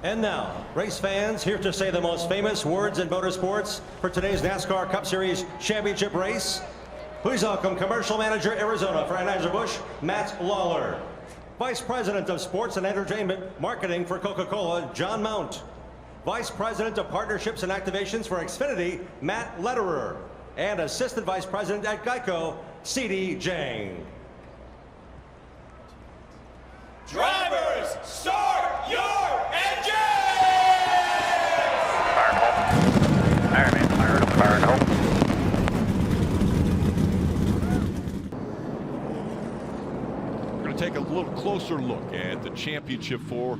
And now, race fans, here to say the most famous words in motorsports for today's NASCAR Cup Series championship race. Please welcome Commercial Manager, Arizona for Anheuser-Busch, Matt Lawler. Vice President of Sports and Entertainment Marketing for Coca-Cola, John Mount. Vice President of Partnerships and Activations for Xfinity, Matt Lederer. And Assistant Vice President at Geico, C.D. Jang. Drivers, start your engines! Fire home. Fire, man. Fire home. We're going to take a little closer look at the championship four.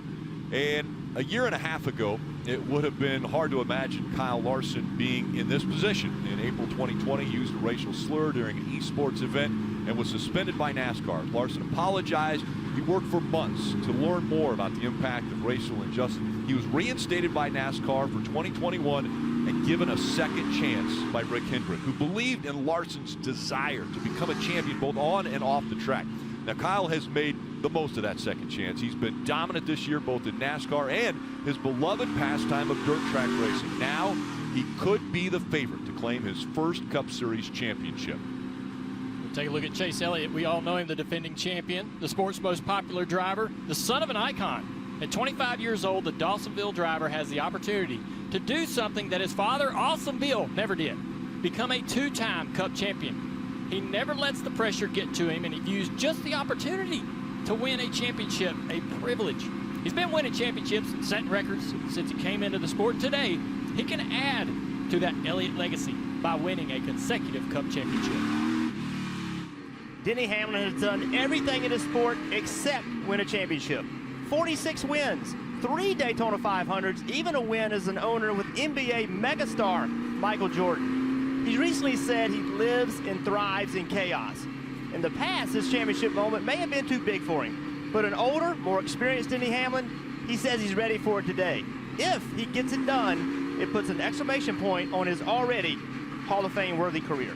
And a year and a half ago, it would have been hard to imagine Kyle Larson being in this position. In April 2020, he used a racial slur during an esports event and was suspended by NASCAR. Larson apologized. He worked for months to learn more about the impact of racial injustice. He was reinstated by NASCAR for 2021 and given a second chance by Rick Hendrick, who believed in Larson's desire to become a champion both on and off the track. Now, Kyle has made the most of that second chance. He's been dominant this year, both in NASCAR and his beloved pastime of dirt track racing. Now, he could be the favorite to claim his first Cup Series championship. We'll take a look at Chase Elliott. We all know him, the defending champion, the sport's most popular driver, the son of an icon. At 25 years old, the Dawsonville driver has the opportunity to do something that his father, Awesome Bill, never did. Become a two-time Cup champion. He never lets the pressure get to him, and he views just the opportunity to win a championship a privilege. He's been winning championships and setting records since he came into the sport. Today, he can add to that Elliott legacy by winning a consecutive Cup championship. Denny Hamlin has done everything in his sport except win a championship. 46 wins, 3 Daytona 500s, even a win as an owner with NBA megastar Michael Jordan. He's recently said he lives and thrives in chaos. In the past, this championship moment may have been too big for him, but an older, more experienced Denny Hamlin, he says he's ready for it today. If he gets it done, it puts an exclamation point on his already Hall of Fame worthy career.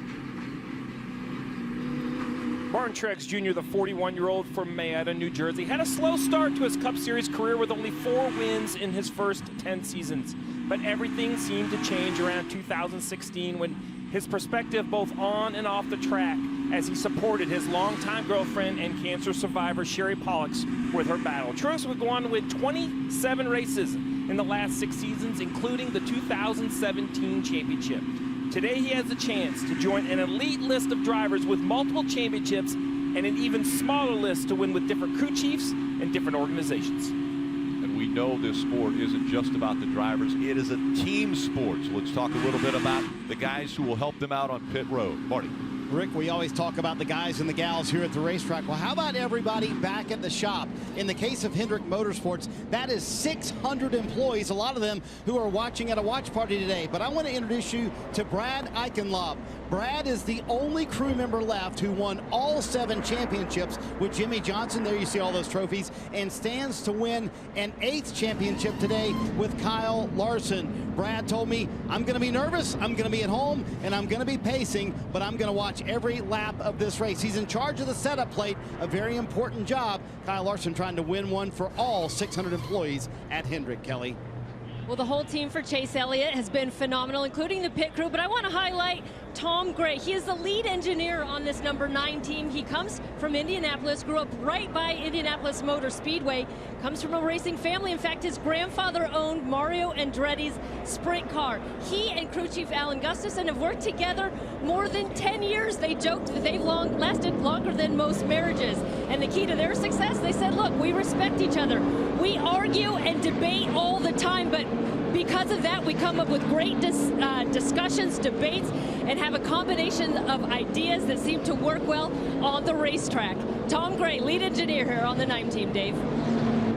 Martin Truex Jr., the 41-year-old from Mayetta, New Jersey, had a slow start to his Cup Series career with only 4 wins in his first 10 seasons. But everything seemed to change around 2016 when his perspective both on and off the track as he supported his longtime girlfriend and cancer survivor Sherry Pollux with her battle. Truex would go on to win 27 races in the last 6 seasons, including the 2017 championship. Today he has a chance to join an elite list of drivers with multiple championships and an even smaller list to win with different crew chiefs and different organizations. And we know this sport isn't just about the drivers, it is a team sport. So let's talk a little bit about the guys who will help them out on pit road. Marty. Rick, we always talk about the guys and the gals here at the racetrack. Well, how about everybody back at the shop? In the case of Hendrick Motorsports, that is 600 employees, a lot of them who are watching at a watch party today. But I want to introduce you to Brad Eichenlaub. Brad is the only crew member left who won all 7 championships with Jimmy Johnson. There you see all those trophies, and stands to win an 8th championship today with Kyle Larson. Brad told me, I'm going to be nervous, I'm going to be at home, and I'm going to be pacing, but I'm going to watch every lap of this race. He's in charge of the setup plate, a very important job. Kyle Larson trying to win one for all 600 employees at Hendrick, Kelly. Well, the whole team for Chase Elliott has been phenomenal, including the pit crew, but I want to highlight Tom Gray. He is the lead engineer on this number 9 team. He comes from Indianapolis, grew up right by Indianapolis Motor Speedway, comes from a racing family. In fact, his grandfather owned Mario Andretti's sprint car. He and crew chief Alan Gustafson have worked together more than 10 years. They joked that they've lasted longer than most marriages. And the key to their success, they said, look, we respect each other. We argue and debate all the time, but because of that, we come up with great discussions, debates, and have a combination of ideas that seem to work well on the racetrack. Tom Gray, lead engineer here on the 9 team, Dave.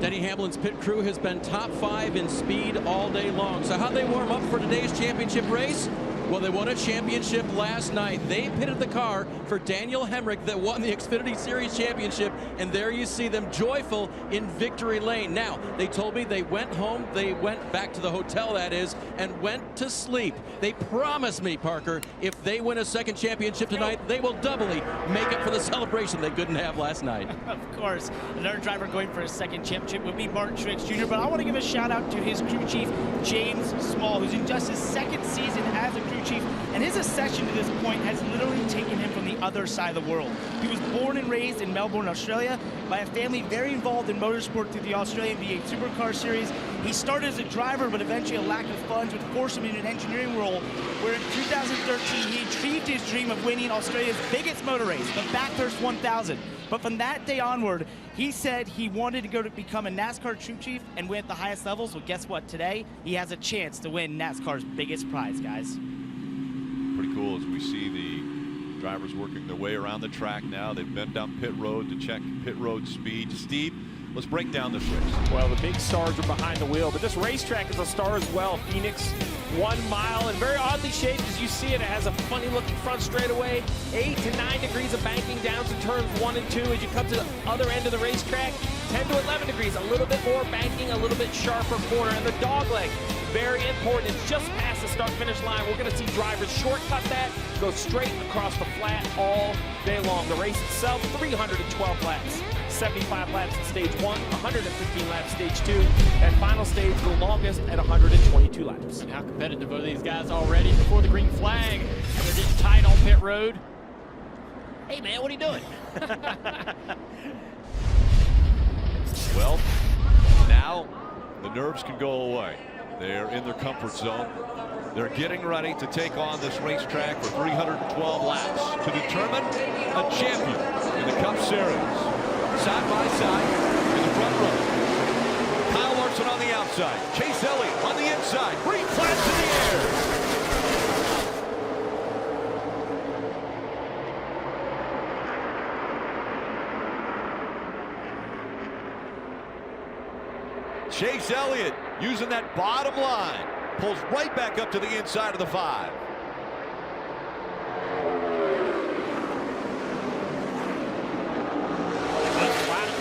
Denny Hamlin's pit crew has been top 5 in speed all day long. So how'd they warm up for today's championship race? Well, they won a championship last night. They pitted the car for Daniel Hemrick that won the Xfinity Series championship, and there you see them joyful in victory lane. Now, they told me they went home, they went back to the hotel, that is, and went to sleep. They promised me, Parker, if they win a second championship tonight, they will doubly make it for the celebration they couldn't have last night. Of course, another driver going for a second championship would be Martin Truex Jr., but I want to give a shout out to his crew chief, James Small, who's in just his second season as a crew chief, and his accession to this point has literally taken him from the other side of the world. He was born and raised in Melbourne, Australia, by a family very involved in motorsport through the Australian V8 Supercar Series. He started as a driver, but eventually a lack of funds would force him into an engineering role, where in 2013 he achieved his dream of winning Australia's biggest motor race, the Bathurst 1000. But from that day onward, he said he wanted to go to become a NASCAR crew chief and win at the highest levels. Well, guess what? Today, he has a chance to win NASCAR's biggest prize, guys. Pretty cool as we see the drivers working their way around the track now. They've been down pit road to check pit road speed. Steve, let's break down this race. Well, the big stars are behind the wheel, but this racetrack is a star as well. Phoenix, 1 mile, and very oddly shaped as you see it. It has a funny looking front straightaway, 8 to 9 degrees of banking down to turns 1 and 2. As you come to the other end of the racetrack, 10 to 11 degrees, a little bit more banking, a little bit sharper corner, and the dog leg, very important. It's just past the start-finish line. We're going to see drivers shortcut that, go straight across the flat all day long. The race itself, 312 laps. 75 laps in stage 1, 115 laps stage 2, and final stage the longest at 122 laps. And how competitive are these guys already before the green flag? They're getting tight on pit road. Hey man, what are you doing? Well, now the nerves can go away. They're in their comfort zone. They're getting ready to take on this racetrack for 312 laps to determine a champion in the Cup Series. Side by side in the front row. Kyle Larson on the outside. Chase Elliott on the inside. Green flags in the air. Chase Elliott using that bottom line. Pulls right back up to the inside of the 5.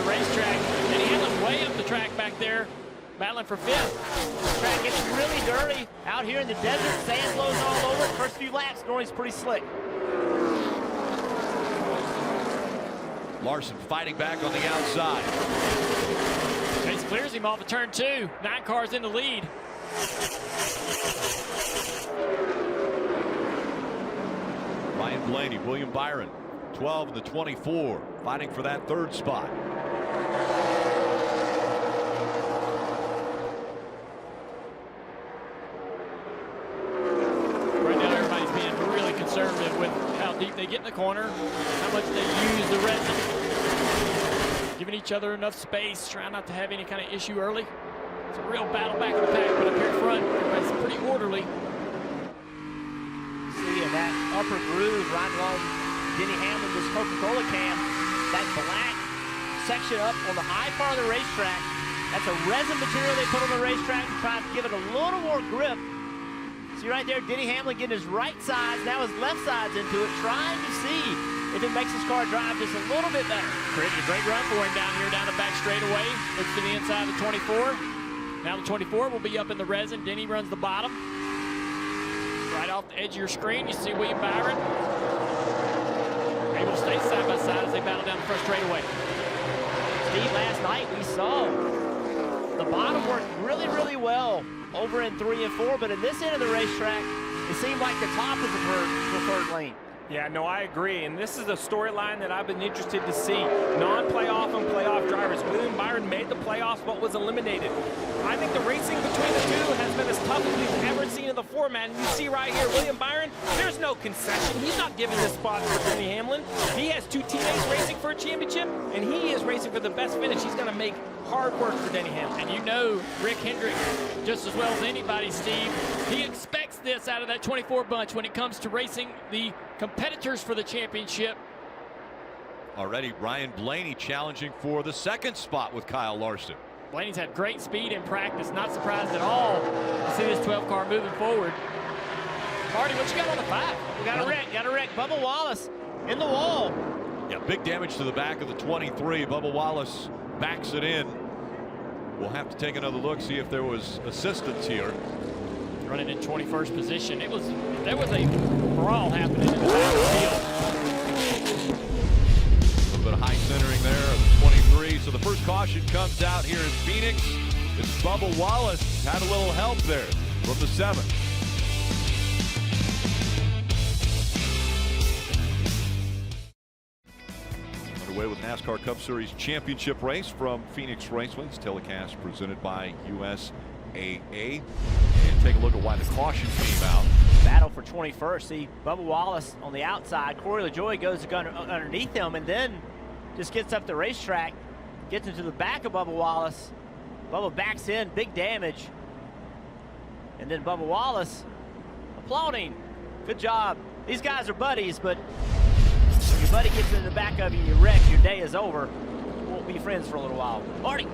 Racetrack, and he had way up the track back there, battling for 5th. Track gets really dirty out here in the desert. Sand blows all over. First few laps, Norrie's pretty slick. Larson fighting back on the outside. Chase clears him off of turn 2. 9 cars in the lead. Ryan Blaney, William Byron, 12 and the 24, fighting for that 3rd spot. Right now, everybody's being really conservative with how deep they get in the corner, how much they use the resin, giving each other enough space, trying not to have any kind of issue early. It's a real battle back in the pack, but up here in front, everybody's pretty orderly. See in that upper groove right along Denny Hamlin, this Coca-Cola can, that black section up on the high part of the racetrack. That's a resin material they put on the racetrack to try to give it a little more grip. See right there, Denny Hamlin getting his right sides, now his left sides into it, trying to see if it makes his car drive just a little bit better. Creating a great run for him down here, down the back straightaway. Looks to the inside of the 24. Now the 24 will be up in the resin. Denny runs the bottom. Right off the edge of your screen, you see William Byron able to stay side by side as they battle down the front straightaway. Steve, last night we saw the bottom work really, really well over in 3 and 4, but in this end of the racetrack, it seemed like the top is the preferred lane. Yeah, no, I agree, and this is a storyline that I've been interested to see. Non-playoff and playoff drivers. William Byron made the playoffs but was eliminated. I think the racing between the two has been as tough as we've ever seen in the format. And you see right here, William Byron, there's no concession. He's not giving this spot for Denny Hamlin. He has 2 teammates racing for a championship, and he is racing for the best finish. He's going to make hard work for Denny Hamlin. And you know Rick Hendrick just as well as anybody, Steve. He expects this out of that 24 bunch when it comes to racing the competitors for the championship. Already Ryan Blaney challenging for the 2nd spot with Kyle Larson. Blaney's had great speed in practice, not surprised at all to see this 12 car moving forward. Marty, what you got on the 5? We got a wreck. Bubba Wallace in the wall. Yeah, big damage to the back of the 23. Bubba Wallace backs it in. We'll have to take another look, see if there was assistance here. Running in 21st position. There was a brawl happening in the back of the field. A little bit of high centering there of the 23. So the first caution comes out here in Phoenix. It's Bubba Wallace. Had a little help there from the 7. Underway with NASCAR Cup Series Championship race from Phoenix Raceway. It's telecast presented by USAA. And take a look at why the caution came out. Battle for 21st. See Bubba Wallace on the outside. Corey LaJoie goes to go underneath him and then just gets up the racetrack, gets into the back of Bubba Wallace. Bubba backs in, big damage. And then Bubba Wallace applauding. Good job. These guys are buddies, but when your buddy gets in the back of you and you wreck, your day is over. Won't be friends for a little while. Marty.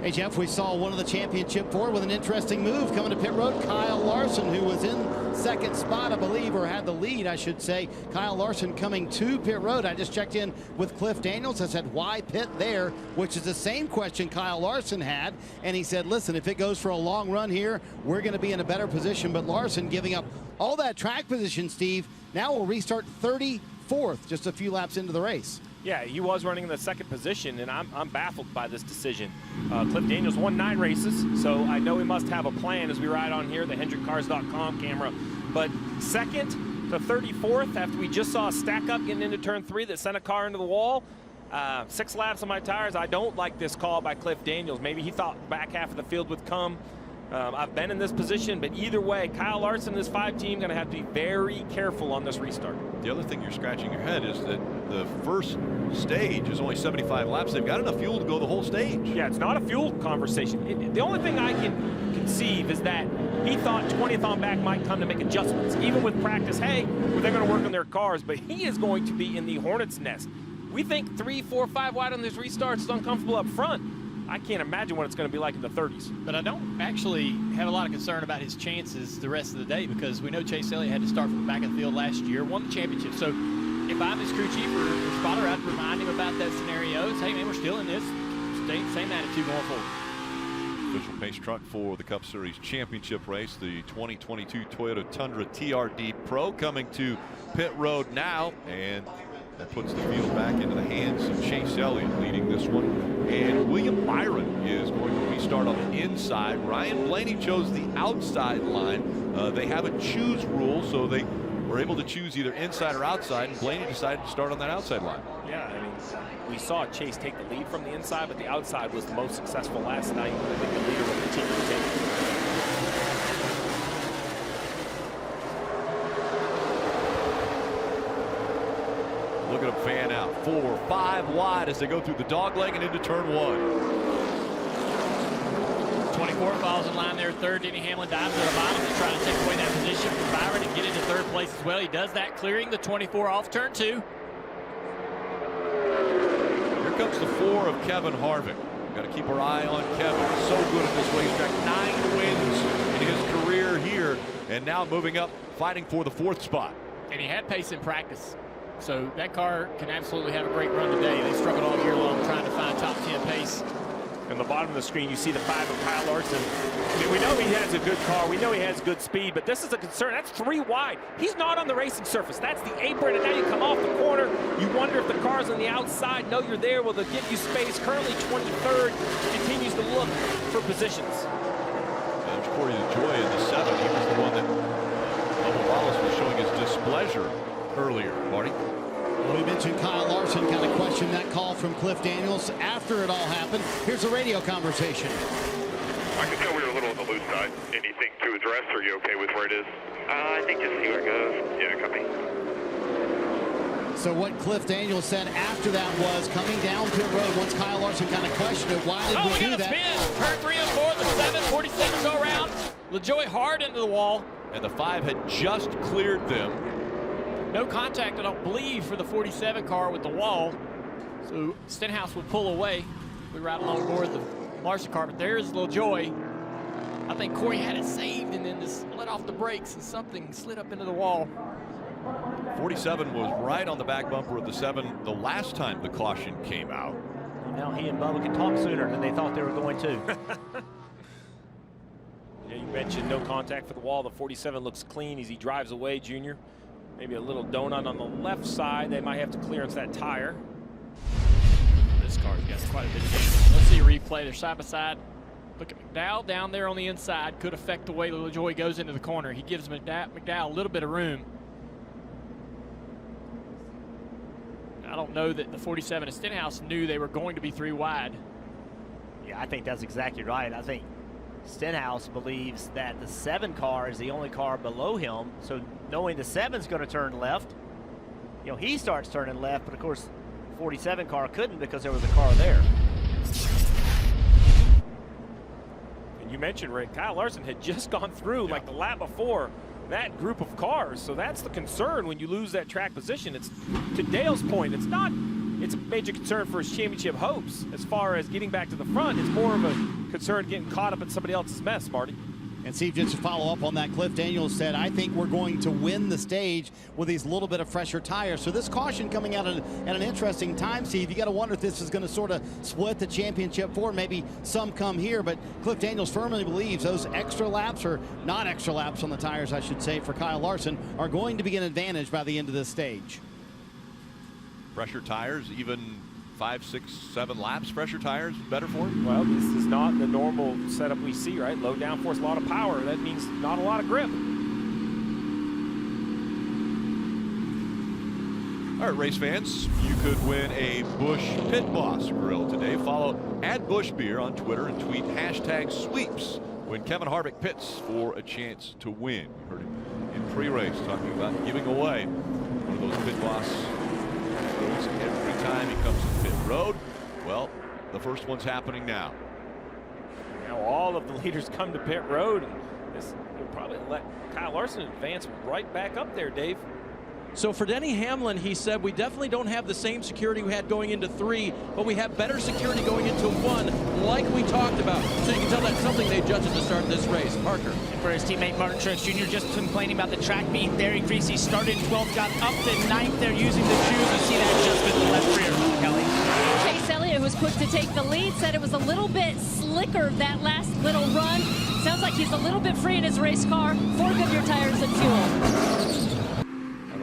Hey, Jeff, we saw one of the championship 4 with an interesting move coming to pit road. Kyle Larson, who was in second spot, I believe, or had the lead, I should say. Kyle Larson coming to pit road. I just checked in with Cliff Daniels. I said, why pit there? Which is the same question Kyle Larson had. And he said, listen, if it goes for a long run here, we're going to be in a better position. But Larson giving up all that track position, Steve, now will restart 34th, just a few laps into the race. Yeah, he was running in the second position, and I'm baffled by this decision. Cliff Daniels won 9 races, so I know he must have a plan as we ride on here, the HendrickCars.com camera. But second to 34th, after we just saw a stack up getting into turn 3 that sent a car into the wall, 6 laps on my tires. I don't like this call by Cliff Daniels. Maybe he thought back half of the field would come. I've been in this position, but either way, Kyle Larson and this 5 team going to have to be very careful on this restart. The other thing you're scratching your head is that the first stage is only 75 laps. They've got enough fuel to go the whole stage. Yeah, it's not a fuel conversation. The only thing I can conceive is that he thought 20th on back might come to make adjustments. Even with practice, hey, well, they're going to work on their cars, but he is going to be in the hornet's nest. We think 3, 4, 5 wide on these restarts is uncomfortable up front. I can't imagine what it's going to be like in the 30s. But I don't actually have a lot of concern about his chances the rest of the day, because we know Chase Elliott had to start from the back of the field last year, won the championship. So if I'm his crew chief or spotter, I'd remind him about that scenario. Hey, man, we're still in this. Same attitude going forward. Official pace truck for the Cup Series Championship race, the 2022 Toyota Tundra TRD Pro, coming to pit road now, and that puts the field back into the hands of Chase Elliott leading this one. And William Byron is going to restart on the inside. Ryan Blaney chose the outside line. They have a choose rule, so they were able to choose either inside or outside, and Blaney decided to start on that outside line. Yeah, I mean, we saw Chase take the lead from the inside, but the outside was the most successful last night. I think the leader will continue to take it. Look at them fan out. 4, 5 wide as they go through the dogleg and into turn 1. 24 falls in line there. Third, Denny Hamlin dives to the bottom to try to take away that position from Byron and get into third place as well. He does that, clearing the 24 off turn 2. Here comes the 4 of Kevin Harvick. Got to keep our eye on Kevin. So good at this racetrack. 9 wins in his career here, and now moving up, fighting for the 4th spot. And he had pace in practice. So that car can absolutely have a great run today. They struggled all year long trying to find top 10 pace. On the bottom of the screen, you see the 5 of Kyle Larson. I mean, we know he has a good car. We know he has good speed, but this is a concern. That's 3 wide. He's not on the racing surface. That's the apron, and now you come off the corner. You wonder if the car's on the outside. No, you're there. Will they give you space? Currently 23rd. Continues to look for positions. There's Corey LaJoie in the 7. He was the one that Bubba Wallace was showing his displeasure earlier. Marty? Well, we mentioned Kyle Larson kind of questioned that call from Cliff Daniels after it all happened. Here's a radio conversation. I can tell we were a little on the loose side. Anything to address? Are you okay with where it is? I think just see where it goes. Yeah, copy. So what Cliff Daniels said after that was coming down pit road, once Kyle Larson kind of questioned it, why did we do that? Spin. Turn 3 and 4, the 7, 47 go around. LaJoie hard into the wall. And the 5 had just cleared them. No contact, I don't believe, for the 47 car with the wall. So Stenhouse would pull away. We ride along board the Larson car, but there's LaJoie. I think Corey had it saved and then just let off the brakes and something slid up into the wall. 47 was right on the back bumper of the 7 the last time the caution came out. And now he and Bubba can talk sooner than they thought they were going to. Yeah, you mentioned no contact for the wall. The 47 looks clean as he drives away, Junior. Maybe a little donut on the left side. They might have to clearance that tire. This car's got quite a bit of damage. Let's see a replay. They're side by side. Look at McDowell down there on the inside. Could affect the way LaJoie goes into the corner. He gives McDowell a little bit of room. I don't know that the 47 and Stenhouse knew they were going to be 3 wide. Yeah, I think that's exactly right. I think Stenhouse believes that the 7 car is the only car below him. So knowing the 7's going to turn left, you know, he starts turning left, but of course, 47 car couldn't because there was a car there. And you mentioned, Rick, Kyle Larson had just gone through like the lap before that group of cars. So that's the concern when you lose that track position. It's, to Dale's point, it's a major concern for his championship hopes. As far as getting back to the front, it's more of a concern getting caught up in somebody else's mess, Marty. And Steve, just to follow up on that, Cliff Daniels said, I think we're going to win the stage with these little bit of fresher tires. So this caution coming out at an interesting time, Steve. You got to wonder if this is going to sort of split the championship for maybe some come here. But Cliff Daniels firmly believes those extra laps, or not extra laps on the tires, I should say, for Kyle Larson are going to be an advantage by the end of this stage. Fresher tires, even 5, 6, 7 laps, fresher tires, better for him? Well, this is not the normal setup we see, right? Low downforce, a lot of power. That means not a lot of grip. All right, race fans, you could win a Busch Pit Boss grill today. Follow @BuschBeer on Twitter and tweet #sweeps when Kevin Harvick pits for a chance to win. You heard him in pre-race talking about giving away one of those Pit Boss grills every time he comes to pit road. Well, the first one's happening now. Now all of the leaders come to pit road. This will probably let Kyle Larson advance right back up there, Dave. So for Denny Hamlin, he said, we definitely don't have the same security we had going into 3, but we have better security going into 1, like we talked about. So you can tell that's something they adjusted to start this race. Parker. And for his teammate Martin Truex Jr., just complaining about the track being very greasy. Started 12th, got up to 9th there using the shoes. You see that adjustment in the left rear, Kelly. Chase Elliott, who was quick to take the lead, said it was a little bit slicker that last little run. Sounds like he's a little bit free in his race car. 4 Goodyear tires and fuel.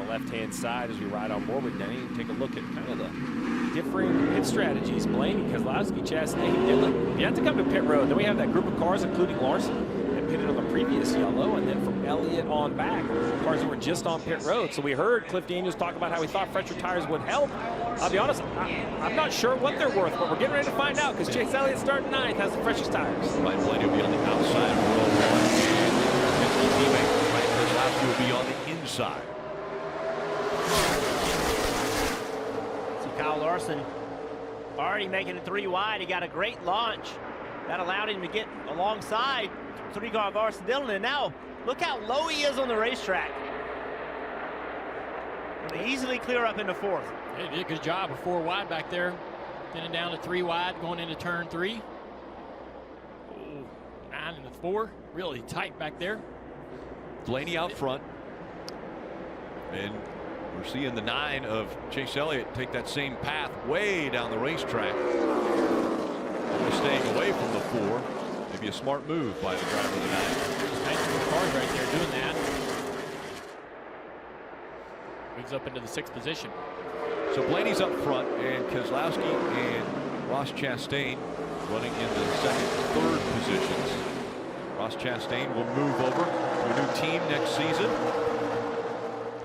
Left-hand side as we ride on board with Denny and take a look at kind of the differing pit strategies. Blaney, Keselowski, Chastain, Dillon. You have to come to pit road. Then we have that group of cars, including Larson, that pitted on the previous yellow, and then from Elliott on back, cars that were just on pit road. So we heard Cliff Daniels talk about how he thought fresher tires would help. I'll be honest, I'm not sure what they're worth, but we're getting ready to find out because Chase Elliott starting 9th has the freshest tires. Ryan Blaney will be on the outside of row 1, and his teammate Ryan Keselowski will be on the inside. Kyle Larson already making it 3 wide. He got a great launch. That allowed him to get alongside 3-car Larson Dillon. And now look how low he is on the racetrack. Going to easily clear up into 4th. He did a good job of 4 wide back there. Thinning down to 3 wide going into turn 3. Ooh, 9 into 4. Really tight back there. Blaney out front. And we're seeing the 9 of Chase Elliott take that same path way down the racetrack. Only staying away from the 4. Maybe a smart move by the driver of the 9. Nice little cars right there doing that. Moves up into the 6th position. So Blaney's up front, and Keselowski and Ross Chastain running in the 2nd, 3rd positions. Ross Chastain will move over to a new team next season.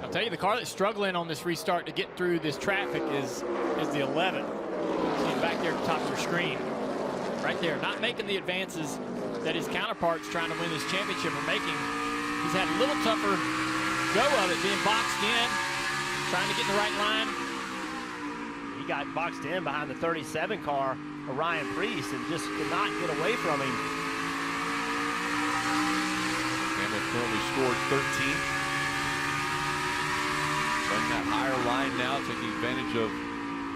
I'll tell you, the car that's struggling on this restart to get through this traffic is the 11. See back there at the top of your screen. Right there, not making the advances that his counterparts trying to win this championship are making. He's had a little tougher go of it, being boxed in, trying to get in the right line. He got boxed in behind the 37 car of Ryan Preece and just could not get away from him. Hamlin currently scored 13th. Running that higher line now, taking advantage of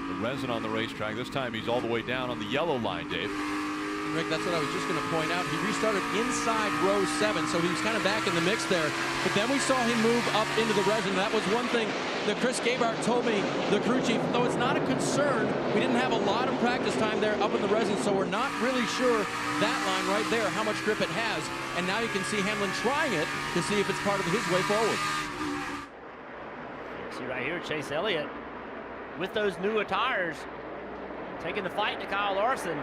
the resin on the racetrack. This time he's all the way down on the yellow line, Dave. Rick, that's what I was just going to point out. He restarted inside row 7, so he was kind of back in the mix there. But then we saw him move up into the resin. That was one thing that Chris Gabart told me, the crew chief, though it's not a concern, we didn't have a lot of practice time there up in the resin, so we're not really sure that line right there, how much grip it has. And now you can see Hamlin trying it to see if it's part of his way forward. See right here, Chase Elliott with those newer tires, taking the fight to Kyle Larson.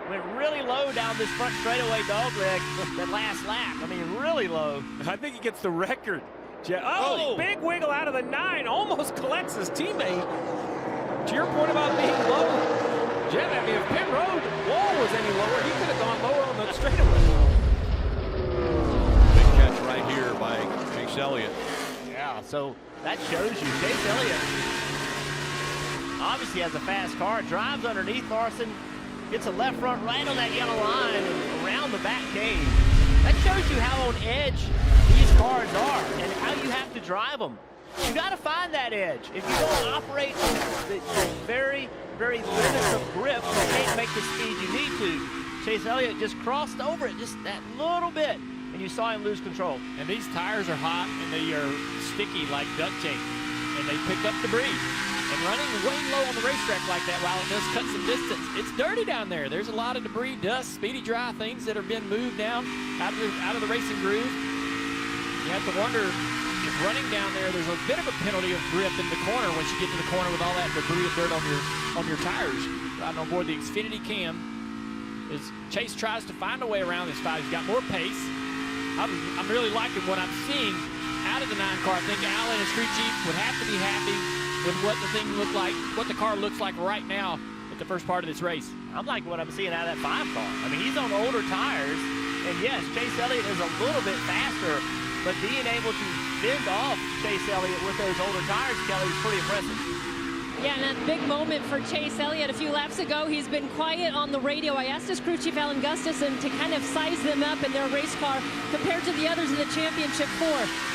Went really low down this front straightaway dogleg that last lap. I mean, really low. I think he gets the record. Oh, big wiggle out of the 9. Almost collects his teammate. To your point about being low, Jeff, I mean, if pit road wall was any lower, he could have gone lower on the straightaway. Big catch right here by Chase Elliott. Yeah, so that shows you Chase Elliott obviously has a fast car, drives underneath Larson, gets a left front right on that yellow line and around the back cage. That shows you how on edge these cars are and how you have to drive them. You got to find that edge. If you don't operate the very, very limits of grip, you can't make the speed you need to. Chase Elliott just crossed over it just that little bit, and you saw him lose control. And these tires are hot and they are sticky like duct tape, and they pick up debris. And running way low on the racetrack like that, while it does cut some distance, it's dirty down there. There's a lot of debris, dust, speedy dry, things that have been moved down out of the racing groove. You have to wonder if running down there, there's a bit of a penalty of grip in the corner once you get to the corner with all that debris and dirt on your tires. Riding on board the Xfinity Cam, as Chase tries to find a way around this fight. He's got more pace. I'm really liking what I'm seeing out of the 9 car. I think Alan, as crew chief, would have to be happy with what the thing looked like, what the car looks like right now at the first part of this race. I'm liking what I'm seeing out of that 5 car. I mean, he's on older tires, and yes, Chase Elliott is a little bit faster, but being able to fend off Chase Elliott with those older tires, Kelly, is pretty impressive. Yeah, and that big moment for Chase Elliott a few laps ago. He's been quiet on the radio. I asked his crew chief, Alan Gustafson, to kind of size them up in their race car compared to the others in the Championship 4.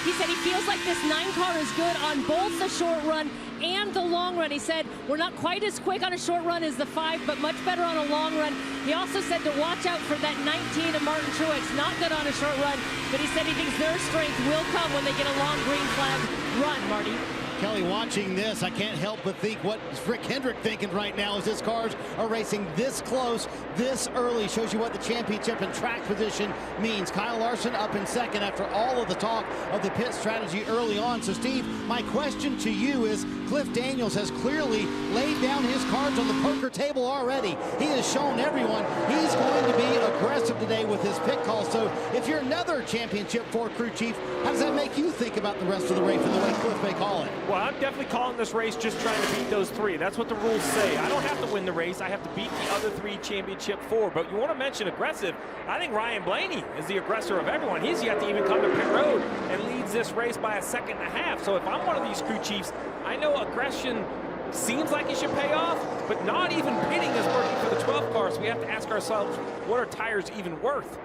He said he feels like this 9 car is good on both the short run and the long run. He said, we're not quite as quick on a short run as the 5, but much better on a long run. He also said to watch out for that 19 of Martin Truex, not good on a short run, but he said he thinks their strength will come when they get a long green flag run, Marty. Kelly, watching this, I can't help but think what Rick Hendrick thinking right now as his cars are racing this close, this early. Shows you what the championship and track position means. Kyle Larson up in second after all of the talk of the pit strategy early on. So, Steve, my question to you is, Cliff Daniels has clearly laid down his cards on the poker table already. He has shown everyone he's going to be aggressive today with his pit call. So, if you're another Championship 4 crew chief, how does that make you think about the rest of the race and the way Cliff may call it? Well, I'm definitely calling this race just trying to beat those 3. That's what the rules say. I don't have to win the race. I have to beat the other 3 Championship 4. But you want to mention aggressive. I think Ryan Blaney is the aggressor of everyone. He's yet to even come to pit road and leads this race by a 1.5 seconds. So if I'm one of these crew chiefs, I know aggression seems like it should pay off, but not even pitting is working for the 12 car. So we have to ask ourselves, what are tires even worth?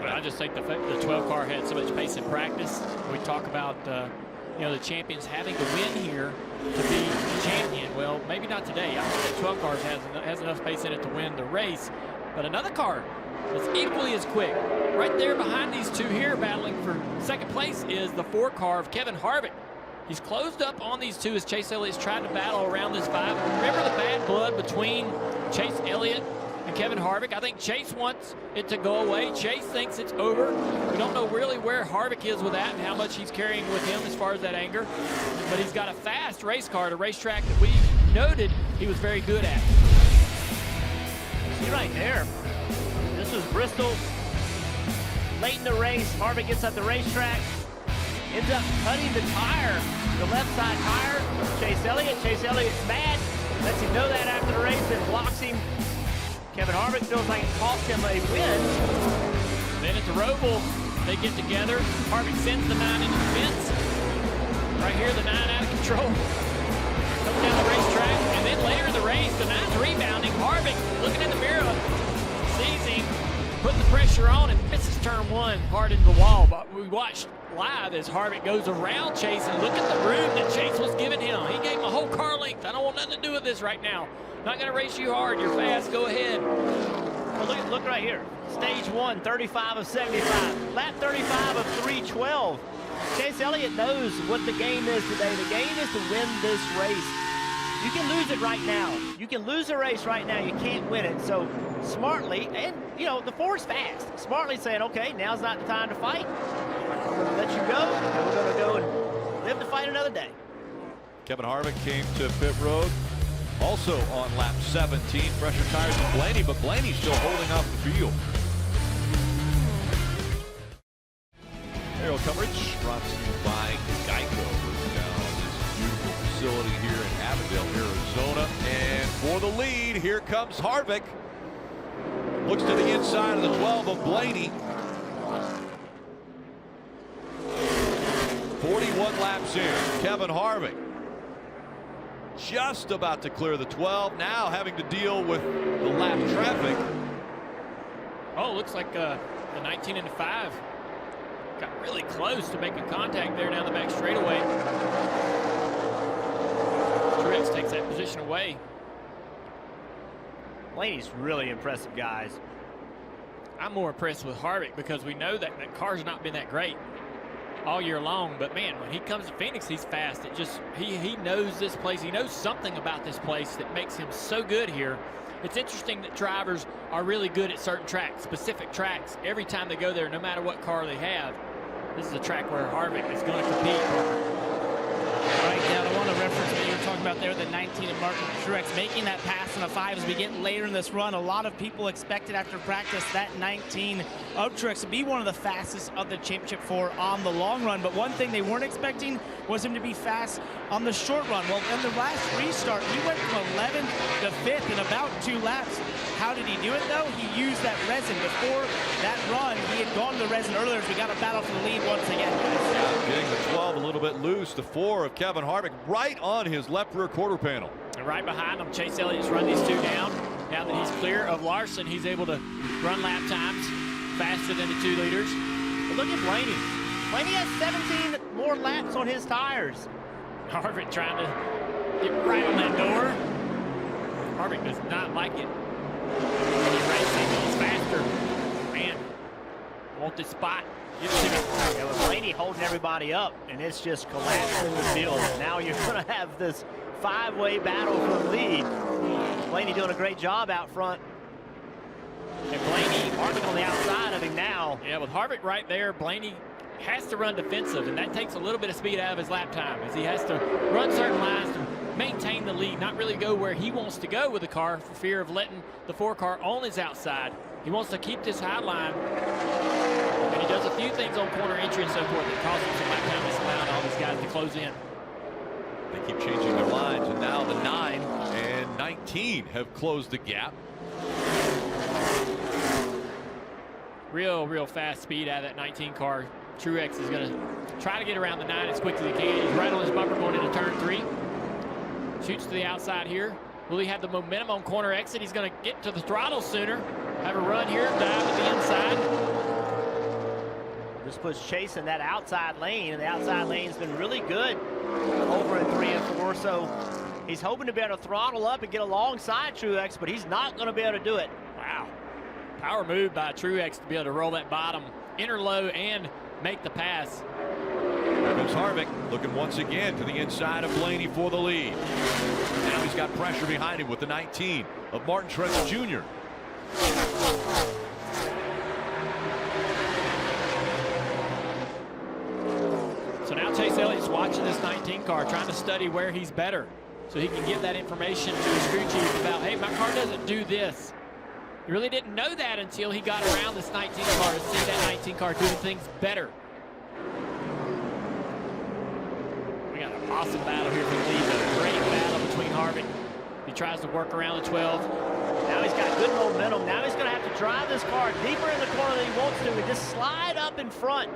But I just think the 12 car had so much pace in practice. We talk about you know, the champions having to win here to be champion. Well, maybe not today. I think the 12 cars has enough pace in it to win the race. But another car that's equally as quick, right there behind these 2 here battling for second place, is the 4 car of Kevin Harvick. He's closed up on these 2 as Chase Elliott's trying to battle around this 5. Remember the bad blood between Chase Elliott and Kevin Harvick? I think Chase wants it to go away. Chase thinks it's over. We don't know really where Harvick is with that and how much he's carrying with him as far as that anger. But he's got a fast race car at a racetrack that we noted he was very good at. See right there, this was Bristol. Late in the race, Harvick gets up the racetrack, ends up cutting the tire, the left side tire of Chase Elliott. Chase Elliott's mad, lets him know that after the race and blocks him. Kevin Harvick feels like it cost him a win. Then at the Roval, they get together. Harvick sends the 9 into the fence. Right here, the 9 out of control. Coming down the racetrack, and then later in the race, the 9's rebounding. Harvick looking in the mirror, sees him, putting the pressure on, and misses turn 1 hard into the wall. But we watched live as Harvick goes around Chase, and look at the room that Chase was giving him. He gave him a whole car length. I don't want nothing to do with this right now. Not going to race you hard. You're fast. Go ahead. Well, look right here. Stage 1, 35 of 75. Lap 35 of 312. Chase Elliott knows what the game is today. The game is to win this race. You can lose it right now. You can lose a race right now. You can't win it. So smartly, and you know, the 4's fast. Smartly saying, okay, now's not the time to fight. I'm going to let you go, and we're going to go and live to fight another day. Kevin Harvick came to pit road also on lap 17. Fresher tires than Blaney, but Blaney's still holding off the field. Aerial coverage brought to you by Geico. Down this beautiful facility here in Avondale, Arizona. And for the lead, here comes Harvick. Looks to the inside of the 12 of Blaney. 41 laps in. Kevin Harvick just about to clear the 12. Now having to deal with the lap traffic. Oh, looks like the 19 and the 5 got really close to making contact there down the back straightaway. Truex takes that position away. Blaney's really impressive, guys. I'm more impressed with Harvick because we know that that car's not been that great all year long, but man, when he comes to Phoenix, he's fast. It just, he knows this place. He knows something about this place that makes him so good here. It's interesting that drivers are really good at certain tracks, specific tracks, every time they go there, no matter what car they have. This is a track where Harvick is going to compete. Right down, I want to reference what you were talking about there, the 19 of Martin Truex making that pass in the 5 as we get later in this run. A lot of people expected after practice that 19 of Truex to be one of the fastest of the championship 4 on the long run. But one thing they weren't expecting was him to be fast on the short run. Well, in the last restart, he went from 11th to 5th in about 2 laps. How did he do it, though? He used that resin. Before that run, he had gone to the resin earlier, so we got a battle for the lead once again. Getting the 12 a little bit loose. The 4 of Kevin Harvick right on his left rear quarter panel. And right behind him, Chase Elliott's run these 2 down. Now that he's clear of Larson, he's able to run lap times faster than the 2 leaders. But look at Blaney. Blaney has 17 more laps on his tires. Harvick trying to get right on that door. Harvick does not like it. He's racing, he's faster. Man, want this spot. Yeah, with Blaney holding everybody up, and it's just collapsing the field. Now you're going to have this 5-way battle for the lead. Blaney doing a great job out front. And Blaney, Harvick on the outside of him now. Yeah, with Harvick right there, Blaney has to run defensive, and that takes a little bit of speed out of his lap time as he has to run certain lines to maintain the lead, not really go where he wants to go with the car for fear of letting the 4 car on his outside. He wants to keep this high line, and he does a few things on corner entry and so forth that cost him some lap time. That's allowing all these guys to close in. They keep changing their lines, and now the 9 and 19 have closed the gap. Real fast speed out of that 19 car. Truex is going to try to get around the 9 as quick as he can. He's right on his bumper going into turn 3. Shoots to the outside here. Will he have the momentum on corner exit? He's going to get to the throttle sooner. Have a run here, dive to the inside. This puts Chase in that outside lane, and the outside lane's been really good over in 3 and 4. So he's hoping to be able to throttle up and get alongside Truex, but he's not going to be able to do it. Wow. Power move by Truex to be able to roll that bottom inner low and make the pass. Here comes Harvick, looking once again to the inside of Blaney for the lead. Now he's got pressure behind him with the 19 of Martin Truex Jr. So now Chase Elliott's watching this 19 car, trying to study where he's better so he can give that information to his crew chief about, hey, my car doesn't do this. He really didn't know that until he got around this 19 car to see that 19 car doing things better. We got an awesome battle here for the lead, a great battle between Harvick. He tries to work around the 12. Now he's got good momentum. Now he's going to have to drive this car deeper in the corner than he wants to and just slide up in front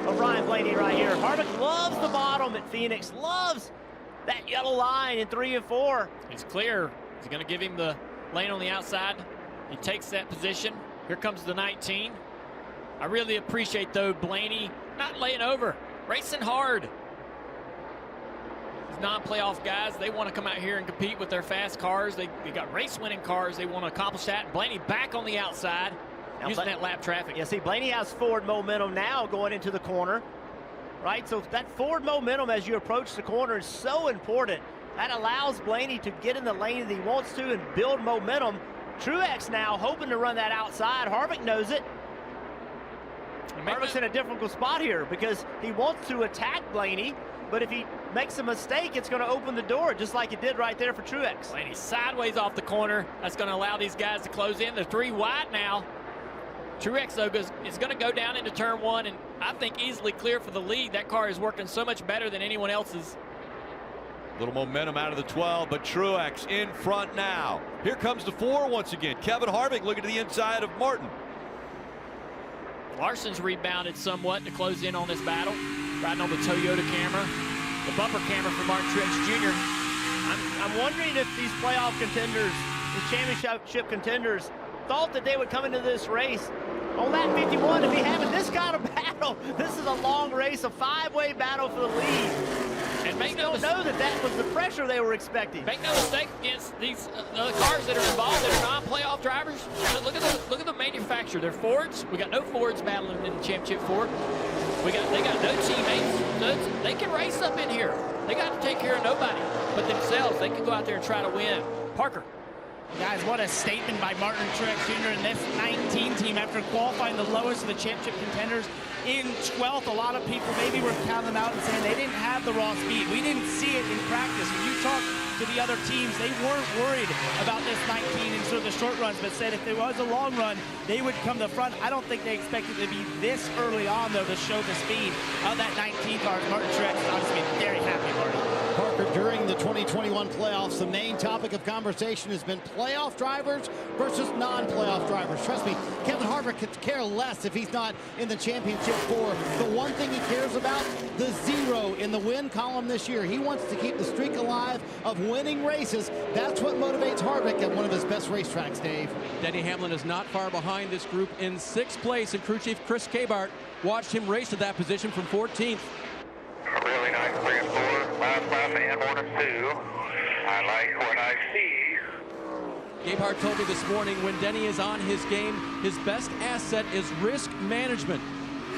of Ryan Blaney right here. Harvick loves the bottom at Phoenix, loves that yellow line in 3 and 4. He's clear. He's going to give him the lane on the outside. He takes that position. Here comes the 19. I really appreciate, though, Blaney not laying over, racing hard. He's non-playoff guys, they want to come out here and compete with their fast cars. They got race-winning cars. They want to accomplish that. Blaney back on the outside, now, using that lap traffic. Yeah, see, Blaney has forward momentum now going into the corner, right? So that forward momentum as you approach the corner is so important. That allows Blaney to get in the lane that he wants to and build momentum. Truex now hoping to run that outside. Harvick knows it. Harvick's in a difficult spot here because he wants to attack Blaney, but if he makes a mistake, it's going to open the door, just like it did right there for Truex. Blaney sideways off the corner. That's going to allow these guys to close in. They're 3 wide now. Truex, though, is going to go down into turn 1, and I think easily clear for the lead. That car is working so much better than anyone else's. Little momentum out of the 12, but Truex in front now. Here comes the 4 once again. Kevin Harvick looking to the inside of Martin. Larson's rebounded somewhat to close in on this battle. Riding on the Toyota camera, the bumper camera for Martin Truex Jr. I'm wondering if these playoff contenders, these championship contenders, thought that they would come into this race on lap 51 to be having this kind of battle. This is a long race, a 5-way battle for the lead. And make no mistake, know that was the pressure they were expecting. Make no mistake against these cars that are involved that are non-playoff drivers. Look at the manufacturer. They're Fords. We got no Fords battling in the championship Ford. They got no teammates. They can race up in here. They got to take care of nobody but themselves. They can go out there and try to win. Parker. Guys, what a statement by Martin Truex Jr. and this 19 team after qualifying the lowest of the championship contenders in 12th. A lot of people maybe were counting them out and saying they didn't have the raw speed. We didn't see it in practice. When you talk to the other teams, they weren't worried about this 19 in sort of the short runs, but said if there was a long run, they would come to the front. I don't think they expected it to be this early on, though, to show the speed of that 19 car. Martin Truex is obviously very happy, Martin. Parker, during the 2021 playoffs, the main topic of conversation has been playoff drivers versus non-playoff drivers. Trust me, Kevin Harvick could care less if he's not in the championship 4. The one thing he cares about, the 0 in the win column this year. He wants to keep the streak alive of winning races. That's what motivates Harvick at one of his best racetracks, Dave. Denny Hamlin is not far behind this group in 6th place, and crew chief Chris Cabart watched him race to that position from 14th. Really nice 3 and 4. Last lap and 1 and 2. I like what I see. Gabehart told me this morning when Denny is on his game, his best asset is risk management.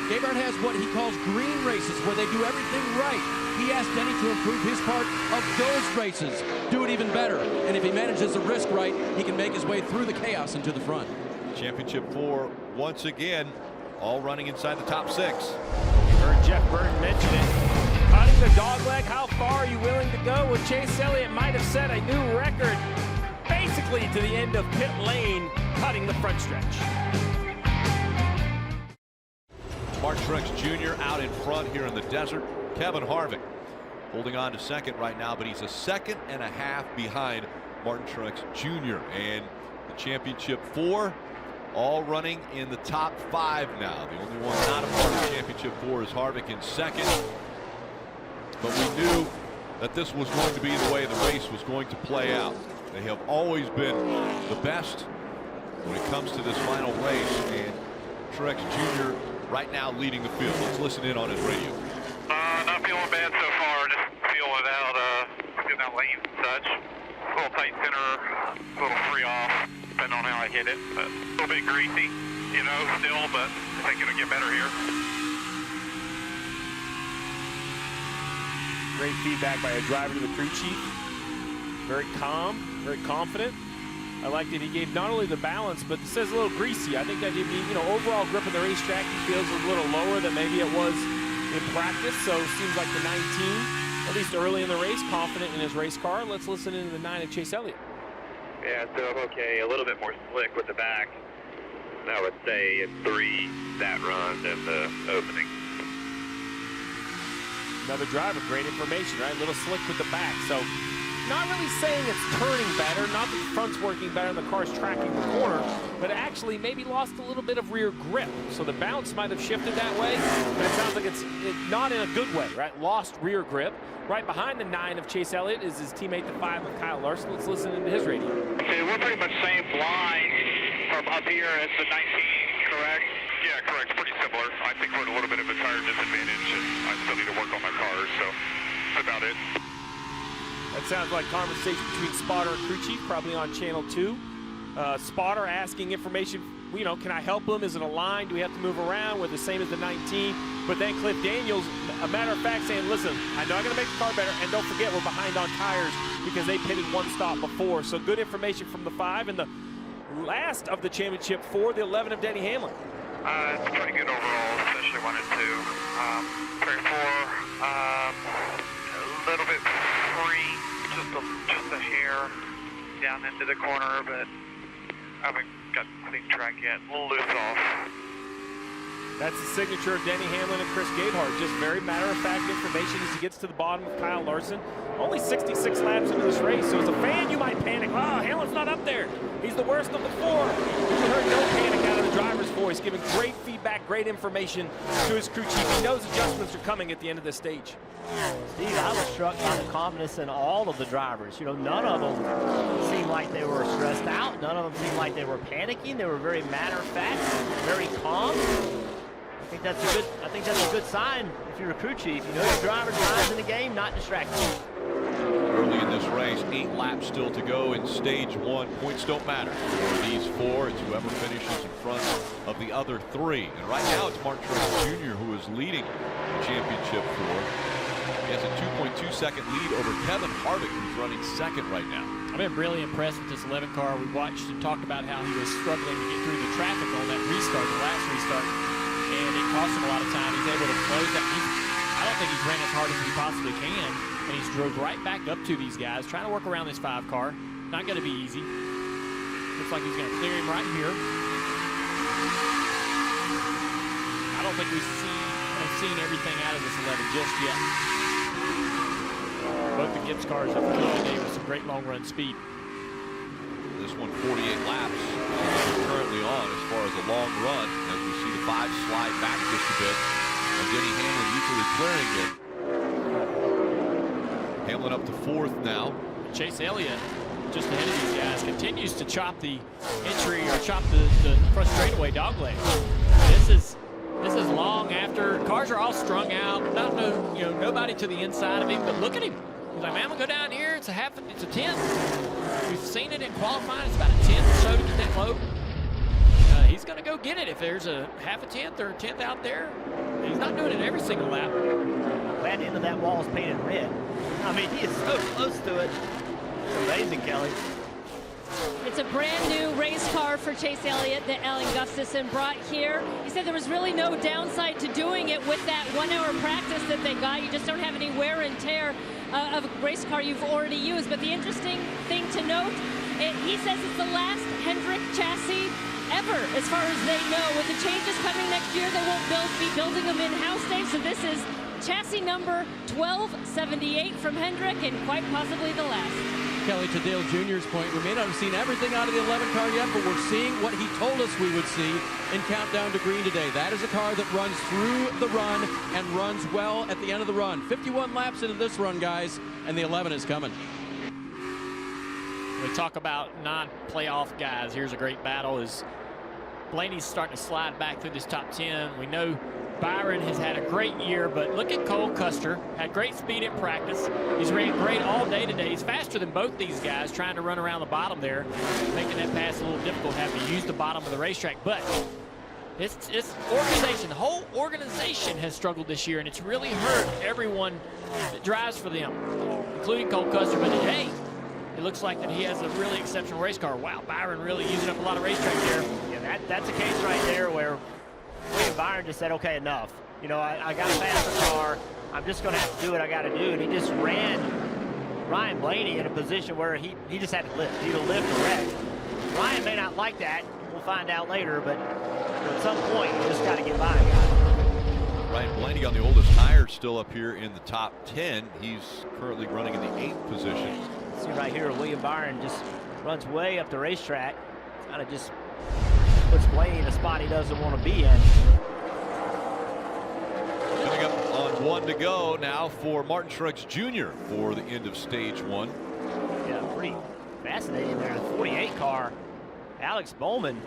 Gabehart has what he calls green races, where they do everything right. He asked Denny to improve his part of those races, do it even better. And if he manages the risk right, he can make his way through the chaos and to the front. Championship 4 once again, all running inside the top 6. You heard Jeff Burton mention it. Cutting the dogleg, how far are you willing to go? Well, Chase Elliott might have set a new record basically to the end of pit lane, cutting the front stretch. Martin Truex Jr. out in front here in the desert. Kevin Harvick holding on to 2nd right now, but he's a 2.5 seconds behind Martin Truex Jr. And the championship 4 all running in the top 5 now. The only one not a part of the championship 4 is Harvick in 2nd. But we knew that this was going to be the way the race was going to play out. They have always been the best when it comes to this final race, and Truex Jr. right now leading the field. Let's listen in on his radio. Not feeling bad so far. Just feeling out, getting out lanes and such. A little tight center, a little free off, depending on how I hit it. But a little bit greasy, you know, still, but I think it'll get better here. Great feedback by a driver to the crew chief. Very calm, very confident. I liked that he gave not only the balance, but it says a little greasy. I think that he'd be, you know, overall grip of the racetrack, he feels a little lower than maybe it was in practice. So it seems like the 19, at least early in the race, confident in his race car. Let's listen into the 9 of Chase Elliott. Yeah, so I'm okay. A little bit more slick with the back. I would say it's 3 that run than the opening. Another driver, great information, right? A little slick with the back. So not really saying it's turning better, not that the front's working better and the car's tracking the corner, but actually maybe lost a little bit of rear grip. So the bounce might have shifted that way, but it sounds like it's not in a good way, right? Lost rear grip. Right behind the 9 of Chase Elliott is his teammate, the 5 of Kyle Larson. Let's listen into his radio. Okay, we're pretty much same line from up here as the 19, correct? Yeah, correct. Pretty similar. I think we're at a little bit of a tire disadvantage, and I still need to work on my cars, so that's about it. That sounds like conversation between Spotter and crew chief, probably on channel 2. Spotter asking information, you know, can I help him? Is it a line? Do we have to move around? We're the same as the 19. But then Cliff Daniels, a matter of fact, saying, listen, I know I'm going to make the car better, and don't forget we're behind on tires because they pitted one stop before. So good information from the 5, and the last of the championship for the 11 of Denny Hamlin. It's pretty good overall, especially 1 and 2. 3 4, a little bit free, just a hair down into the corner, but I haven't got clean track yet. A little loose off. That's the signature of Denny Hamlin and Chris Gabehart. Just very matter-of-fact information as he gets to the bottom of Kyle Larson. Only 66 laps into this race, so as a fan, you might panic. Oh, Hamlin's not up there. He's the worst of the 4. But you heard no panic out of the driver's voice, giving great feedback, great information to his crew chief. He knows adjustments are coming at the end of this stage. Steve, I was struck by the confidence in all of the drivers. You know, none of them seemed like they were stressed out. None of them seemed like they were panicking. They were very matter-of-fact, very calm. I think that's a good sign if you're a crew chief. You know your driver's lines in the game, not distracted. Early in this race, 8 laps still to go in stage 1. Points don't matter for these 4. It's whoever finishes in front of the other 3. And right now it's Martin Truex Jr. who is leading the championship 4. He has a 2.2-second lead over Kevin Harvick, who's running 2nd right now. I've been really impressed with this 11 car. We watched and talked about how he was struggling to get through the traffic on that restart, the last restart. And it cost him a lot of time. He's able to close that. I don't think he's ran as hard as he possibly can. And he's drove right back up to these guys, trying to work around this 5 car. Not going to be easy. Looks like he's going to clear him right here. I don't think we've seen everything out of this 11 just yet. Both the Gibbs cars have come today with some great long run speed. This one 48 laps currently on as far as a long run, as we see the 5 slide back just a bit, and Denny Hamlin equally clearing it. Hamlin up to 4th now. Chase Elliott, just ahead of these guys, continues to chop the entry or chop the front straightaway dog leg. This is long after cars are all strung out. Nobody to the inside of him, but look at him. He's like, man, I'm gonna go down here. It's a 10th. We've seen it in qualifying. It's about a 10th or so to get that low. He's going to go get it if there's a half a 10th or a 10th out there. He's not doing it every single lap. Glad the end of that wall is painted red. I mean, he is so close to it. It's amazing, Kelly. It's a brand new race car for Chase Elliott that Alan Gustafson brought here. He said there was really no downside to doing it with that 1-hour practice that they got. You just don't have any wear and tear of a race car you've already used. But the interesting thing to note, he says it's the last Hendrick chassis ever, as far as they know. With the changes coming next year, they won't be building them in-house, Dave. So this is chassis number 1278 from Hendrick, and quite possibly the last. Kelly, to Dale Jr.'s point, we may not have seen everything out of the 11 car yet, but we're seeing what he told us we would see in Countdown to Green today. That is a car that runs through the run and runs well at the end of the run. 51 laps into this run, guys, and the 11 is coming. We talk about non-playoff guys. Here's a great battle as Blaney's starting to slide back through this top 10. We know Byron has had a great year, but look at Cole Custer. Had great speed at practice. He's ran great all day today. He's faster than both these guys, trying to run around the bottom there, making that pass a little difficult, having to use the bottom of the racetrack. But it's organization. The whole organization has struggled this year, and it's really hurt everyone that drives for them, including Cole Custer. But hey, it looks like that he has a really exceptional race car. Wow, Byron really using up a lot of racetrack there. Yeah, that's a case right there where William Byron just said, okay, enough. You know, I got a faster car. I'm just going to have to do what I got to do. And he just ran Ryan Blaney in a position where he just had to lift. Either lift or wreck. Ryan may not like that. We'll find out later. But at some point, you just got to get by. Ryan Blaney on the oldest tire still up here in the top 10. He's currently running in the 8th position. See right here, William Byron just runs way up the racetrack. Kind of just puts Blaney in a spot he doesn't want to be in. Coming up on 1 to go now for Martin Truex Jr. for the end of stage 1. Yeah, pretty fascinating there. The 48 car, Alex Bowman,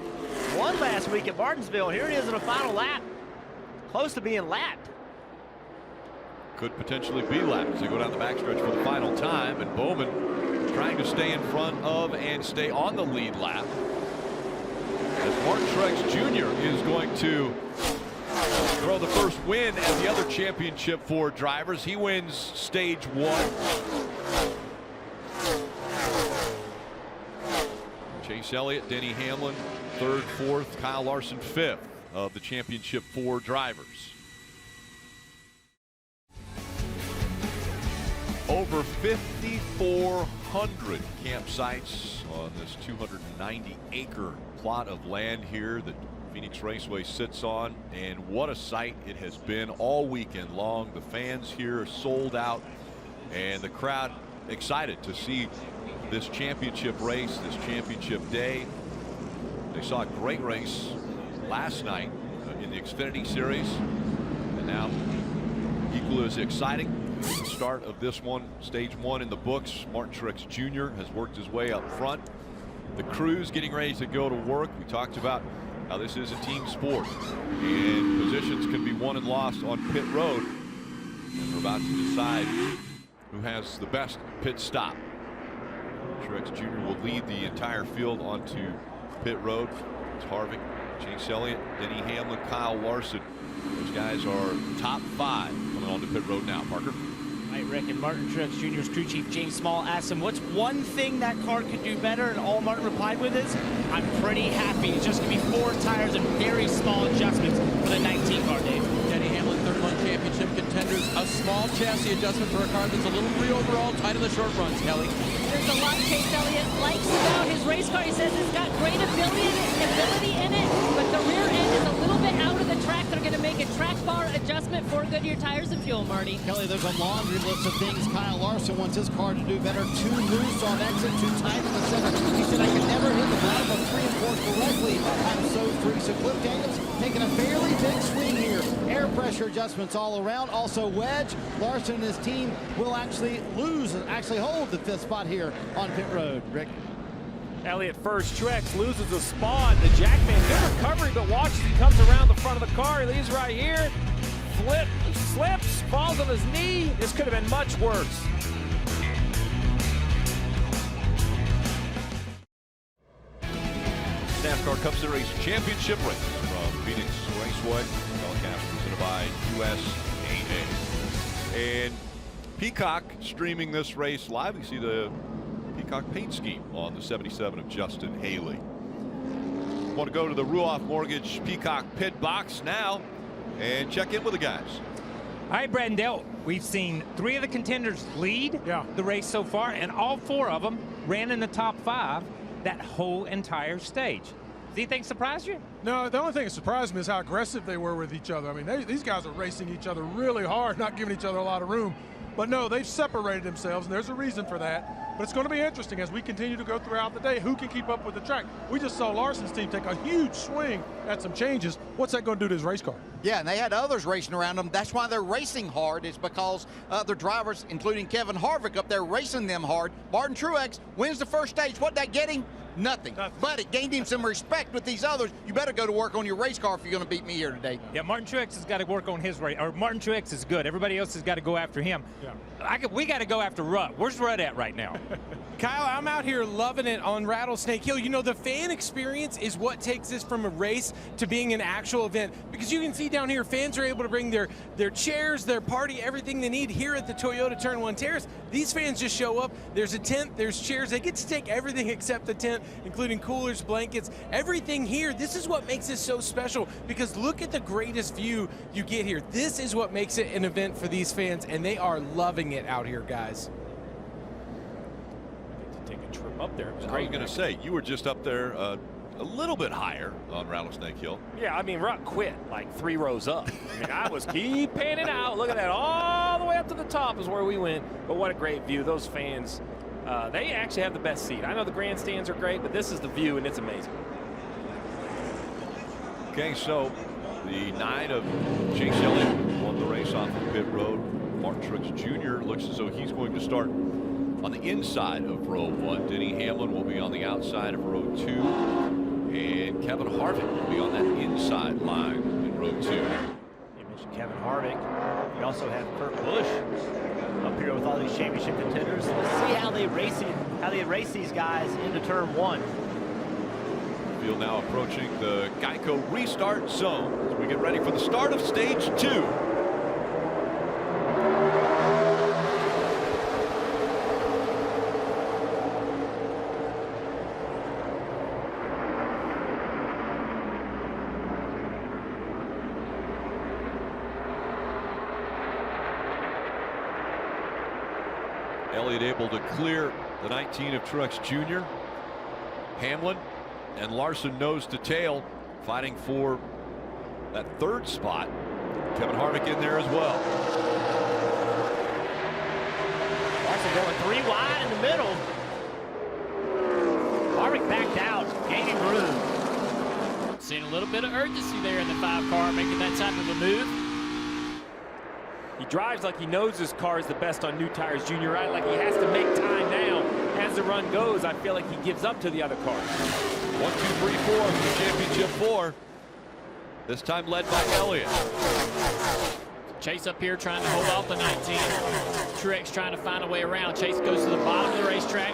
won last week at Martinsville. Here it is in a final lap, close to being lapped. could potentially be lapped as they go down the backstretch for the final time. And Bowman trying to stay in front of and stay on the lead lap. As Martin Truex Jr. is going to throw the first win at the other championship for drivers. He wins stage 1. Chase Elliott, Denny Hamlin, 3rd, 4th, Kyle Larson, 5th of the championship 4 drivers. Over 5,400 campsites on this 290-acre plot of land here that Phoenix Raceway sits on, and what a sight it has been all weekend long. The fans here are sold out, and the crowd excited to see this championship race, this championship day. They saw a great race last night in the Xfinity Series, and now equally as exciting. The start of this one, stage 1 in the books. Martin Truex Jr. has worked his way up front. The crew's getting ready to go to work. We talked about how this is a team sport, and positions can be won and lost on pit road. And we're about to decide who has the best pit stop. Truex Jr. will lead the entire field onto pit road. It's Harvick, Chase Elliott, Denny Hamlin, Kyle Larson. Those guys are top 5 coming onto pit road now. Parker. Right, Rick, and Martin Truex Jr.'s crew chief James Small asked him, what's one thing that car could do better? And all Martin replied with is, I'm pretty happy. It's just going to be 4 tires and very small adjustments for the 19 car, Dave. Denny Hamlin, 31 championship contenders. A small chassis adjustment for a car that's a little free overall, tight in the short runs, Kelly. There's a lot Chase Elliott likes about his race car. He says it's got great ability in it, but the rear end is a little bit out of the track. They're going to make a track bar adjustment for Goodyear tires and fuel, Marty. Kelly, there's a laundry list of things Kyle Larson wants his car to do better. Too loose on exit, too tight in the center. He said, I could never hit the bottom of 3 and 4 correctly. I'm so free. So Cliff Daniels taking a fairly big swing here. Air pressure adjustments all around. Also wedge. Larson and his team will actually hold the 5th spot here on pit road. Rick. Elliott first. Truex loses a spot. The Jackman, good recovery, but watch as he comes around the front of the car. He leaves right here. Slips, falls on his knee. This could have been much worse. NASCAR Cup Series championship race from Phoenix Raceway. Telecast presented by USAA. And Peacock streaming this race live. You see the Peacock paint scheme on the 77 of Justin Haley. Want to go to the Ruoff Mortgage Peacock pit box now and check in with the guys. All right, Brad and Dale, we've seen 3 of the contenders lead the race so far, and all 4 of them ran in the top 5 that whole entire stage. Does anything surprise you? No, the only thing that surprised me is how aggressive they were with each other. I mean, these guys are racing each other really hard, not giving each other a lot of room. But no, they've separated themselves, and there's a reason for that. But it's going to be interesting as we continue to go throughout the day. Who can keep up with the track? We just saw Larson's team take a huge swing at some changes. What's that going to do to his race car? Yeah, and they had others racing around them. That's why they're racing hard, is because other drivers, including Kevin Harvick up there, racing them hard. Martin Truex wins the first stage. What'd that get him? Nothing. But it gained him some respect with these others. You better go to work on your race car if you're going to beat me here today. Yeah, Martin Truex has got to work on his race. Or Martin Truex is good. Everybody else has got to go after him. Yeah. We got to go after Rutt. Where's Rutt at right now? Kyle, I'm out here loving it on Rattlesnake Hill. You know, the fan experience is what takes this from a race to being an actual event. Because you can see down here, fans are able to bring their chairs, their party, everything they need here at the Toyota Turn 1 Terrace. These fans just show up. There's a tent, there's chairs. They get to take everything except the tent, including coolers, blankets, everything here. This is what makes this so special, because look at the greatest view you get here. This is what makes it an event for these fans, and they are loving it out here, guys. Take a trip up there. I was going to say, you were just up there a little bit higher on Rattlesnake Hill. Yeah, I mean, Rutt quit like 3 rows up. I mean, I was keep panning out. Look at that. All the way up to the top is where we went. But what a great view. Those fans, they actually have the best seat. I know the grandstands are great, but this is the view, and it's amazing. Okay, so the 9 of Chase Elliott won the race off of pit road. Martin Truex Jr. looks as though he's going to start on the inside of row 1. Denny Hamlin will be on the outside of row 2. And Kevin Harvick will be on that inside line in row 2. You mentioned Kevin Harvick. He also have Kurt Busch up here with all these championship contenders. Let's see how they race these guys into turn 1. Field now approaching the Geico restart zone as we get ready for the start of stage 2. Elliott able to clear the 19 of Truex Jr. Hamlin and Larson nose to tail, fighting for that 3rd spot. Kevin Harvick in there as well. Larson going 3 wide in the middle. Harvick backed out, gaining room. Seeing a little bit of urgency there in the 5 car, making that type of a move. He drives like he knows his car is the best on new tires, Junior, right? Like he has to make time now. As the run goes, I feel like he gives up to the other cars. 1, 2, 3, 4 for the championship 4. This time led by Elliott. Chase up here trying to hold off the 19. Truex trying to find a way around. Chase goes to the bottom of the racetrack.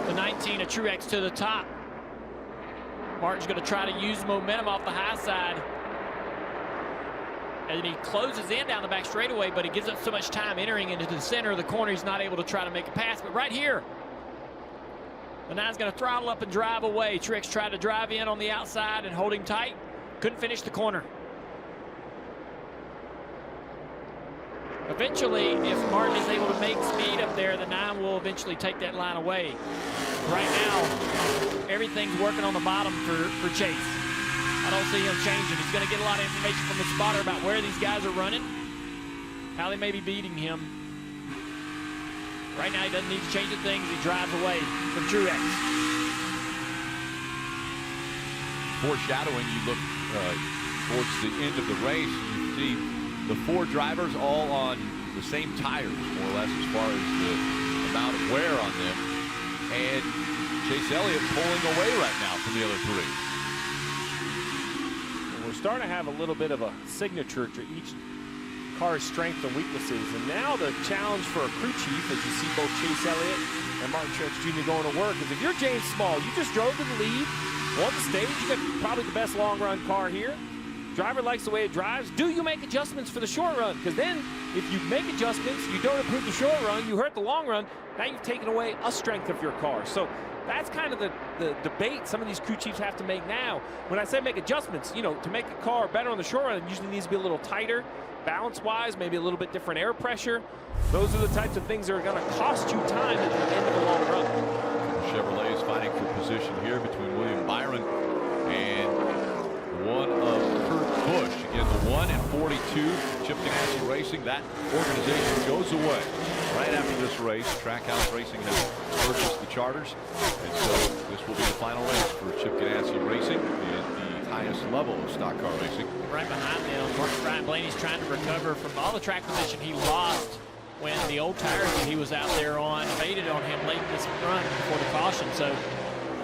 The 19 of Truex to the top. Martin's going to try to use momentum off the high side. And he closes in down the back straightaway, but he gives up so much time entering into the center of the corner, he's not able to try to make a pass. But right here, the 9's going to throttle up and drive away. Truex tried to drive in on the outside and hold him tight. Couldn't finish the corner. Eventually, if Martin is able to make speed up there, the 9 will eventually take that line away. Right now, everything's working on the bottom for Chase. I don't see him changing. He's going to get a lot of information from the spotter about where these guys are running, how they may be beating him. Right now, he doesn't need to change a thing as he drives away from Truex. Foreshadowing, you look towards the end of the race, you see the 4 drivers all on the same tires, more or less, as far as the amount of wear on them. And Chase Elliott pulling away right now from the other 3. Starting to have a little bit of a signature to each car's strengths and weaknesses. And now the challenge for a crew chief, as you see both Chase Elliott and Martin Truex Jr. going to work, is if you're James Small, you just drove to the lead, won the stage, you got probably the best long run car here. Driver likes the way it drives. Do you make adjustments for the short run? Because then if you make adjustments, you don't improve the short run, you hurt the long run, now you've taken away a strength of your car. So that's kind of the debate some of these crew chiefs have to make now. When I say make adjustments, you know, to make a car better on the short run, it usually needs to be a little tighter, balance-wise, maybe a little bit different air pressure. Those are the types of things that are going to cost you time at the end of the long run. Chevrolet is fighting for position here between William Byron and one of Kurt Busch. Again, the 1 and 42, Chip Ganassi Racing. That organization goes away right after this race. Trackhouse Racing has purchased the charters, and so this will be the final race for Chip Ganassi Racing at the highest level of stock car racing. Right behind them, Brian Blaney's trying to recover from all the track position he lost when the old tires that he was out there on faded on him late in this run before the caution. So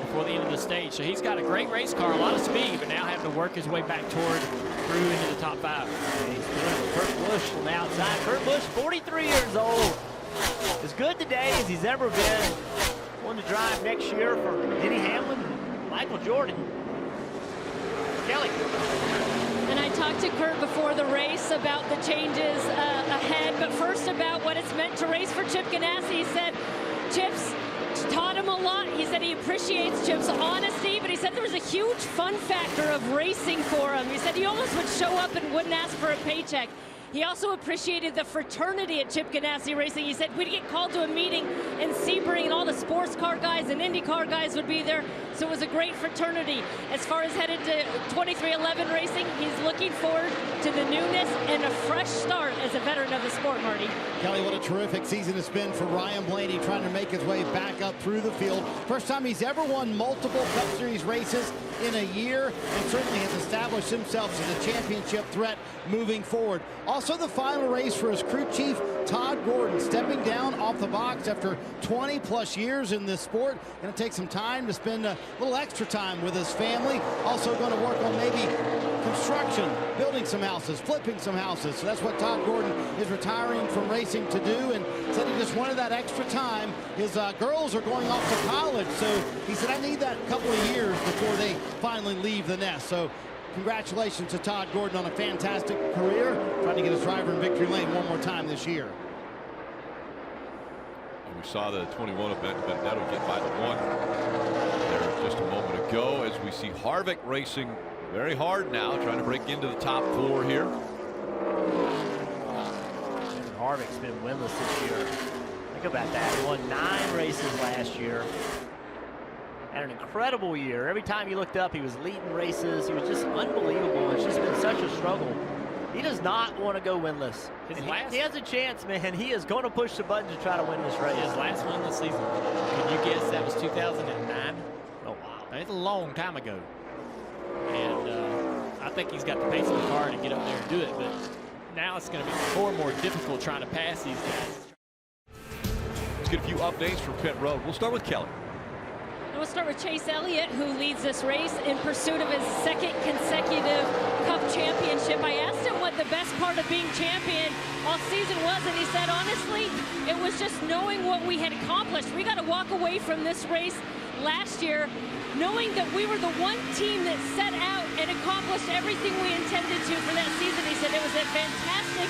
before the end of the stage. So he's got a great race car, a lot of speed, but now having to work his way back through into the top 5. He's doing it with Kurt Busch on the outside. Kurt Busch, 43 years old. As good today as he's ever been. One to drive next year for Denny Hamlin, Michael Jordan. Kelly. And I talked to Kurt before the race about the changes ahead, but first about what it's meant to race for Chip Ganassi. He said Chip's taught him a lot. He said he appreciates Chip's honesty, but he said there was a huge fun factor of racing for him. He said he almost would show up and wouldn't ask for a paycheck. He also appreciated the fraternity at Chip Ganassi Racing. He said we'd get called to a meeting in Sebring and all the sports car guys and IndyCar guys would be there. So it was a great fraternity. As far as headed to 2311 Racing, he's looking forward to the newness and a fresh start as a veteran of the sport, Marty. Kelly, what a terrific season it's been for Ryan Blaney, trying to make his way back up through the field. First time he's ever won multiple Cup Series races in a year, and certainly has established himself as a championship threat moving forward. Also the final race for his crew chief, Todd Gordon, stepping down off the box after 20+ years in this sport. Going to take some time to spend a little extra time with his family. Also going to work on maybe construction, building some houses, flipping some houses. So that's what Todd Gordon is retiring from racing to do, and said he just wanted that extra time. His girls are going off to college, so he said, I need that couple of years before they finally leave the nest. So congratulations to Todd Gordon on a fantastic career, trying to get his driver in victory lane one more time this year. We saw the 21 event, Benedetto get by the 1 there just a moment ago, as we see Harvick racing very hard now, trying to break into the top 4 here. Harvick's been winless this year. Think about that. He won 9 races last year. Had an incredible year. Every time you looked up, he was leading races. He was just unbelievable. It's just been such a struggle. He does not want to go winless. He has a chance, man. He is going to push the button to try to win this race. His last win this season. Can you guess that was 2009? Oh, wow. That's a long time ago. And I think he's got the pace of the car to get up there and do it. But now it's going to be far more difficult trying to pass these guys. Let's get a few updates from pit road. We'll start with Kelly. We'll start with Chase Elliott, who leads this race in pursuit of his 2nd consecutive Cup championship. I asked him what the best part of being champion all season was, and he said, honestly, it was just knowing what we had accomplished. We got to walk away from this race last year knowing that we were the one team that set out and accomplished everything we intended to for that season. He said it was a fantastic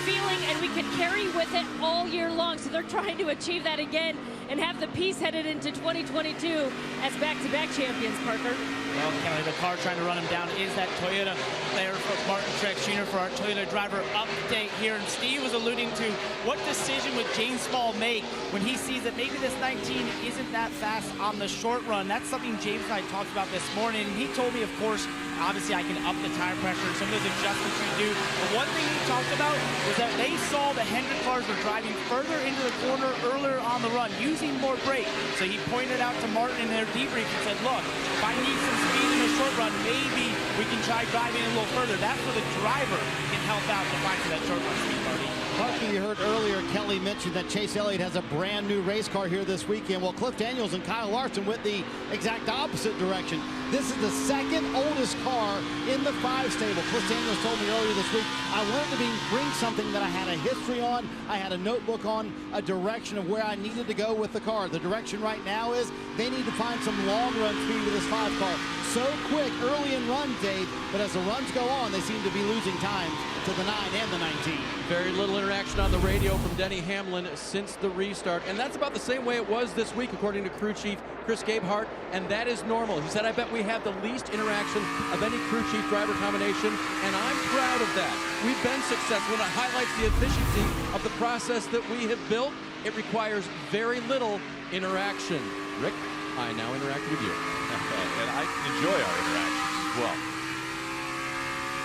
feeling, and we could carry with it all year long. So they're trying to achieve that again and have the piece headed into 2022 as back-to-back champions, Parker. Well, Kelly, the car trying to run him down is that Toyota there for Martin Truex Jr. for our Toyota driver update here. And Steve was alluding to what decision would James Small make when he sees that maybe this 19 isn't that fast on the short run. That's something James and I talked about this morning. And he told me, of course, obviously I can up the tire pressure and some of those adjustments you do. But one thing he talked about was that they saw the Hendrick cars were driving further into the corner earlier on the run, using more brake. So he pointed out to Martin in their debrief and said, look, if I need some speed in the short run, maybe we can try driving a little further. That's where the driver can help out to find that short run speed, Marty. Parker, you heard earlier Kelly mentioned that Chase Elliott has a brand new race car here this weekend. Well, Cliff Daniels and Kyle Larson went the exact opposite direction. This is the 2nd oldest car in the 5 stable. Cliff Daniels told me earlier this week, I wanted to bring something that I had a history on, I had a notebook on, a direction of where I needed to go with the car. The direction right now is they need to find some long run speed with this 5 car. So quick early in runs, Dave, but as the runs go on, they seem to be losing times to the 9 and the 19. Very little interaction on the radio from Denny Hamlin since the restart, and that's about the same way it was this week, according to crew chief Chris Gabehart, and that is normal. He said, I bet we have the least interaction of any crew chief driver combination, and I'm proud of that. We've been successful, and it highlights the efficiency of the process that we have built. It requires very little interaction. Rick, I now interact with you. And I enjoy our interactions as well.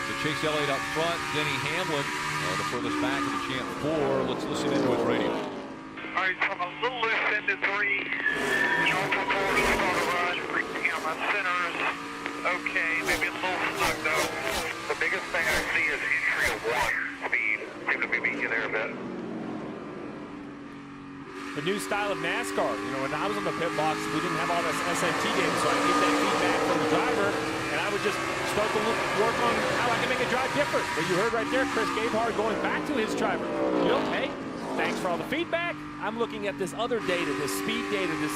So Chase Elliott up front, Denny Hamlin the furthest back of the Champ 4. Let's listen into his radio. All right, so I'm a little loose into 3. Jump for quarters, start a run. My center is okay, maybe a little stuck though. The biggest thing I see is entry of 1 speed. Seem to be beating you there a bit. The new style of NASCAR. You know, when I was on the pit box, we didn't have all this SMT data, so I get that feedback from the driver, and I would just start to work on how I can make a drive different. But you heard right there, Chris Gabehart going back to his driver. You know, hey, thanks for all the feedback. I'm looking at this other data, this speed data, this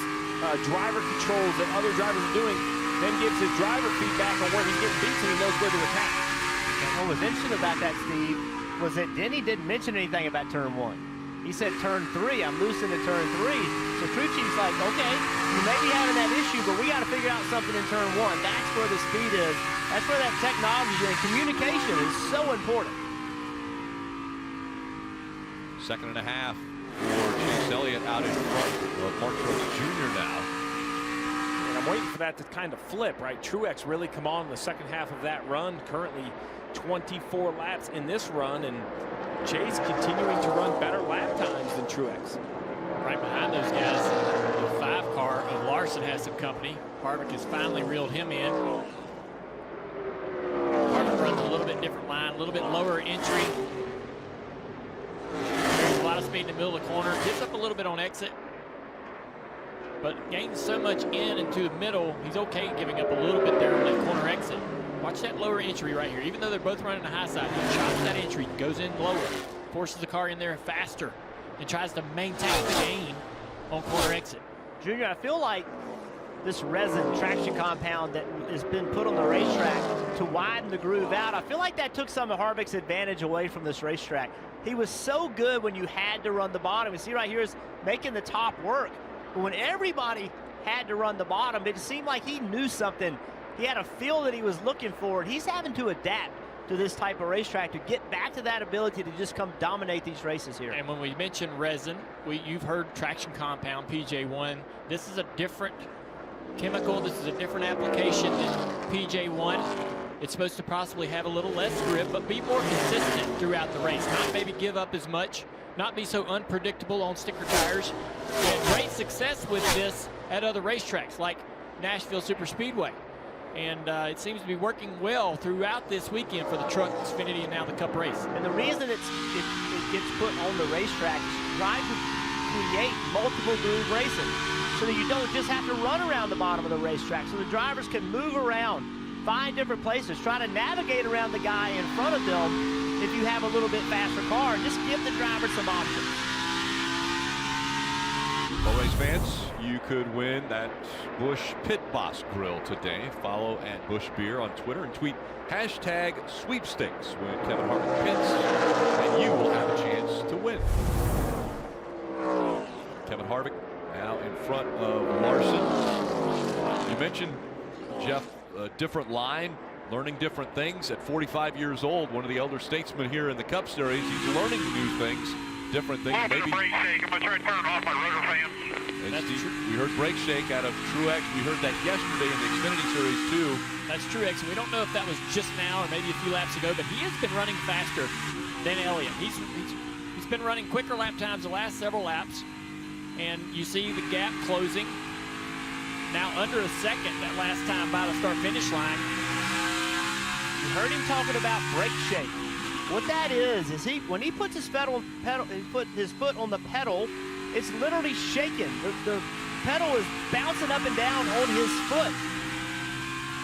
driver controls that other drivers are doing, then gives his driver feedback on where he's getting beat so he knows where to attack. And what was interesting about that, Steve, was that Denny didn't mention anything about turn 1. He said turn 3, I'm losing to turn 3. So crew chief's like, okay, you may be having that issue, but we got to figure out something in turn 1. That's where the speed is. That's where that technology and communication is so important. 2.5 for Chase Elliott out in front of Martin Truex Jr. now. And I'm waiting for that to kind of flip, right? Truex really come on in the second half of that run. Currently 24 laps in this run, and Chase continuing to run better lap times than Truex. Right behind those guys, the 5 car of Larson has some company. Harvick has finally reeled him in. Harvick runs a little bit different line, a little bit lower entry. There's a lot of speed in the middle of the corner. Gives up a little bit on exit, but gains so much in and to the middle, he's okay giving up a little bit there on that corner exit. Watch that lower entry right here. Even though they're both running the high side, he chops that entry, goes in lower, forces the car in there faster, and tries to maintain the gain on corner exit. Junior, I feel like this resin traction compound that has been put on the racetrack to widen the groove out, I feel like that took some of Harvick's advantage away from this racetrack. He was so good when you had to run the bottom. You see right here is making the top work. But when everybody had to run the bottom, it seemed like he knew something. He had a feel that he was looking for, and he's having to adapt to this type of racetrack to get back to that ability to just come dominate these races here. And when we mention resin, you've heard traction compound, PJ1. This is a different chemical. This is a different application than PJ1. It's supposed to possibly have a little less grip, but be more consistent throughout the race. Not maybe give up as much, not be so unpredictable on sticker tires. We had great success with this at other racetracks like Nashville Superspeedway. And it seems to be working well throughout this weekend for the Truck, Xfinity, and now the Cup race. And the reason it gets put on the racetrack is trying to create multiple groove racing so that you don't just have to run around the bottom of the racetrack, so the drivers can move around, find different places, try to navigate around the guy in front of them if you have a little bit faster car, and just give the driver some options. Well, race fans, you could win that Busch Pit Boss Grill today. Follow at Busch Beer on Twitter and tweet #sweepstakes when Kevin Harvick pits, and you will have a chance to win. Kevin Harvick now in front of Larson. You mentioned, Jeff, a different line, learning different things. At 45 years old, one of the elder statesmen here in the Cup Series, he's learning new things, different things. Maybe. Brake shake. I'm going to try to turn it off my rotor fans. We heard brake shake out of Truex. We heard that yesterday in the Xfinity Series too. That's Truex. We don't know if that was just now or maybe a few laps ago, but he has been running faster than Elliott. He's been running quicker lap times the last several laps, and you see the gap closing. Now under a second that last time by the start-finish line. You heard him talking about brake shake. What that is when he puts his foot on the pedal, it's literally shaking. The pedal is bouncing up and down on his foot.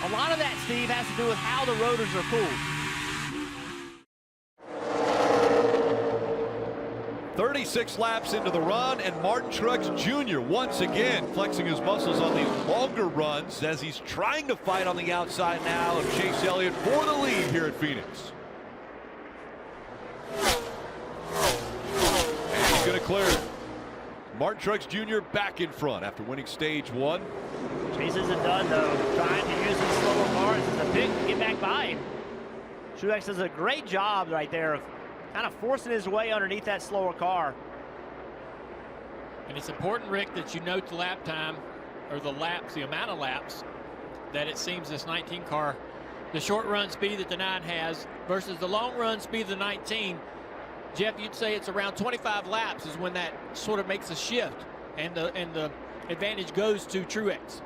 A lot of that, Steve, has to do with how the rotors are cooled. 36 laps into the run, and Martin Truex Jr. once again flexing his muscles on these longer runs as he's trying to fight on the outside now of Chase Elliott for the lead here at Phoenix. And he's going to clear it. Martin Truex Jr. back in front after winning stage one. Chase isn't done, though. Trying to use his slower cars as a pick to get back by him. Truex does a great job right there of kind of forcing his way underneath that slower car. And it's important, Rick, that you note the lap time, or the laps, the amount of laps that it seems this 19 car, the short run speed that the 9 has versus the long run speed of the 19. Jeff, you'd say it's around 25 laps is when that sort of makes a shift, and the advantage goes to Truex.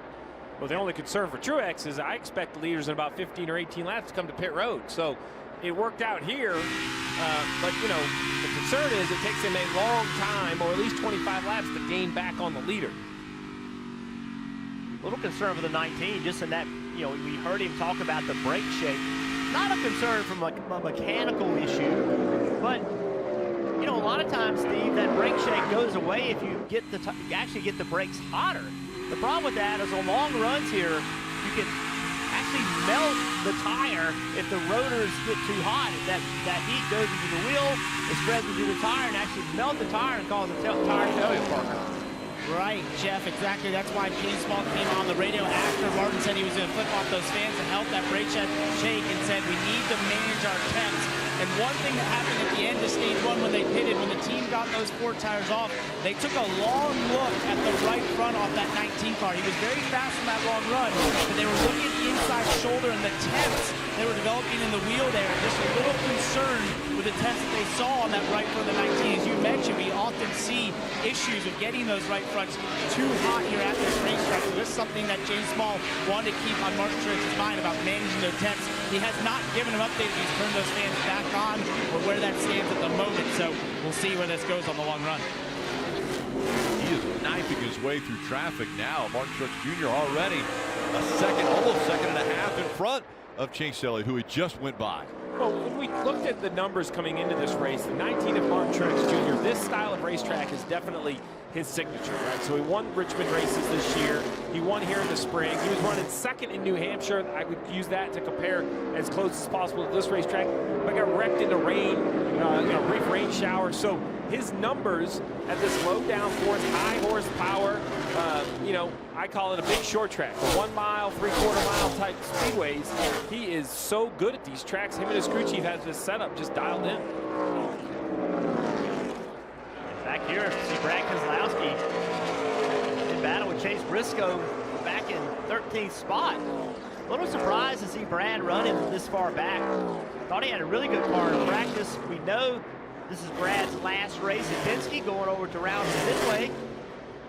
Well, the only concern for Truex is I expect the leaders in about 15 or 18 laps to come to pit road. So it worked out here, but you know, the concern is it takes him a long time, or at least 25 laps, to gain back on the leader. A little concern for the 19, just in that, you know, we heard him talk about the brake shake. Not a concern from a mechanical issue, but you know, a lot of times, Steve, that brake shake goes away if you get actually get the brakes hotter. The problem with that is on long runs here, you can actually melt the tire if the rotors get too hot. If that heat goes into the wheel, it spreads into the tire and actually melt the tire and cause a tire failure, partner. Right, Jeff, exactly. That's why James Small came on the radio after Martin said he was going to flip off those fans and help that brake shake and said we need to manage our temps. And one thing that happened at the end of stage one when they pitted, when the team got those 4 tires off, they took a long look at the right front off that 19 car. He was very fast on that long run, but they were looking at the inside shoulder and the temps they were developing in the wheel there. Just a little concerned with the temps that they saw on that right front of the 19. As you mentioned, we often see issues with getting those right fronts too hot here at this racetrack. So this is something that James Small wanted to keep on Martin Truex's mind about managing their temps. He has not given an update. He's turned those fans back on or where that stands at the moment. So we'll see where this goes on the long run. He is knifing his way through traffic now. Martin Truex Jr. already a second, almost second and a half in front of Chase Elliott, who he just went by. Well, when we looked at the numbers coming into this race, the 19 of Martin Truex Jr., this style of racetrack is definitely his signature, right? So he won Richmond races this year. He won here in the spring. He was running second in New Hampshire. I would use that to compare as close as possible to this racetrack, but got wrecked in the rain, brief rain shower. So his numbers at this low downforce, high horsepower, I call it a big short track. The 1 mile, 3/4 mile type speedways. He is so good at these tracks. Him and his crew chief has this setup just dialed in. Back here, see Brad Keselowski in battle with Chase Briscoe back in 13th spot. A little surprised to see Brad running this far back. Thought he had a really good car in practice. We know this is Brad's last race at Penske, going over to Round Midway.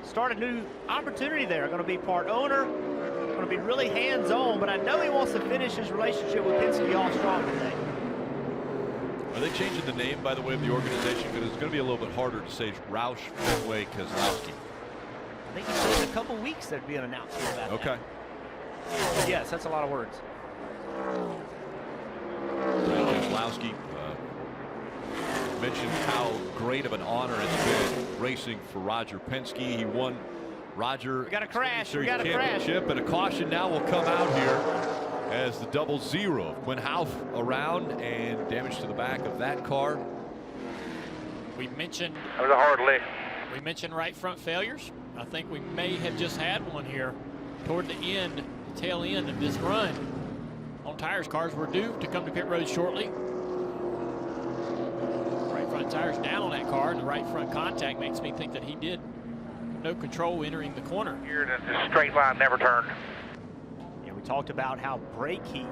Start a new opportunity there. Going to be part owner, going to be really hands-on, but I know he wants to finish his relationship with Penske off strong today. Are they changing the name, by the way, of the organization? Because it's going to be a little bit harder to say Roush Fenway Keselowski. I think he said in a couple weeks there'd be an announcement about that. Okay. Yes, that's a lot of words. Keselowski mentioned how great of an honor it's been racing for Roger Penske. He won Roger. We got a crash. Series We got a crash. championship, and a caution now will come out here as the 0-0 of Quinn Houff around, and damage to the back of that car. We mentioned That was a hard lick. We mentioned right front failures. I think we may have just had one here toward the end, the tail end of this run. On tires, cars were due to come to pit road shortly. Right front tires down on that car, and the right front contact makes me think that he did no control entering the corner. Here in a straight line, never turned. Yeah, we talked about how brake heat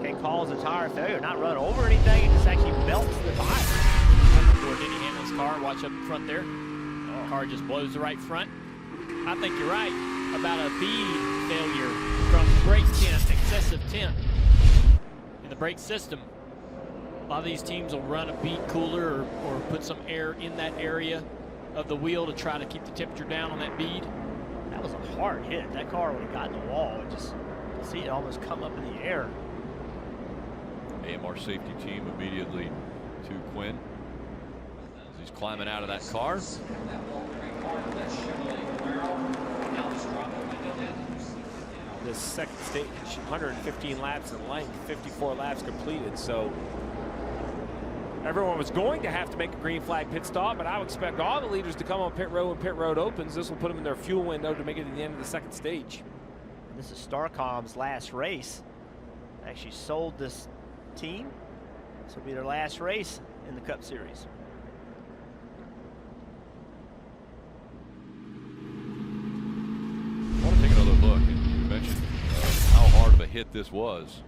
can cause a tire failure, not run over anything, it just actually melts the tire. Toward Denny Hamlin's car, watch up in front there. The car just blows the right front. I think you're right about a bead failure from brake tint, excessive tint in the brake system. A lot of these teams will run a bead cooler or put some air in that area of the wheel to try to keep the temperature down on that bead. That was a hard hit. That car would have gotten the wall. It just, see it almost come up in the air. AMR safety team immediately to Quinn as he's climbing out of that car. This second stage, 115 laps in length, 54 laps completed. So everyone was going to have to make a green flag pit stop, but I would expect all the leaders to come on pit road when pit road opens. This will put them in their fuel window to make it to the end of the second stage. This is Starcom's last race. They actually sold this team. This will be their last race in the Cup Series. I want to take another look. You mentioned how hard of a hit this was.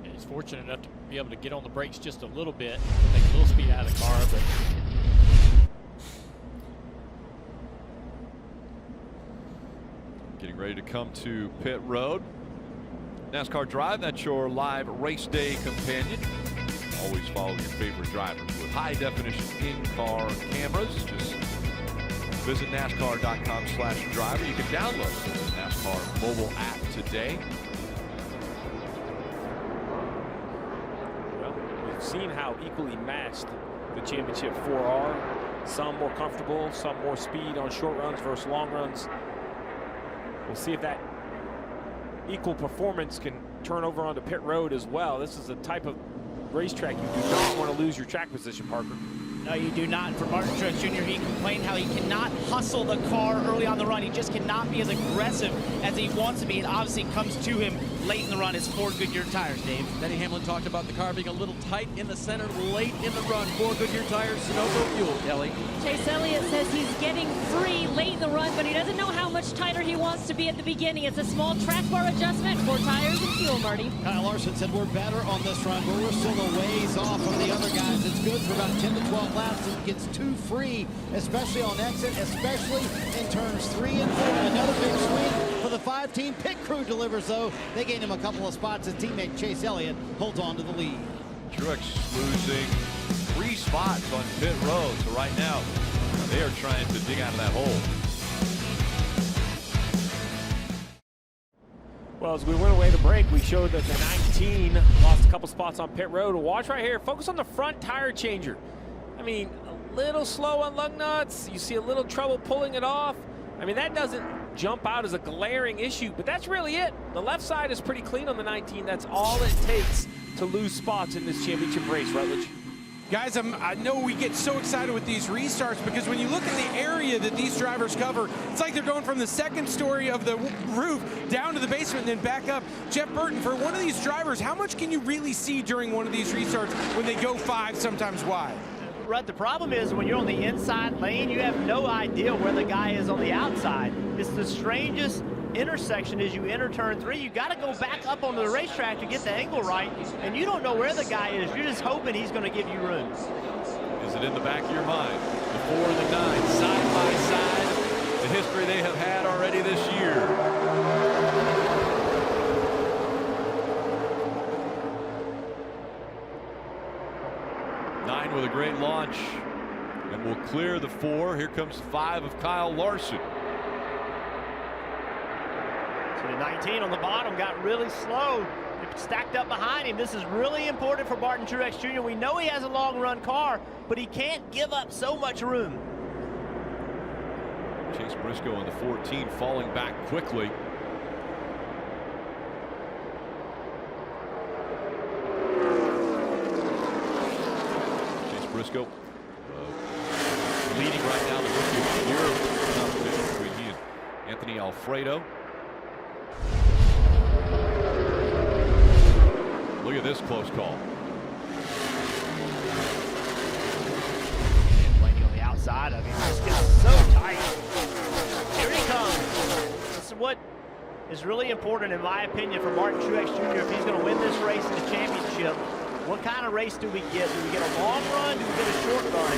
And he's fortunate enough to be able to get on the brakes just a little bit, take a little speed out of the car, but getting ready to come to pit road. NASCAR Drive, that's your live race day companion. Always follow your favorite drivers with high definition in-car cameras. Just visit NASCAR.com/driver. You can download the NASCAR mobile app today. Well, we've seen how equally matched the championship 4 are. Some more comfortable, some more speed on short runs versus long runs. We'll see if that equal performance can turn over onto pit road as well. This is a type of racetrack you do not want to lose your track position, Parker. No, you do not. For Martin Truex Jr., he complained how he cannot hustle the car early on the run. He just cannot be as aggressive as he wants to be. It obviously comes to him late in the run. His 4 Goodyear tires, Dave. Denny Hamlin talked about the car being a little tight in the center late in the run. 4 Goodyear tires, Sunoco fuel, Kelly. Chase Elliott says he's getting free late in the run, but he doesn't know how much tighter he wants to be at the beginning. It's a small track bar adjustment for tires and fuel, Marty. Kyle Larson said we're better on this run, but we're still a ways off from the other guys. It's good for about 10 to 12 laps. It gets too free, especially on exit, especially in turns 3 and 4. Another big swing for the 5-team. Pit crew delivers, though. They gained him a couple of spots. His teammate Chase Elliott holds on to the lead. Truex losing 3 spots on pit road. So right now, they are trying to dig out of that hole. Well, as we went away to break, we showed that the 19 lost a couple spots on pit road. Watch right here. Focus on the front tire changer. I mean, a little slow on lug nuts. You see a little trouble pulling it off. I mean, that doesn't jump out as a glaring issue, but that's really it. The left side is pretty clean on the 19. That's all it takes to lose spots in this championship race, Rutledge. Guys, I know we get so excited with these restarts because when you look at the area that these drivers cover, it's like they're going from the second story of the roof down to the basement and then back up. Jeff Burton, for one of these drivers, how much can you really see during one of these restarts when they go 5, sometimes wide? Rutt, the problem is when you're on the inside lane, you have no idea where the guy is on the outside. It's the strangest intersection as you enter turn 3. You got to go back up onto the racetrack to get the angle right, and you don't know where the guy is. You're just hoping he's going to give you room. Is it in the back of your mind? The 4 and the 9, side by side, the history they have had already this year. Nine with a great launch, and will clear the 4. Here comes 5 of Kyle Larson. So the 19 on the bottom got really slow. It stacked up behind him. This is really important for Martin Truex Jr. We know he has a long run car, but he can't give up so much room. Chase Briscoe in the 14 falling back quickly. Chase Briscoe leading right now the rookie of the year competition between he and Anthony Alfredo. Look at this close call. And Blaney on the outside of him. This gets so tight. Here he comes. This is what is really important, in my opinion, for Martin Truex Jr. if he's going to win this race in the championship. What kind of race do we get? Do we get a long run? Do we get a short run?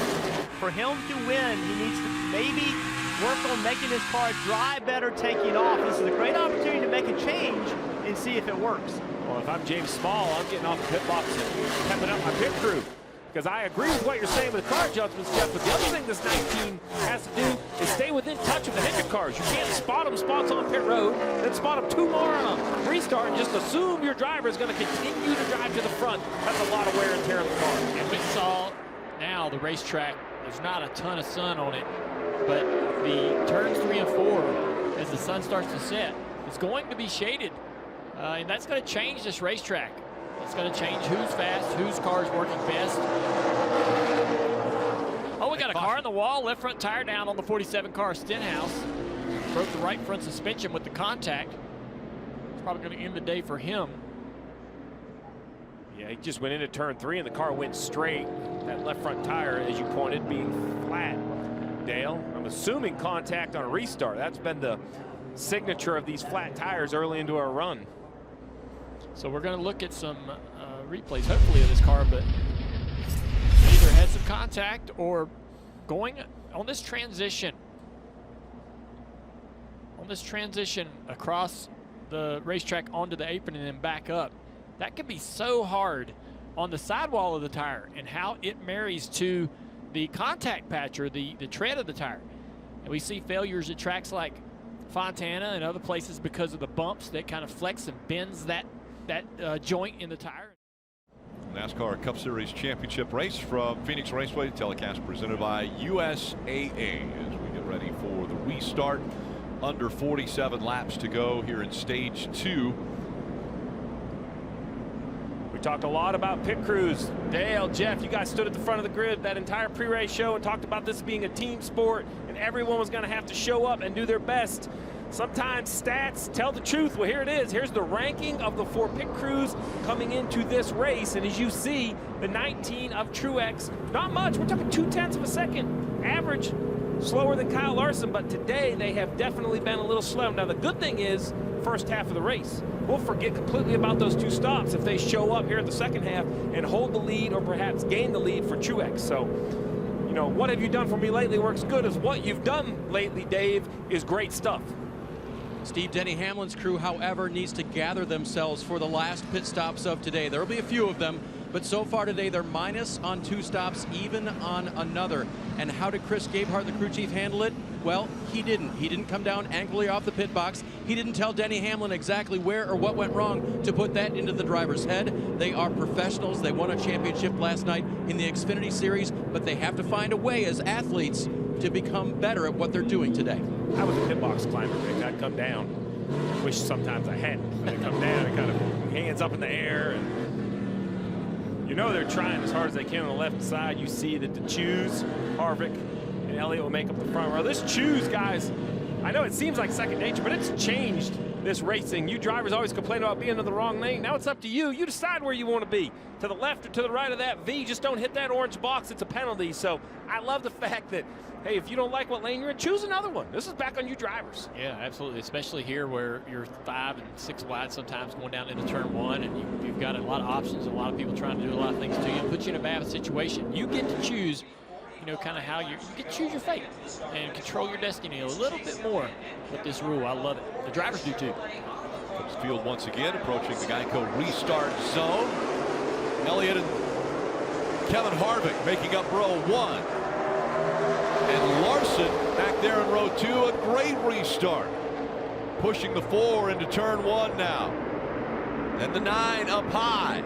For him to win, he needs to maybe work on making his car drive better, taking off. This is a great opportunity to make a change and see if it works. Well, if I'm James Small, I'm getting off the pit box and pepping up my pit crew. Because I agree with what you're saying with car adjustments, Jeff, but the other thing this 19 has to do is stay within touch of the Hendrick cars. You can't spot them spots on pit road, then spot them 2 more on a restart and just assume your driver is going to continue to drive to the front. That's a lot of wear and tear on the car. And we saw now the racetrack, there's not a ton of sun on it, but the turns 3 and 4, as the sun starts to set, it's going to be shaded. And that's going to change this racetrack. It's going to change who's fast, whose car is working best. Oh, we got a car in the wall, left front tire down on the 47 car Stenhouse. Broke the right front suspension with the contact. It's probably going to end the day for him. Yeah, he just went into turn 3 and the car went straight. That left front tire, as you pointed, being flat. Dale, I'm assuming contact on a restart. That's been the signature of these flat tires early into our run. So we're going to look at some replays, hopefully, of this car, but either had some contact or going on this transition. On this transition across the racetrack onto the apron and then back up. That can be so hard on the sidewall of the tire and how it marries to the contact patch or the tread of the tire. And we see failures at tracks like Fontana and other places because of the bumps that kind of flex and bends that joint in the tire. NASCAR Cup Series Championship race from Phoenix Raceway, telecast presented by USAA as we get ready for the restart. Under 47 laps to go here in stage 2. We talked a lot about pit crews. Dale, Jeff, you guys stood at the front of the grid that entire pre-race show and talked about this being a team sport and everyone was going to have to show up and do their best. Sometimes stats tell the truth. Well, here it is. Here's the ranking of the 4 pit crews coming into this race. And as you see, the 19 of Truex, not much. We're talking 0.2 of a second. Average, slower than Kyle Larson. But today, they have definitely been a little slow. Now, the good thing is, first half of the race, we'll forget completely about those 2 stops if they show up here in the second half and hold the lead or perhaps gain the lead for Truex. So, you know, what have you done for me lately works good as what you've done lately, Dave, is great stuff. Steve, Denny Hamlin's crew, however, needs to gather themselves for the last pit stops of today. There will be a few of them, but so far today they're minus on 2 stops, even on another. And how did Chris Gabehart, the crew chief, handle it? Well, he didn't. He didn't come down angrily off the pit box. He didn't tell Denny Hamlin exactly where or what went wrong to put that into the driver's head. They are professionals. They won a championship last night in the Xfinity Series, but they have to find a way as athletes to become better at what they're doing today. I was a pit box climber, Rick. I'd come down. Wish sometimes I hadn't. I'd come down and kind of hands up in the air, and you know they're trying as hard as they can on the left side. You see that the Choose, Harvick, and Elliott will make up the front row. This Choose, guys, I know it seems like second nature, but it's changed this racing. You drivers always complain about being in the wrong lane. Now it's up to you. You decide where you want to be, to the left or to the right of that V. Just don't hit that orange box. It's a penalty. So I love the fact that, hey, if you don't like what lane you're in, choose another one. This is back on you drivers. Yeah, absolutely, especially here where you're 5 and 6 wide sometimes going down into turn 1, and you've got a lot of options, a lot of people trying to do a lot of things to you, put you in a bad situation. You get to choose, you know, kind of how you get to choose your fate and control your destiny a little bit more with this rule. I love it. The drivers do too. Comes field once again, approaching the Geico restart zone. Elliott and Kevin Harvick making up row 1. And Larson back there in row 2, a great restart. Pushing the 4 into turn 1 now. And the 9 up high.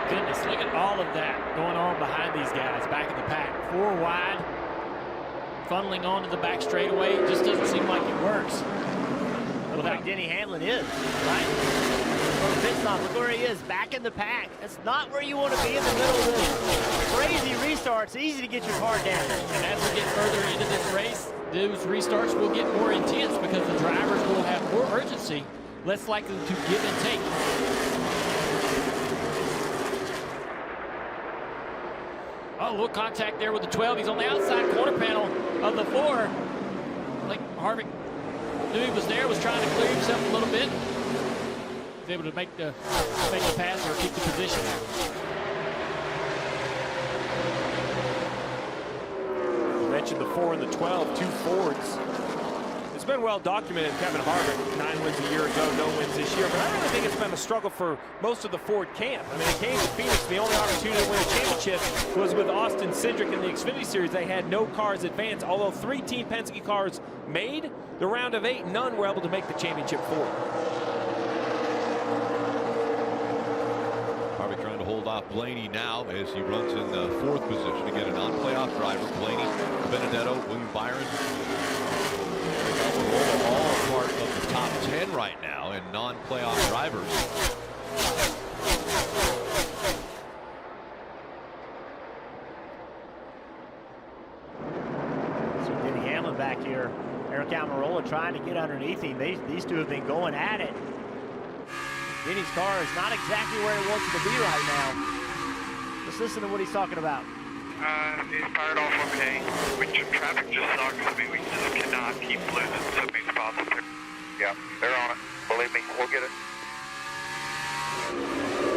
Goodness, look at all of that going on behind these guys back in the pack. 4 wide, funneling onto the back straightaway. It just doesn't seem like it works. Look like Denny Hamlin is, right? Pit stop, look where he is, back in the pack. That's not where you want to be in the middle of this crazy restart. It's easy to get your car down. And as we get further into this race, those restarts will get more intense because the drivers will have more urgency, less likely to give and take. Oh, a little contact there with the 12. He's on the outside quarter panel of the 4. Like Harvick knew he was there, was trying to clear himself a little bit. He's able to make the pass or keep the position. You mentioned the 4 and the 12, 2 Fords. It's been well documented. Kevin Harvick, 9 wins a year ago, no wins this year. But I really think it's been a struggle for most of the Ford camp. I mean, it came to Phoenix. The only opportunity to win a championship was with Austin Cindric in the Xfinity Series. They had no cars advance. Although 3 Team Penske cars made the round of 8, none were able to make the championship 4. Harvick trying to hold off Blaney now as he runs in the 4th position to get a non-playoff driver. Blaney, Benedetto, William Byron. All part of the top 10 right now in non-playoff drivers. See Denny Hamlin back here. Eric Almirola trying to get underneath him. These two have been going at it. Denny's car is not exactly where he wants it to be right now. Let's listen to what he's talking about. He's fired off okay. Traffic just sucks. I mean, we just cannot keep losing so many spots up there. Yeah, they're on it. Believe me, we'll get it.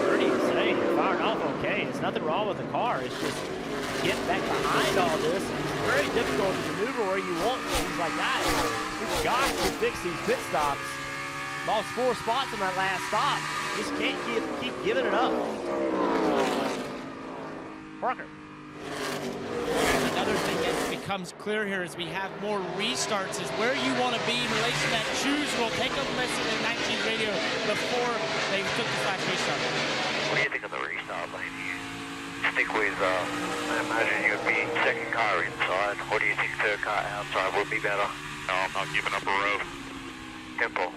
Bernie is saying you're fired off okay. There's nothing wrong with the car. It's just getting back behind all this. It's very difficult to maneuver where you want things like that. You've got to fix these pit stops. Lost 4 spots on that last stop. Just can't keep giving it up. Parker. Another thing that becomes clear here as we have more restarts is where you want to be in relation to that choose rule. Take a listen to 19 radio before they took the last restart. What do you think of the restart, Lane? You stick with, I imagine you'd be 2nd car inside. What do you think 3rd car outside would be better? No, I'm not giving up a row. Simple.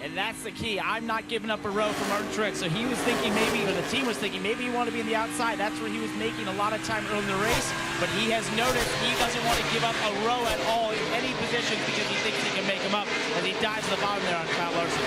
And that's the key. I'm not giving up a row for Martin Truex. So he was thinking maybe, or the team was thinking maybe he wanted to be in the outside. That's where he was making a lot of time early in the race. But he has noticed he doesn't want to give up a row at all in any position because he thinks he can make them up as he dives to the bottom there on Kyle Larson.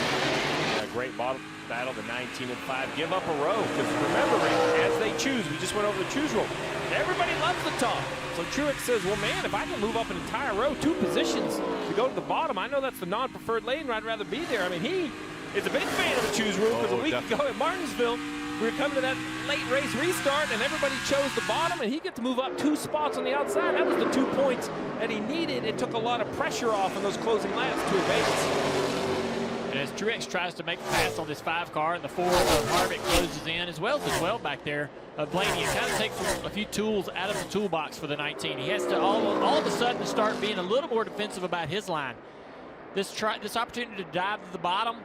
A great bottom battle, the 19 and 5. Give up a row. Because remember, as they choose, we just went over the choose rule. Everybody loves the top. So Truex says, well, man, if I can move up an entire row, 2 positions to go to the bottom, I know that's the non-preferred lane. I'd rather be there. I mean, he is a big fan of the choose rule because a week ago at Martinsville, we were coming to that late race restart, and everybody chose the bottom, and he got to move up 2 spots on the outside. That was the 2 points that he needed. It took a lot of pressure off in those closing laps to advance. And as Truex tries to make a pass on this 5 car, and the 4 of Harvick closes in, as well as the 12 back there of Blaney, it kind of takes a few tools out of the toolbox for the 19. He has to all of a sudden start being a little more defensive about his line. This opportunity to dive to the bottom,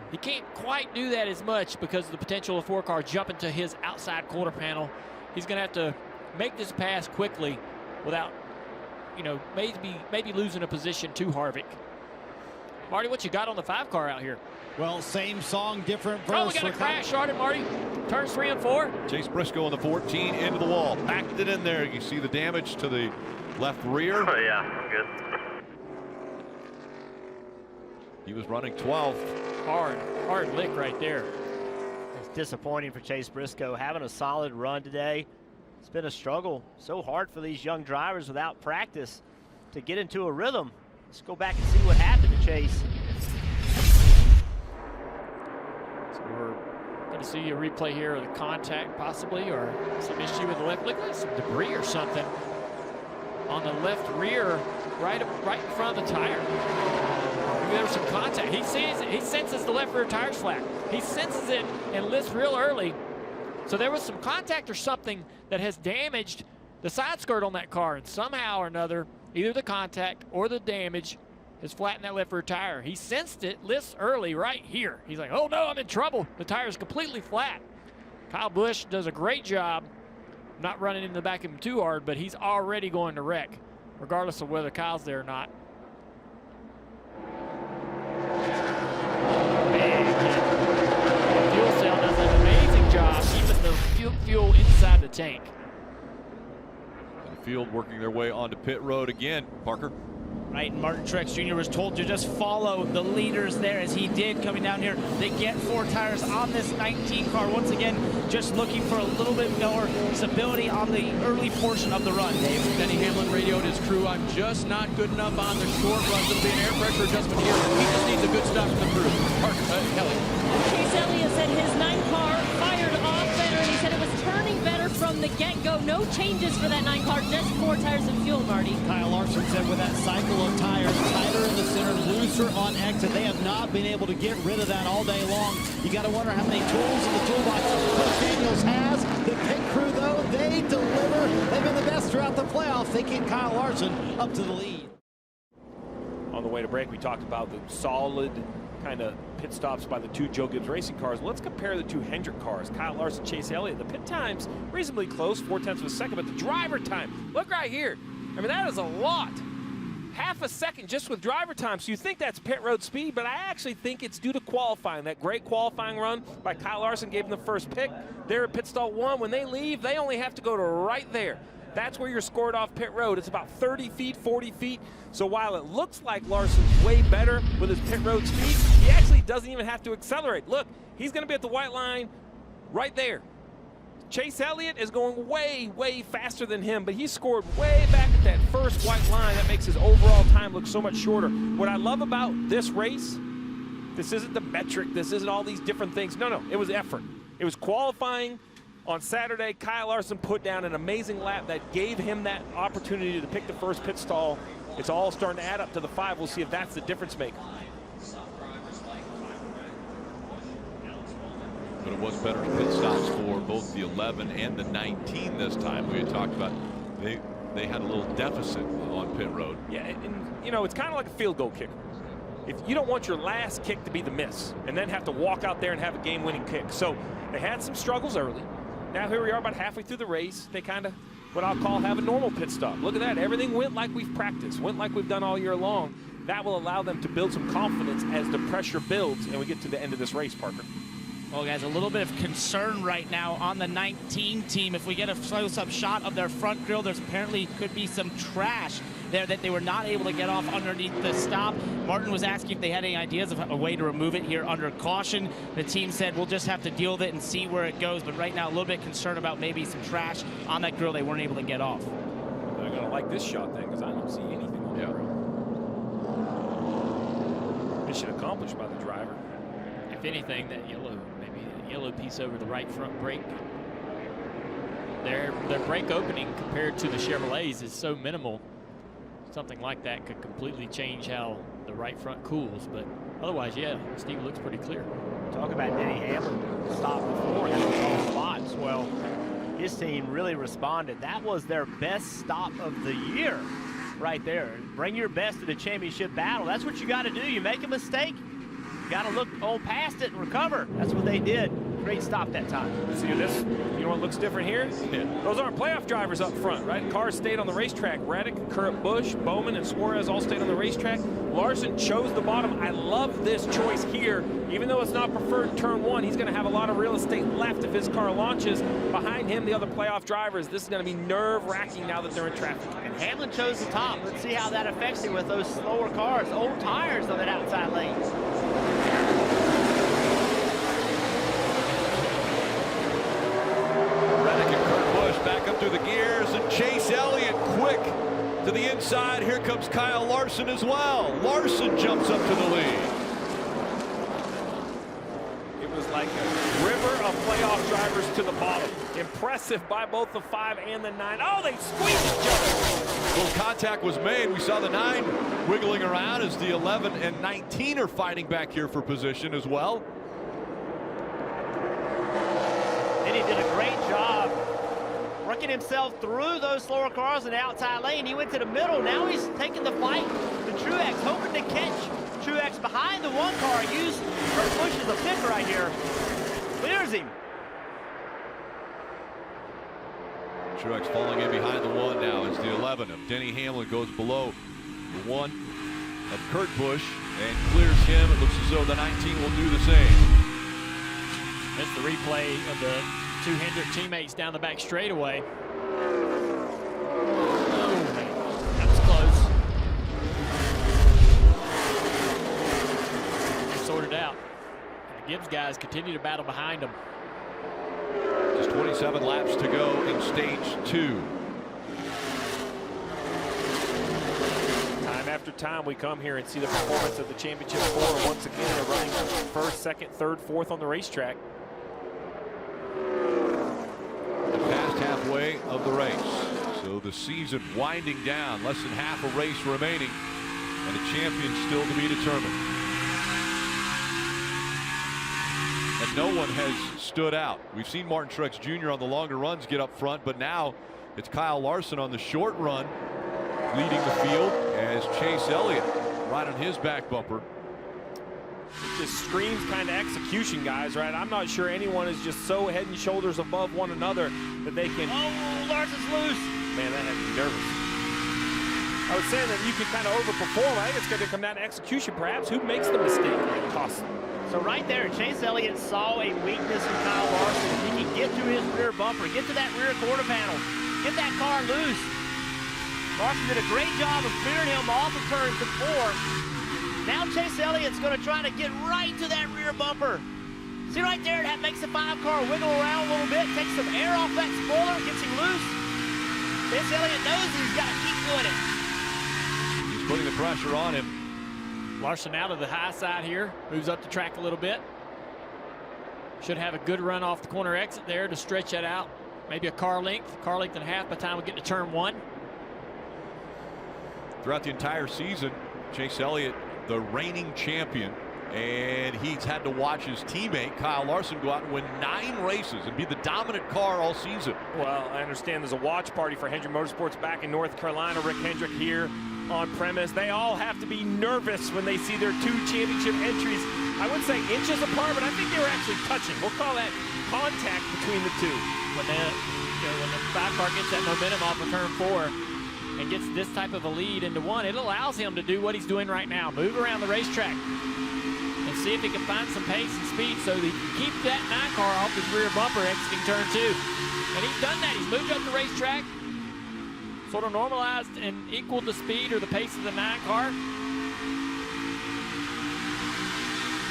he can't quite do that as much because of the potential of 4 car jumping to his outside quarter panel. He's going to have to make this pass quickly without, you know, maybe losing a position to Harvick. Marty, what you got on the 5 car out here? Well, same song, different verse. Oh, we got a crash, started, Marty. Turns 3 and 4. Chase Briscoe on the 14 into the wall. Backed it in there. You see the damage to the left rear. Oh, yeah, good. He was running 12th. Hard lick right there. It's disappointing for Chase Briscoe. Having a solid run today. It's been a struggle. So hard for these young drivers without practice to get into a rhythm. Let's go back and see what happened to Chase. So we're going to see a replay here of the contact possibly, or some issue with the left. Look like some debris or something on the left rear, right in front of the tire. Maybe there was some contact. He sees it. He senses the left rear tire's flat. He senses it and lifts real early. So there was some contact or something that has damaged the side skirt on that car, and somehow or another, either the contact or the damage has flattened that left rear tire. He sensed it, lifts early right here. He's like, oh no, I'm in trouble. The tire is completely flat. Kyle Busch does a great job not running in the back of him too hard, but he's already going to wreck, regardless of whether Kyle's there or not. Fuel cell does an amazing job keeping the fuel inside the tank. The field working their way onto pit road again. Parker. Right, and Martin Truex Jr. was told to just follow the leaders there, as he did coming down here. They get 4 tires on this 19 car. Once again, just looking for a little bit more stability on the early portion of the run. Denny Hamlin radioed his crew, I'm just not good enough on the short runs. There'll be an air pressure adjustment here. He just needs a good stop to the crew. Kelly. Chase Elliott said his 9 car fired off better, and he said it was turning better from the get-go. No changes for that 9 car, just 4 tires and fuel, Marty. Kyle Larson said with that cycle of tires, tighter in the center, looser on exit, they have not been able to get rid of that all day long. You got to wonder how many tools in the toolbox Cliff Daniels has. The pit crew, though, they deliver. They've been the best throughout the playoffs. They get Kyle Larson up to the lead. On the way to break, we talked about the solid kind of pit stops by the 2 Joe Gibbs Racing cars. Let's compare the 2 Hendrick cars, Kyle Larson, Chase Elliott. The pit times reasonably close, 0.4 of a second, but the driver time, look right here. I mean, that is a lot. Half a second just with driver time. So you think that's pit road speed, but I actually think it's due to qualifying. That great qualifying run by Kyle Larson gave them the first pick. They're at pit stall 1. When they leave, they only have to go to right there. That's where you're scored off pit road. It's about 30 feet, 40 feet. So while it looks like Larson's way better with his pit road speed, he actually doesn't even have to accelerate. Look, he's going to be at the white line right there. Chase Elliott is going way, way faster than him, but he scored way back at that first white line. That makes his overall time look so much shorter. What I love about this race, this isn't the metric, this isn't all these different things. No, it was effort. It was qualifying. On Saturday, Kyle Larson put down an amazing lap that gave him that opportunity to pick the first pit stall. It's all starting to add up to the 5. We'll see if that's the difference maker. But it was better pit stops for both the 11 and the 19 this time. We had talked about they had a little deficit on pit road. Yeah, and you know, it's kind of like a field goal kicker. If you don't want your last kick to be the miss and then have to walk out there and have a game-winning kick. So they had some struggles early. Now here we are about halfway through the race. They kind of, what I'll call, have a normal pit stop. Look at that. Everything went like we've practiced, went like we've done all year long. That will allow them to build some confidence as the pressure builds and we get to the end of this race, Parker. Well, guys, a little bit of concern right now on the 19 team. If we get a close-up shot of their front grille, there's apparently could be some trash there that they were not able to get off underneath the stop. Martin was asking if they had any ideas of a way to remove it here under caution. The team said we'll just have to deal with it and see where it goes. But right now, a little bit concerned about maybe some trash on that grille they weren't able to get off. They're going to like this shot then, because I don't see anything on the grill. Mission accomplished by the driver. If anything, that yellow piece over the right front brake. Their brake opening compared to the Chevrolets is so minimal. Something like that could completely change how the right front cools. But otherwise, yeah, Steve looks pretty clear. Talk about Denny Hamlin stopped before, had all spots. Well, his team really responded. That was their best stop of the year right there. Bring your best to the championship battle. That's what you got to do. You make a mistake, you got to look on past it and recover. That's what they did. Great stop that time. See this? You know what looks different here? Yeah. Those aren't playoff drivers up front, right? Cars stayed on the racetrack. Reddick, Kurt Busch, Bowman, and Suarez all stayed on the racetrack. Larson chose the bottom. I love this choice here. Even though it's not preferred turn one, he's going to have a lot of real estate left if his car launches. Behind him, the other playoff drivers. This is going to be nerve-wracking now that they're in traffic. And Hamlin chose the top. Let's see how that affects him with those slower cars. Old tires on that outside lane. Back up through the gears, and Chase Elliott quick to the inside. Here comes Kyle Larson as well. Larson jumps up to the lead. It was like a river of playoff drivers to the bottom. Impressive by both the 5 and the 9. Oh, they squeezed each other. Little contact was made. We saw the 9 wiggling around as the 11 and 19 are fighting back here for position as well. And he did a great job working himself through those slower cars in the outside lane. He went to the middle. Now he's taking the fight to Truex, hoping to catch Truex behind the one car. Used Kurt Busch as a pick right here. Clears him. Truex falling in behind the 1 now as the 11 of Denny Hamlin goes below the 1 of Kurt Busch and clears him. It looks as though the 19 will do the same. That's the replay of the 2 Hendrick teammates down the back straigeway. Oh, that was close. They're sorted out. The Gibbs guys continue to battle behind them. Just 27 laps to go in stage 2. Time after time we come here and see the performance of the championship 4. Once again, they're running first, second, third, fourth on the racetrack. Past halfway of the race, so the season winding down, less than half a race remaining, and a champion still to be determined. And no one has stood out. We've seen Martin Truex Jr. on the longer runs get up front, but now it's Kyle Larson on the short run leading the field as Chase Elliott right on his back bumper. It just screams kind of execution, guys, right? I'm not sure anyone is just so head and shoulders above one another that they can. Oh, Larson's loose. Man, that had me nervous. I was saying that you can kind of overperform. I think it's going to come down to execution, perhaps. Who makes the mistake that costs them? So right there, Chase Elliott saw a weakness in Kyle Larson. He can get to his rear bumper, get to that rear quarter panel, get that car loose. Larson did a great job of clearing him off of turn 4. Now Chase Elliott's going to try to get right to that rear bumper. See right there, that makes the 5 car wiggle around a little bit, takes some air off that spoiler, gets him loose. Chase Elliott knows he's got to keep doing it. He's putting the pressure on him. Larson out of the high side here, moves up the track a little bit. Should have a good run off the corner exit there to stretch that out. Maybe a car length and a half by the time we get to turn 1. Throughout the entire season, Chase Elliott, the reigning champion, and he's had to watch his teammate Kyle Larson go out and win 9 races and be the dominant car all season. Well, I understand there's a watch party for Hendrick Motorsports back in North Carolina. Rick Hendrick here on premise. They all have to be nervous when they see their 2 championship entries. I would say inches apart, but I think they were actually touching. We'll call that contact between the 2. When the 5 car gets that momentum off of turn 4 and gets this type of a lead into 1, it allows him to do what he's doing right now, move around the racetrack and see if he can find some pace and speed so that he can keep that 9 car off his rear bumper exiting turn 2. And he's done that. He's moved up the racetrack, sort of normalized and equaled the speed or the pace of the 9 car.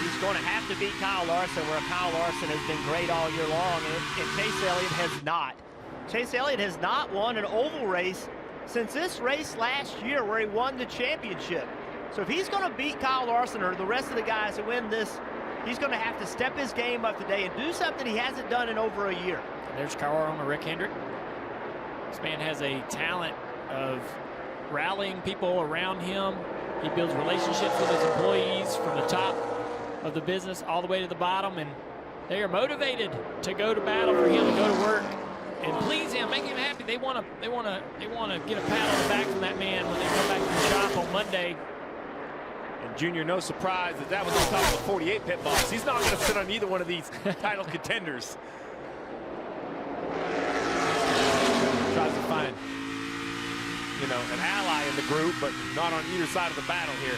He's going to have to beat Kyle Larson, where Kyle Larson has been great all year long, and Chase Elliott has not. Chase Elliott has not won an oval race since this race last year where he won the championship. So if he's going to beat Kyle Larson or the rest of the guys that win this, he's going to have to step his game up today and do something he hasn't done in over a year. There's car on Rick Hendrick. This man has a talent of rallying people around him, He builds relationships with his employees from the top of the business all the way to the bottom, and they are motivated to go to battle for him, to go to work and please him, make him happy. They want to get a pat on the back from that man when they come back to the shop on Monday. And Junior, no surprise that was on top of the 48 pit box. He's not going to sit on either one of these title contenders. Tries to find, you know, an ally in the group, but not on either side of the battle here.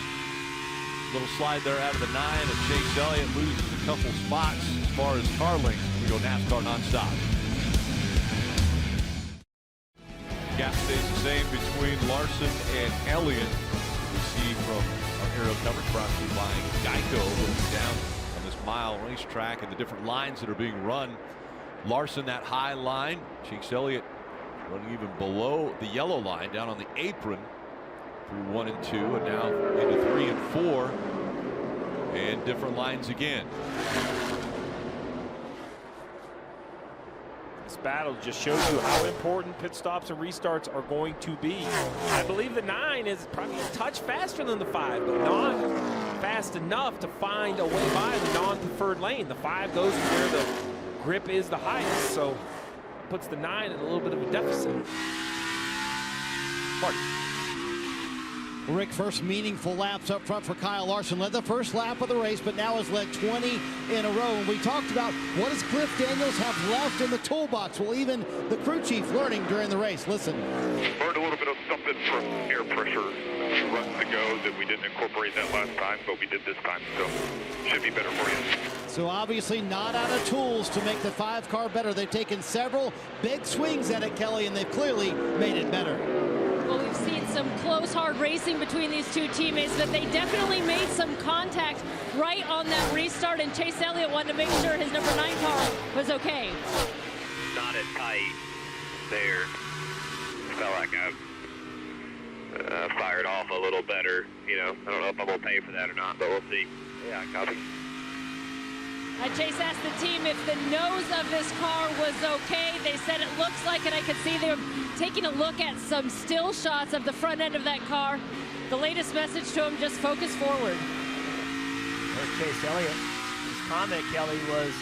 Little slide there out of the 9, and Chase Elliott loses a couple spots as far as car length. We go NASCAR nonstop. Gap stays the same between Larson and Elliott. We see from our aerial coverage brought to you by Geico, looking down on this mile racetrack and the different lines that are being run. Larson, that high line. Chase Elliott running even below the yellow line, down on the apron through 1 and 2, and now into 3 and 4, and different lines again. This battle just shows you how important pit stops and restarts are going to be. I believe the 9 is probably a touch faster than the 5, but not fast enough to find a way by the non-preferred lane. The 5 goes where the grip is the highest, so puts the 9 in a little bit of a deficit. Marty. Rick, first meaningful laps up front for Kyle Larson. Led the first lap of the race, but now has led 20 in a row. And we talked about what does Cliff Daniels have left in the toolbox. Well, even the crew chief learning during the race. Listen. Learned a little bit of something from air pressure a few runs ago that we didn't incorporate that last time, but we did this time, so should be better for you. So obviously not out of tools to make the 5 car better. They've taken several big swings at it, Kelly, and they've clearly made it better. Well, we've seen some close, hard racing between these two teammates, but they definitely made some contact right on that restart, and Chase Elliott wanted to make sure his number 9 car was okay. Not as tight there. Felt like I fired off a little better. You know, I don't know if I'm going to pay for that or not, but we'll see. Yeah, copy. Chase asked the team if the nose of this car was okay. They said it looks like it. I could see them taking a look at some still shots of the front end of that car. The latest message to him, just focus forward. There's Chase Elliott. His comment, Kelly, was,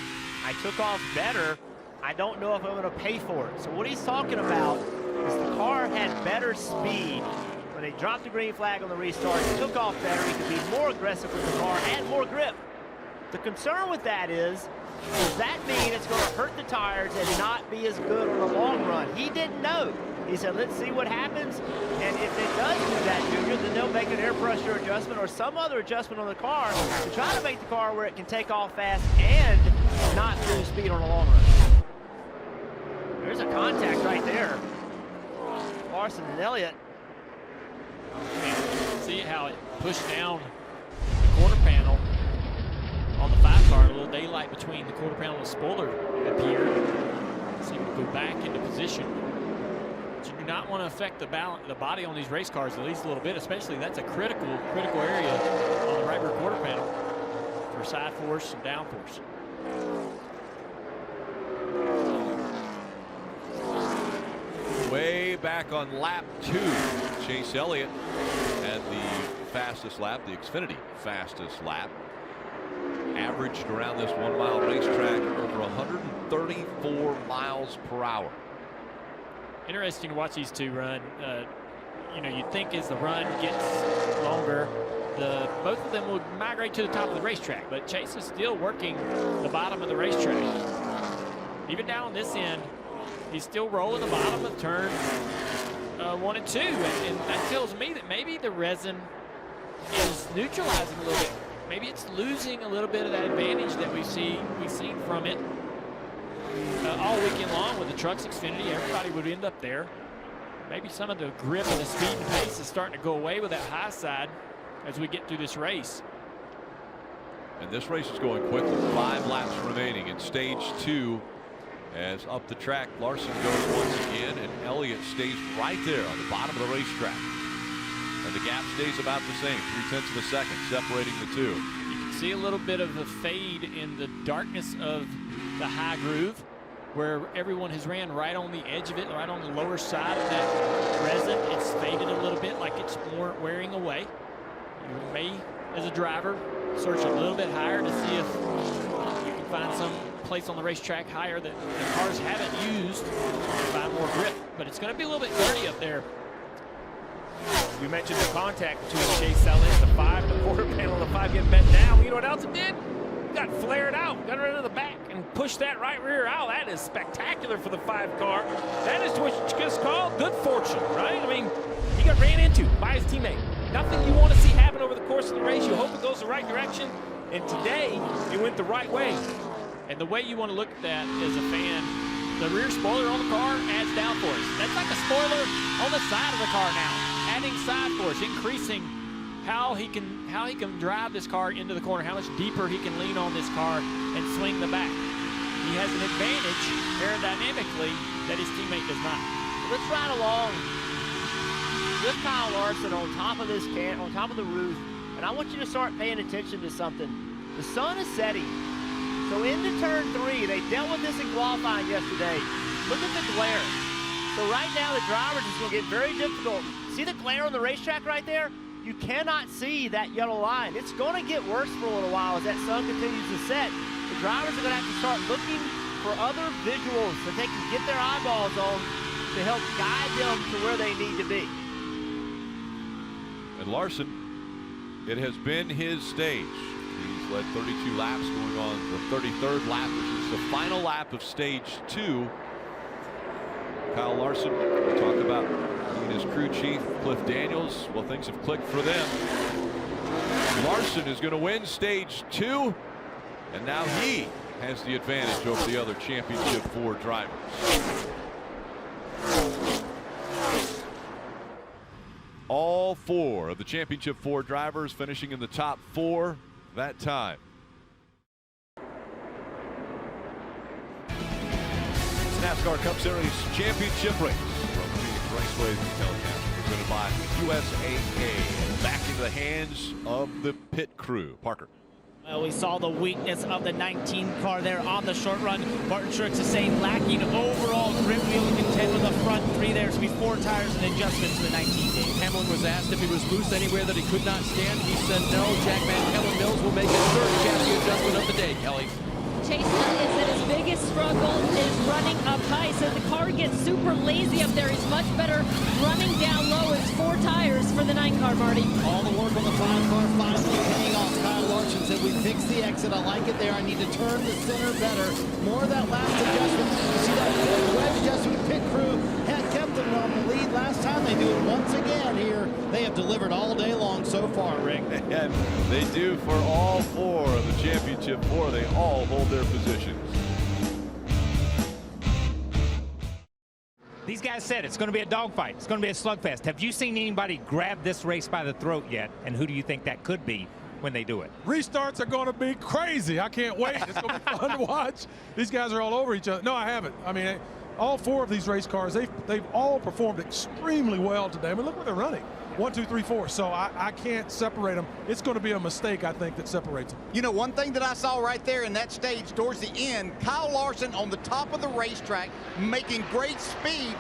I took off better. I don't know if I'm going to pay for it. So what he's talking about is the car had better speed. When they dropped the green flag on the restart, he took off better. He could be more aggressive with the car and more grip. The concern with that is, does that mean it's going to hurt the tires and not be as good on the long run? He didn't know. He said, let's see what happens. And if it does do that, Junior, then they'll make an air pressure adjustment or some other adjustment on the car to try to make the car where it can take off fast and not lose speed on the long run. There's a contact right there. Larson and Elliott. See how it pushed down the quarter panel on the 5 car. A little daylight between the quarter panel and the spoiler appeared. See if we go back into position. But you do not want to affect the body on these race cars at least a little bit, especially that's a critical area on the right rear quarter panel for side force and down force. Way back on lap 2, Chase Elliott had the fastest lap, the Xfinity fastest lap. Averaged around this 1 mile racetrack over 134 miles per hour. Interesting to watch these two run. You know, you'd think as the run gets longer, both of them would migrate to the top of the racetrack, but Chase is still working the bottom of the racetrack. Even down on this end, he's still rolling the bottom of turn 1 and 2, and that tells me that maybe the resin is neutralizing a little bit. Maybe it's losing a little bit of that advantage that we've seen from it all weekend long with the trucks Xfinity. Everybody would end up there. Maybe some of the grip and the speed and pace is starting to go away with that high side as we get through this race. And this race is going quickly. 5 laps remaining in stage 2. As up the track, Larson goes once again, and Elliott stays right there on the bottom of the racetrack. And the gap stays about the same, 0.3 of a second separating the two. You can see a little bit of a fade in the darkness of the high groove, where everyone has ran right on the edge of it, right on the lower side of that resin. It's faded a little bit, like it's more wearing away. You may, as a driver, search a little bit higher to see if you can find some place on the racetrack higher that the cars haven't used to find more grip. But it's going to be a little bit dirty up there. You mentioned the contact between Chase Elliott, the 5 and the quarter panel, the 5 getting bent down. You know what else it did? It got flared out, got rid of the back, and pushed that right rear out. That is spectacular for the 5 car. That is what you just call good fortune, right? I mean, he got ran into by his teammate. Nothing you want to see happen over the course of the race. You hope it goes the right direction. And today, it went the right way. And the way you want to look at that as a fan, the rear spoiler on the car adds downforce. That's like a spoiler on the side of the car now, adding side force, increasing how he can drive this car into the corner, how much deeper he can lean on this car and swing the back. He has an advantage aerodynamically that his teammate does not. Let's ride along with Kyle Larson on top of this on top of the roof, and I want you to start paying attention to something. The sun is setting. So into turn 3, they dealt with this in qualifying yesterday. Look at the glare. So right now the drivers is going to get very difficult. See the glare on the racetrack right there? You cannot see that yellow line. It's going to get worse for a little while as that sun continues to set. The drivers are going to have to start looking for other visuals that they can get their eyeballs on to help guide them to where they need to be. And Larson, it has been his stage. He's led 32 laps, going on the 33rd lap, which is the final lap of stage 2. Kyle Larson, we talk about he and his crew chief, Cliff Daniels. Well, things have clicked for them. Larson is going to win stage 2, and now he has the advantage over the other Championship 4 drivers. All 4 of the Championship 4 drivers finishing in the top 4 that time. It's NASCAR Cup Series Championship race from Phoenix Raceway telecast presented by USAA. Back into the hands of the pit crew. Parker. Well, we saw the weakness of the 19 car there on the short run. Martin Truex is saying lacking overall grip. Wheel to contend with the front 3 there. To be 4 tires and adjustment to the 19 days. Hamlin was asked if he was loose anywhere that he could not stand. He said no. Jack Van Kellen Mills will make his 3rd chassis adjustment of the day, Kelly. Chase Elliott said his biggest struggle is running up high. So the car gets super lazy up there. He's much better running down low. It's 4 tires for the 9 car, Marty. All the work on the 5 car finally paying off. Kyle Larson said, we fixed the exit. I like it there. I need to turn the center better. More of that last adjustment. You see that wedge adjustment? Pit crew had kept them on the lead last time. They do it once again here. They have delivered all day long so far, Rick. And they do for all 4 of the Championship 4. They all hold their positions. These guys said it's going to be a dogfight. It's going to be a slugfest. Have you seen anybody grab this race by the throat yet? And who do you think that could be when they do it? Restarts are going to be crazy. I can't wait. It's going to be fun to watch. These guys are all over each other. No, I haven't. I mean, all 4 of these race cars, they've all performed extremely well today. I mean, look where they're running. 1, 2, 3, 4. So I can't separate them. It's going to be a mistake, I think, that separates them. You know, one thing that I saw right there in that stage towards the end, Kyle Larson on the top of the racetrack making great speed.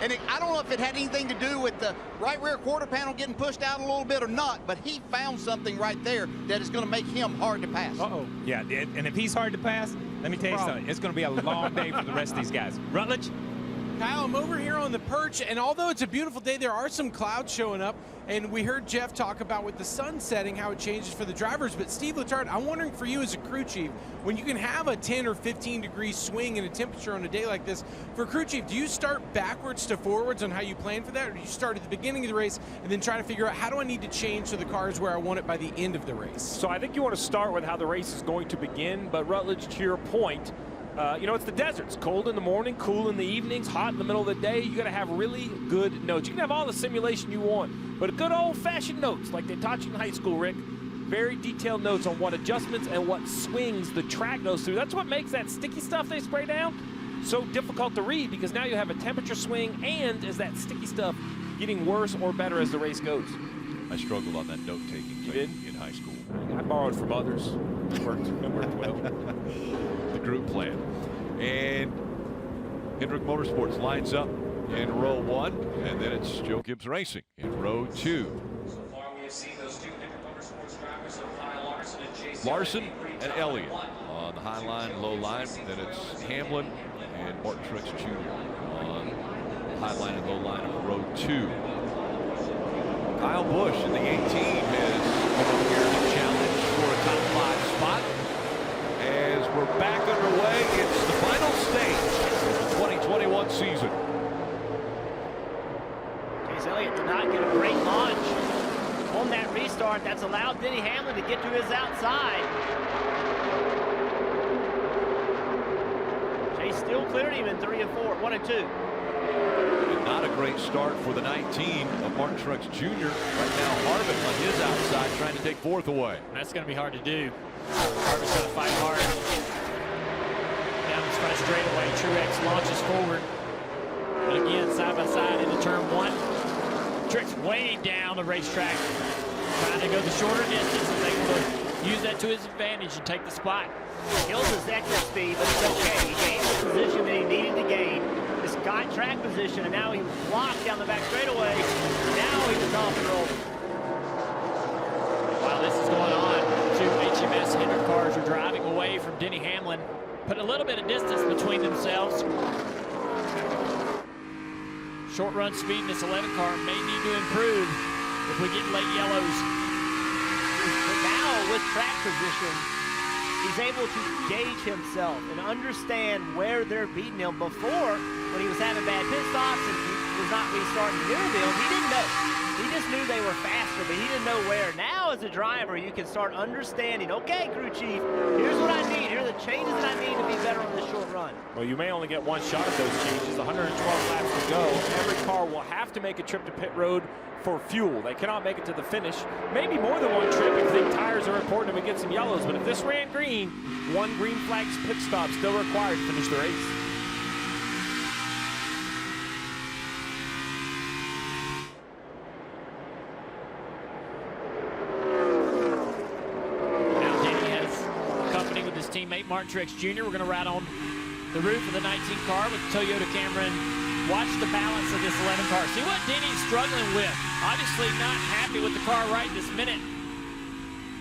And I don't know if it had anything to do with the right rear quarter panel getting pushed out a little bit or not, but he found something right there that is going to make him hard to pass. Uh-oh. Yeah, and if he's hard to pass, let me tell you something. It's going to be a long day for the rest of these guys. Rutledge? Kyle, I'm over here on the perch, and although it's a beautiful day, there are some clouds showing up, and we heard Jeff talk about with the sun setting how it changes for the drivers. But Steve Letarte, I'm wondering for you as a crew chief, when you can have a 10 or 15 degree swing in a temperature on a day like this, for crew chief, do you start backwards to forwards on how you plan for that, or do you start at the beginning of the race and then try to figure out how do I need to change so the car is where I want it by the end of the race? So I think you want to start with how the race is going to begin, but Rutledge, to your point, you know, it's the desert. It's cold in the morning, cool in the evenings, hot in the middle of the day. You got to have really good notes. You can have all the simulation you want, but good old-fashioned notes like they taught you in high school, Rick. Very detailed notes on what adjustments and what swings the track goes through. That's what makes that sticky stuff they spray down so difficult to read, because now you have a temperature swing, and is that sticky stuff getting worse or better as the race goes? I struggled on that note-taking in high school. I borrowed from others. It worked well. The group plan. And Hendrick Motorsports lines up in row 1, and then it's Joe Gibbs Racing in row 2. So far we have seen those 2 different Larson and Elliott on the high line, low line. Then it's Hamlin and Martin Truex Jr. on the high line and low line of row 2. Kyle Busch in the 18 has come up here to challenge for a top 5 spot. As we're back underway, it's the final stage of the 2021 season. Chase Elliott did not get a great launch on that restart. That's allowed Denny Hamlin to get to his outside. Chase still cleared him in 3 and 4, 1 and 2. And not a great start for the 19 of Martin Truex Jr. Right now, Harvick on his outside trying to take 4th away. That's going to be hard to do. Harvick's going to fight hard. Down this front straightaway, Truex launches forward. But again, side by side into turn 1. Truex way down the racetrack, trying to go the shorter distance and able to use that to his advantage and take the spot. Kills his exit speed, but it's okay. He gained the position that he needed to gain. This got track position, and now he was blocked down the back straightaway. Now he was off and rolling. While this is going on, 2 HMS Hendrick cars are driving away from Denny Hamlin, putting a little bit of distance between themselves. Short run speed in this 11 car may need to improve if we get late yellows. But now with track position, he's able to gauge himself and understand where they're beating him. Before, when he was having bad pit stops and he was not restarting the near field, he didn't know. He just knew they were faster, but he didn't know where. Now, as a driver, you can start understanding, okay, crew chief, here's what I need. Here are the changes that I need to be better on this short run. Well, you may only get one shot at those changes. 112 laps to go. Every car will have to make a trip to pit road for fuel. They cannot make it to the finish. Maybe more than one trip if the tires are important and we get some yellows. But if this ran green, 1 green flag pit stop still required to finish the race. Teammate Martin Truex Jr. We're going to ride on the roof of the 19 car with the Toyota Camry. Watch the balance of this 11 car. See what Denny's struggling with. Obviously not happy with the car right this minute.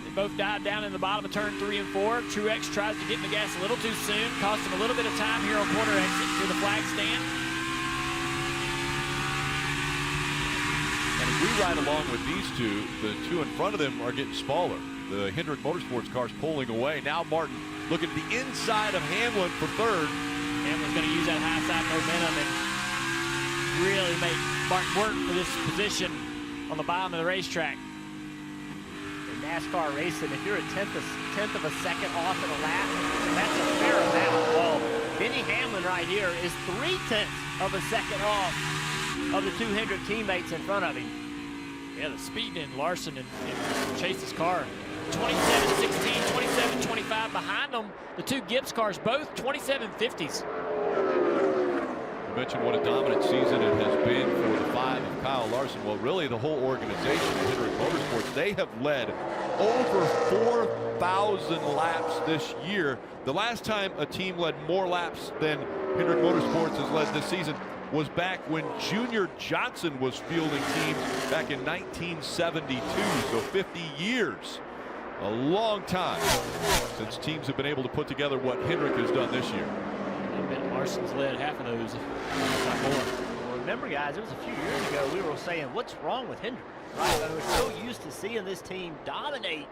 They both dive down in the bottom of turn 3 and 4. Truex tries to get in the gas a little too soon. Cost him a little bit of time here on corner exit to the flag stand. And as we ride along with these two, the two in front of them are getting smaller. The Hendrick Motorsports cars pulling away. Now Martin looking at the inside of Hamlin for 3rd. Hamlin's going to use that high side momentum and really make Martin work for this position on the bottom of the racetrack. In NASCAR racing, if you're a tenth of a second off in a lap, that's a fair amount. Well, Denny Hamlin right here is 3/10 of a second off of the 2 Hendrick teammates in front of him. Yeah, the speed in Larson and Chase's car. 27-16, 27-25 behind them. The 2 Gibbs cars, both 27-50s. You mentioned what a dominant season it has been for the 5 of Kyle Larson. Well, really the whole organization of Hendrick Motorsports, they have led over 4,000 laps this year. The last time a team led more laps than Hendrick Motorsports has led this season was back when Junior Johnson was fielding teams back in 1972, so 50 years. A long time since teams have been able to put together what Hendrick has done this year. I bet Larson's led half of those, not more. Well, remember, guys, it was a few years ago we were saying, what's wrong with Hendrick? Right? I mean, we're so used to seeing this team dominate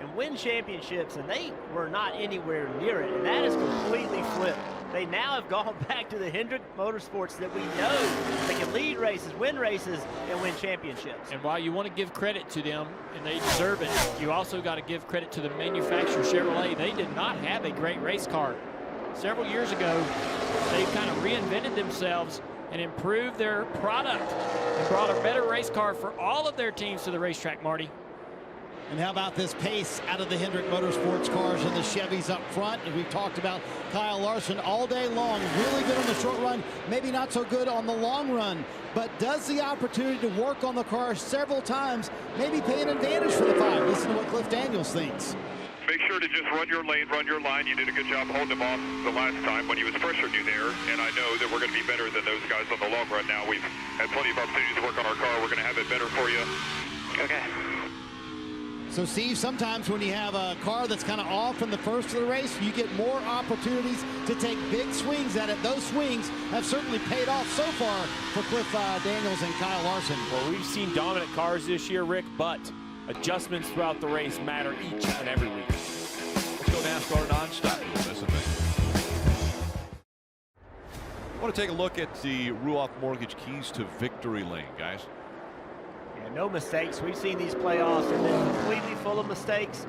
and win championships, and they were not anywhere near it, and that is completely flipped. They now have gone back to the Hendrick Motorsports that we know. They can lead races, win races, and win championships. And while you want to give credit to them, and they deserve it, you also got to give credit to the manufacturer, Chevrolet. They did not have a great race car. Several years ago, they kind of reinvented themselves and improved their product and brought a better race car for all of their teams to the racetrack, Marty. And how about this pace out of the Hendrick Motorsports cars and the Chevys up front? And we've talked about Kyle Larson all day long. Really good on the short run, maybe not so good on the long run. But does the opportunity to work on the car several times maybe pay an advantage for the 5? Listen to what Cliff Daniels thinks. Make sure to just run your lane, run your line. You did a good job holding him off the last time when he was pressuring you there. And I know that we're going to be better than those guys on the long run now. We've had plenty of opportunities to work on our car. We're going to have it better for you. Okay. So, Steve, sometimes when you have a car that's kind of off in the first of the race, you get more opportunities to take big swings at it. Those swings have certainly paid off so far for Cliff Daniels and Kyle Larson. Well, we've seen dominant cars this year, Rick, but adjustments throughout the race matter each and every week. Let's go NASCAR nonstop. I want to take a look at the Ruoff Mortgage Keys to Victory Lane, guys. Yeah, no mistakes. We've seen these playoffs have been completely full of mistakes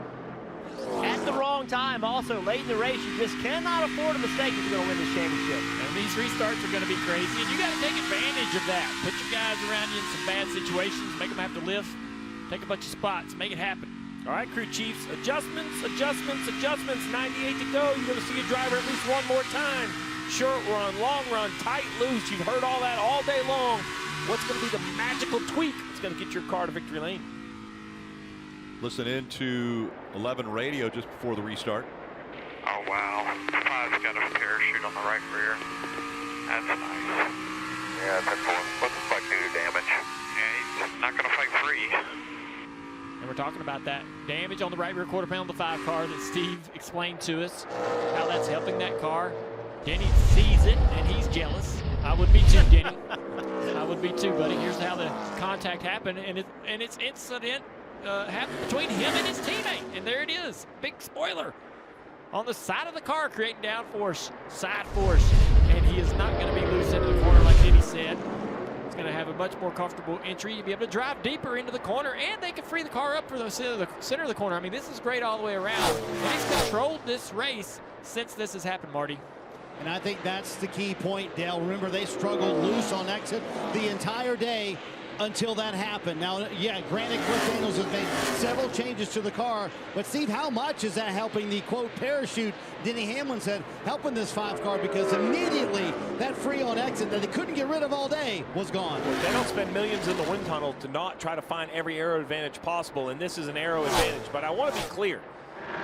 at the wrong time. Also, late in the race, you just cannot afford a mistake if you're going to win this championship. And these restarts are going to be crazy, and you got to take advantage of that. Put your guys around you in some bad situations, make them have to lift, take a bunch of spots, make it happen. All right, crew chiefs, adjustments, adjustments, adjustments. 98 to go. You're going to see a driver at least one more time. Short run, long run, tight, loose. You've heard all that all day long. What's going to be the magical tweak that's going to get your car to victory lane? Listen in to 11 radio just before the restart. Oh, wow. 5's got a parachute on the right rear. That's nice. Yeah, that's what's the fight do to damage? Yeah, he's not going to fight free. And we're talking about that damage on the right rear quarter panel of the 5 car that Steve explained to us, how that's helping that car. Denny sees it, and he's jealous. I would be too, Denny. I would be too, buddy. Here's how the contact happened, and it's incident happened between him and his teammate. And there it is. Big spoiler on the side of the car, creating downforce, side force. And he is not going to be loose into the corner like Denny said. He's going to have a much more comfortable entry to be able to drive deeper into the corner, and they can free the car up for the center of the corner. I mean, this is great all the way around. And he's controlled this race since this has happened, Marty. And I think that's the key point, Dale. Remember, they struggled loose on exit the entire day until that happened. Now, yeah, granted, Cliff Daniels has made several changes to the car, but Steve, how much is that helping the, quote, parachute, Denny Hamlin said, helping this 5 car, because immediately that free on exit that they couldn't get rid of all day was gone. Well, they don't spend millions in the wind tunnel to not try to find every aero advantage possible, and this is an aero advantage. But I want to be clear.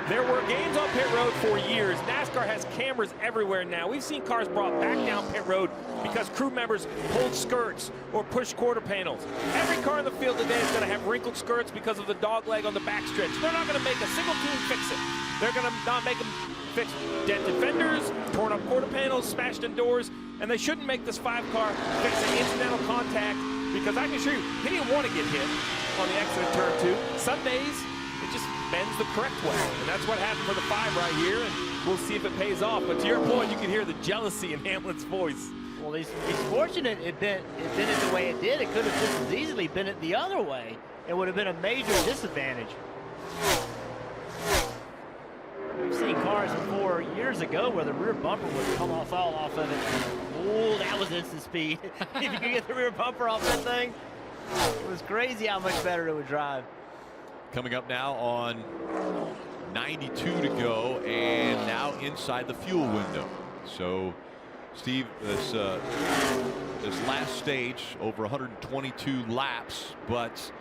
There were games on pit road for years. NASCAR has cameras everywhere now. We've seen cars brought back down pit road because crew members pulled skirts or pushed quarter panels. Every car in the field today is going to have wrinkled skirts because of the dog leg on the backstretch. They're not going to make a single team fix it. They're going to not make them fix dented fenders, torn up quarter panels, smashed in doors, and they shouldn't make this 5 car fix an incidental contact, because I can assure you, he didn't want to get hit on the exit of turn 2. Some days, it just bends the correct way, and that's what happened for the 5 right here, and we'll see if it pays off. But to your point, you can hear the jealousy in Hamlin's voice. Well, he's fortunate it bent it the way it did. It could have just as easily been it the other way. It would have been a major disadvantage. We've seen cars before years ago where the rear bumper would come off all off of it. Oh, that was instant speed. If you could get the rear bumper off that thing, it was crazy how much better it would drive. Coming up now on 92 to go, and now inside the fuel window. So, Steve, this last stage, over 122 laps, but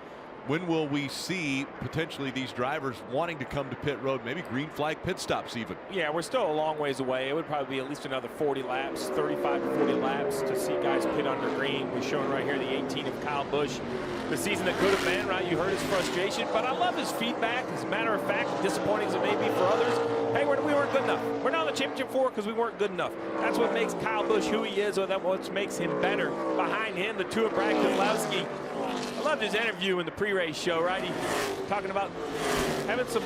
when will we see potentially these drivers wanting to come to pit road, maybe green flag pit stops even? Yeah, we're still a long ways away. It would probably be at least another 40 laps, 35 to 40 laps to see guys pit under green. We're showing right here the 18 of Kyle Busch. The season that could have been, right? You heard his frustration, but I love his feedback. As a matter of fact, disappointing as it may be for others, hey, we weren't good enough. We're not in the championship 4 because we weren't good enough. That's what makes Kyle Busch who he is, or that's what makes him better. Behind him, the 2 of Brad Keselowski. I loved his interview in the pre-race show, right? He talking about having some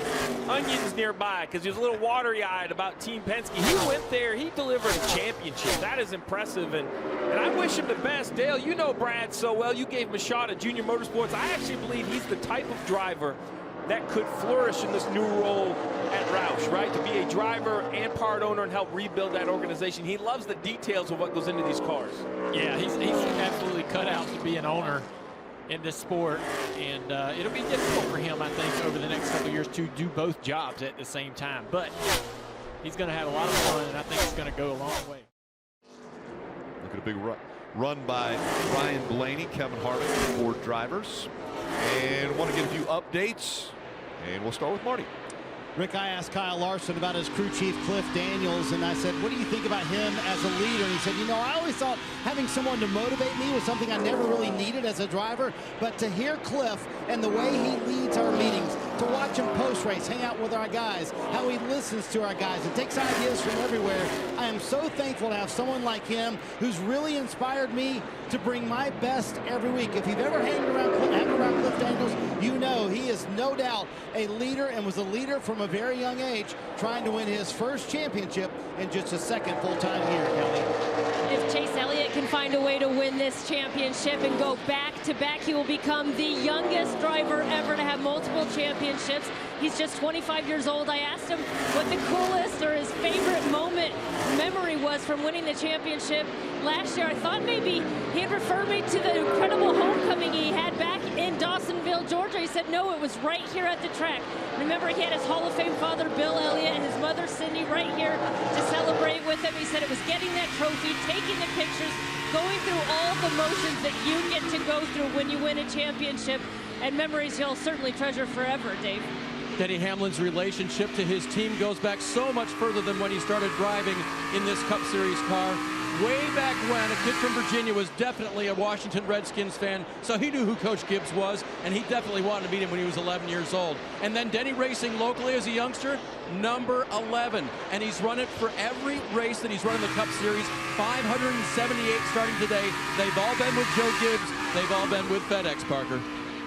onions nearby because he was a little watery-eyed about Team Penske. He went there, he delivered a championship. That is impressive, and I wish him the best. Dale, you know Brad so well. You gave him a shot at Junior Motorsports. I actually believe he's the type of driver that could flourish in this new role at Roush, right? To be a driver and part owner and help rebuild that organization. He loves the details of what goes into these cars. Yeah, he's absolutely cut out to be an owner in this sport, and it'll be difficult for him, I think, over the next couple of years to do both jobs at the same time. But he's going to have a lot of fun, and I think it's going to go a long way. Look at a big run by Ryan Blaney, Kevin Harvick, Ford drivers. And want to get a few updates, and we'll start with Marty. Rick, I asked Kyle Larson about his crew chief, Cliff Daniels, and I said, what do you think about him as a leader? And he said, you know, I always thought having someone to motivate me was something I never really needed as a driver, but to hear Cliff and the way he leads our meetings, to watch him post-race, hang out with our guys, how he listens to our guys and takes ideas from everywhere. I am so thankful to have someone like him who's really inspired me to bring my best every week. If you've ever hung around Cliff Daniels, you know he is no doubt a leader and was a leader from a very young age, trying to win his first championship in just a second full-time year, Kelly. If Chase Elliott can find a way to win this championship and go back-to-back, he will become the youngest driver ever to have multiple championships. He's just 25 years old. I asked him what the coolest or his favorite memory was from winning the championship last year. I thought maybe he'd refer me to the incredible homecoming he had back in Dawsonville, Georgia. He said, no, it was right here at the track. Remember, he had his Hall of Fame father, Bill Elliott, and his mother, Cindy, right here to celebrate with him. He said it was getting that trophy, taking the pictures, going through all the motions that you get to go through when you win a championship, and memories he'll certainly treasure forever, Dave. Denny Hamlin's relationship to his team goes back so much further than when he started driving in this Cup Series car. Way back when, a kid from Virginia was definitely a Washington Redskins fan, so he knew who Coach Gibbs was, and he definitely wanted to meet him when he was 11 years old. And then Denny racing locally as a youngster, number 11. And he's run it for every race that he's run in the Cup Series, 578 starting today. They've all been with Joe Gibbs. They've all been with FedEx, Parker.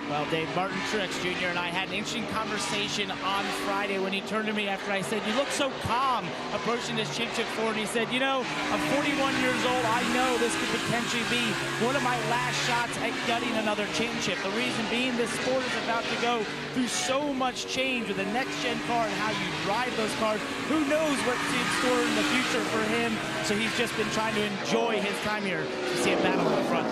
Well, Dave, Martin Truex Jr. and I had an interesting conversation on Friday when he turned to me after I said, you look so calm approaching this championship forward. He said, you know, I'm 41 years old. I know this could potentially be one of my last shots at gutting another championship. The reason being, this sport is about to go through so much change with the next-gen car and how you drive those cars. Who knows what's in store in the future for him? So he's just been trying to enjoy his time here to see a battle in the front.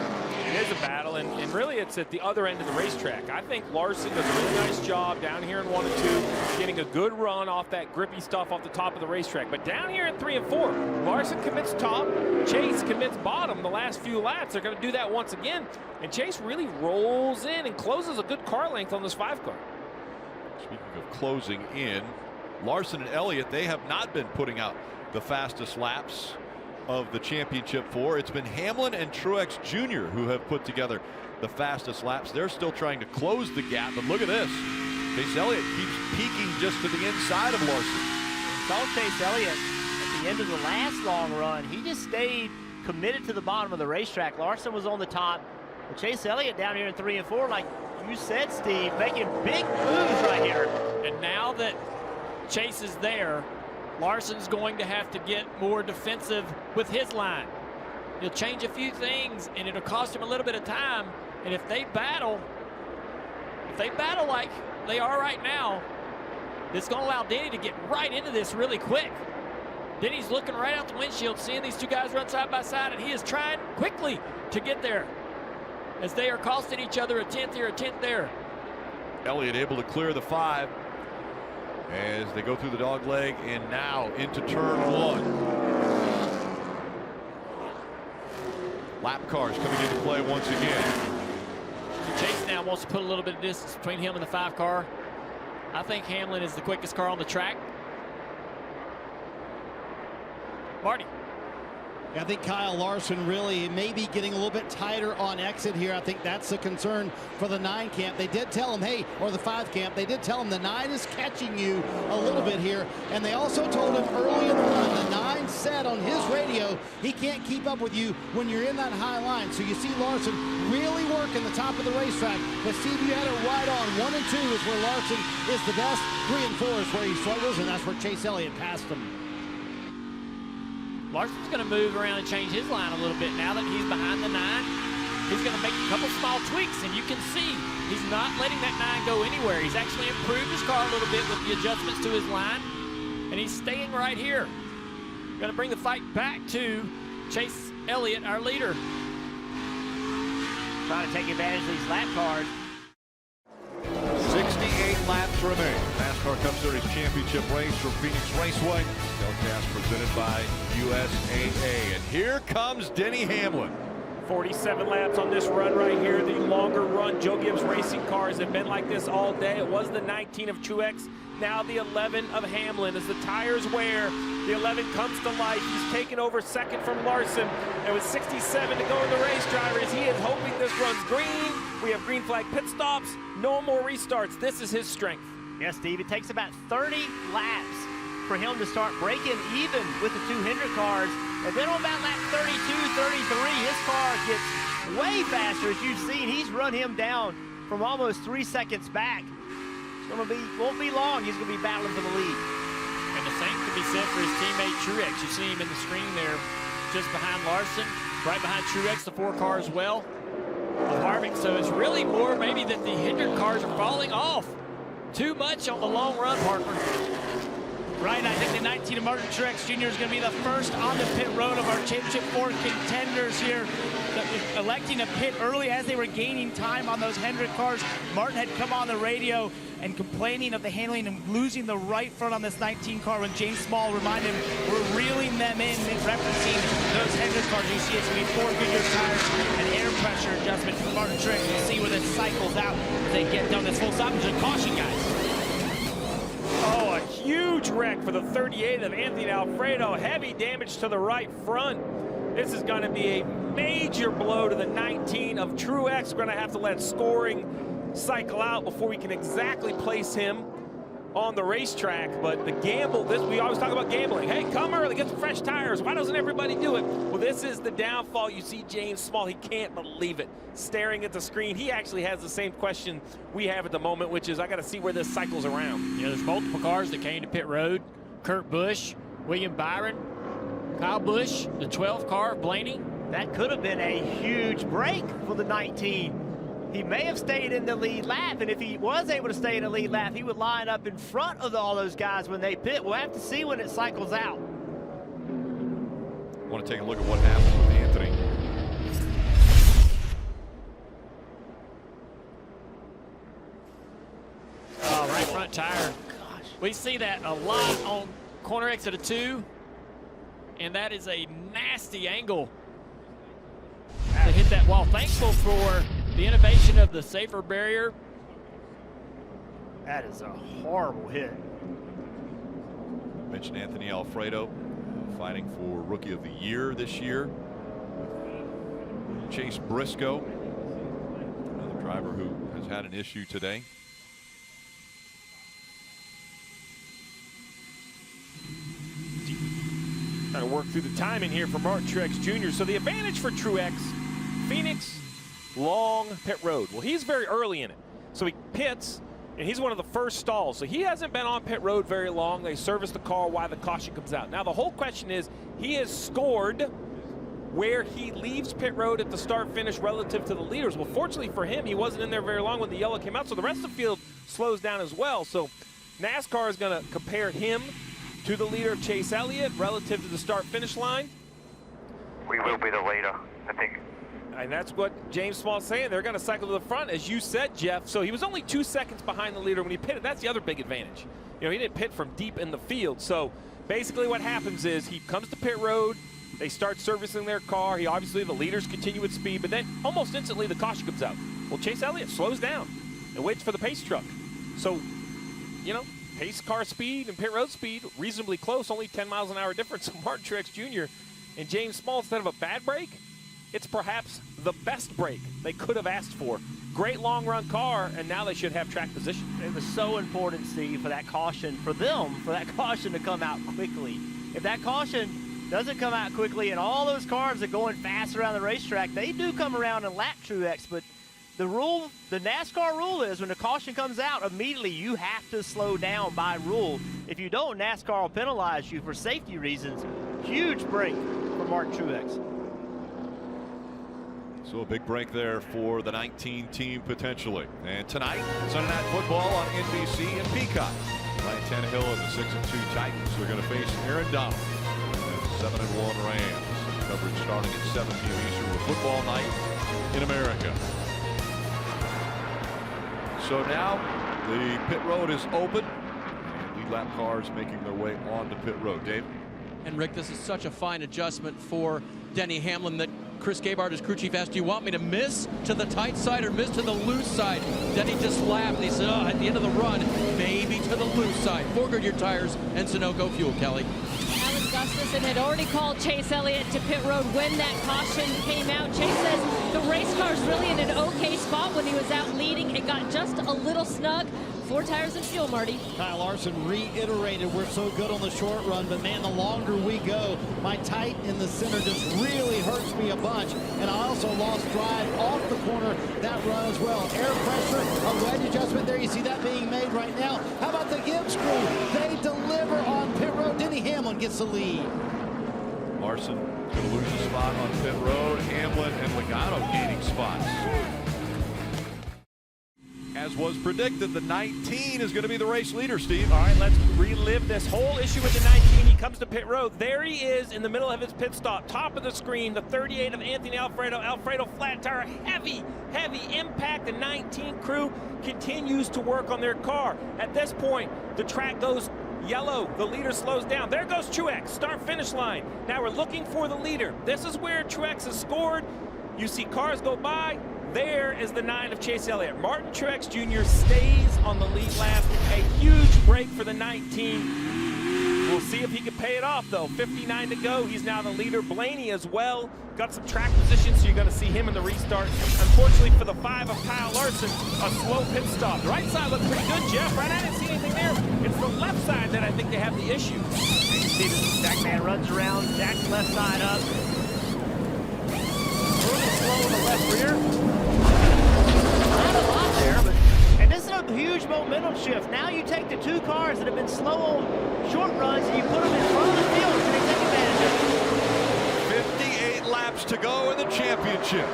It is a battle, and really it's at the other end of the racetrack. I think Larson does a really nice job down here in 1 and 2, getting a good run off that grippy stuff off the top of the racetrack. But down here in 3 and 4, Larson commits top, Chase commits bottom the last few laps. They're going to do that once again, and Chase really rolls in and closes a good car length on this 5 car. Speaking of closing in, Larson and Elliott, they have not been putting out the fastest laps of the championship 4. It's been Hamlin and Truex Jr. who have put together the fastest laps. They're still trying to close the gap, but look at this. Chase Elliott keeps peeking just to the inside of Larson. Saw Chase Elliott at the end of the last long run. He just stayed committed to the bottom of the racetrack. Larson was on the top. But Chase Elliott down here in 3 and 4, like you said, Steve, making big moves right here. And now that Chase is there, Larson's going to have to get more defensive with his line. He'll change a few things, and it'll cost him a little bit of time. And if they battle like they are right now, it's going to allow Denny to get right into this really quick. Denny's looking right out the windshield, seeing these two guys run side by side, and he is trying quickly to get there as they are costing each other a tenth here, a tenth there. Elliott able to clear the 5 as they go through the dog leg and now into turn 1. Lap cars coming into play once again. Chase now wants to put a little bit of distance between him and the 5 car. I think Hamlin is the quickest car on the track. Marty. I think Kyle Larson really may be getting a little bit tighter on exit here. I think that's the concern for the 9 camp. They did tell him, hey, or the 5 camp, they did tell him the 9 is catching you a little bit here. And they also told him early in the run, the 9 said on his radio, he can't keep up with you when you're in that high line. So you see Larson really working the top of the racetrack. But Steve, you had it right on. 1 and 2 is where Larson is the best. 3 and 4 is where he struggles, and that's where Chase Elliott passed him. Larson's going to move around and change his line a little bit now that he's behind the 9. He's going to make a couple small tweaks, and you can see he's not letting that 9 go anywhere. He's actually improved his car a little bit with the adjustments to his line, and he's staying right here. Going to bring the fight back to Chase Elliott, our leader. Trying to take advantage of these lap cars. 68 laps remain. NASCAR Cup Series Championship race from Phoenix Raceway. Telecast presented by USAA. And here comes Denny Hamlin. 47 laps on this run right here. The longer run Joe Gibbs racing cars have been like this all day. It was the 19 of Truex, now the 11 of Hamlin. As the tires wear, the 11 comes to life. He's taken over second from Larson. And with 67 to go in the race, drivers, he is hoping this runs green. We have green flag pit stops. No more restarts. This is his strength. Yeah, Steve, it takes about 30 laps for him to start breaking even with the 2 Hendrick cars. And then on about lap 32, 33, his car gets way faster. As you've seen, he's run him down from almost 3 seconds back. It's won't be long. He's going to be battling for the lead. And the same can be said for his teammate Truex. You see him in the screen there, just behind Larson, right behind Truex, the 4 car as well of Harvick. So it's really more maybe that the Hendrick cars are falling off too much on the long run, Parker. Right, I think the 19 of Martin Truex Jr. is going to be the first on the pit road of our Championship 4 contenders here. Electing to pit early as they were gaining time on those Hendrick cars. Martin had come on the radio and complaining of the handling and losing the right front on this 19 car when James Small reminded him we're reeling them in, referencing those Hendrick cars. You see it's going to be 4 Goodyear tires and air pressure adjustment for Martin Truex. We'll see where this cycles out as they get done this full stoppage. And caution, guys. Oh, a huge wreck for the 38 of Anthony Alfredo. Heavy damage to the right front. This is going to be a major blow to the 19 of Truex. We're going to have to let scoring cycle out before we can exactly place him on the racetrack. But the gamble, we always talk about gambling. Hey, come early, get some fresh tires. Why doesn't everybody do it? Well, this is the downfall. You see James Small, he can't believe it. Staring at the screen, he actually has the same question we have at the moment, which is I got to see where this cycles around. Yeah, there's multiple cars that came to pit road. Kurt Busch, William Byron, Kyle Busch, the 12 car of Blaney. That could have been a huge break for the 19. He may have stayed in the lead lap, and if he was able to stay in the lead lap, he would line up in front of all those guys when they pit. We'll have to see when it cycles out. I want to take a look at what happens with Anthony. Oh, right front tire. Gosh. We see that a lot on corner exit of 2, and that is a nasty angle to hit that wall. Thankful for the innovation of the safer barrier. That is a horrible hit. Mentioned Anthony Alfredo fighting for Rookie of the Year this year. Chase Briscoe, another driver who has had an issue today. Trying to work through the timing here for Martin Truex Jr. So the advantage for Truex, Phoenix, long pit road. Well, he's very early in it. So he pits, and he's one of the first stalls. So he hasn't been on pit road very long. They service the car while the caution comes out. Now, the whole question is, he has scored where he leaves pit road at the start-finish relative to the leaders. Well, fortunately for him, he wasn't in there very long when the yellow came out, so the rest of the field slows down as well. So NASCAR is going to compare him to the leader, Chase Elliott, relative to the start-finish line. We will be the leader, I think. And that's what James Small's saying. They're going to cycle to the front, as you said, Jeff. So he was only 2 seconds behind the leader when he pitted. That's the other big advantage. You know, he didn't pit from deep in the field. So basically what happens is he comes to pit road. They start servicing their car. The leaders continue with speed, but then almost instantly the caution comes out. Well, Chase Elliott slows down and waits for the pace truck. So, you know, pace car speed and pit road speed reasonably close, only 10 miles an hour difference. So Martin Truex Jr. and James Small, instead of a bad break, it's perhaps the best break they could have asked for. Great long run car, and now they should have track position. It was so important, Steve, for that caution, for that caution to come out quickly. If that caution doesn't come out quickly and all those cars are going fast around the racetrack, they do come around and lap Truex, but the rule, the NASCAR rule is when the caution comes out, immediately you have to slow down by rule. If you don't, NASCAR will penalize you for safety reasons. Huge break for Martin Truex. So a big break there for the 19 team potentially. And tonight, Sunday Night Football on NBC and Peacock. Ryan Tannehill and the 6-2 Titans are going to face Aaron Donald and the 7-1 Rams. Coverage starting at 7 p.m. Eastern with football night in America. So now the pit road is open. And lead lap cars making their way onto pit road. Dave? And Rick, this is such a fine adjustment for Denny Hamlin that Chris Gabard, his crew chief, asked, do you want me to miss to the tight side or miss to the loose side? Denny just laughed and he said, oh, at the end of the run, maybe to the loose side. 4 Goodyear tires and Sunoco fuel, Kelly. Alex Gustafson had already called Chase Elliott to pit road when that caution came out. Chase says the race car's really in an okay spot when he was out leading. It got just a little snug. 4 tires and fuel, Marty. Kyle Larson reiterated we're so good on the short run, but man, the longer we go, my tight in the center just really hurts me a bunch. And I also lost drive off the corner that run as well. Air pressure, a wedge adjustment there. You see that being made right now. How about the Gibbs crew? They deliver on pit road. Denny Hamlin gets the lead. Larson going to lose a spot on pit road. Hamlin and Logano gaining spots. As was predicted, the 19 is going to be the race leader, Steve. All right, let's relive this whole issue with the 19. He comes to pit road. There he is in the middle of his pit stop. Top of the screen, the 38 of Anthony Alfredo. Alfredo flat tire, heavy impact. The 19 crew continues to work on their car. At this point, the track goes yellow. The leader slows down. There goes Truex, start-finish line. Now we're looking for the leader. This is where Truex has scored. You see cars go by. There is the 9 of Chase Elliott. Martin Truex Jr. stays on the lead lap. A huge break for the 19. We'll see if he can pay it off, though. 59 to go. He's now the leader. Blaney as well. Got some track position, so you're going to see him in the restart. Unfortunately for the 5 of Kyle Larson, a slow pit stop. The right side looks pretty good, Jeff. Right? I didn't see anything there. It's the left side that I think they have the issue. And you see the Zach man runs around, Zach's left side up. A little slow in the left rear. Not a lot there, but and this is a huge momentum shift. Now you take the 2 cars that have been slow on short runs and you put them in front of the field and they take advantage of it. 58 laps to go in the championship.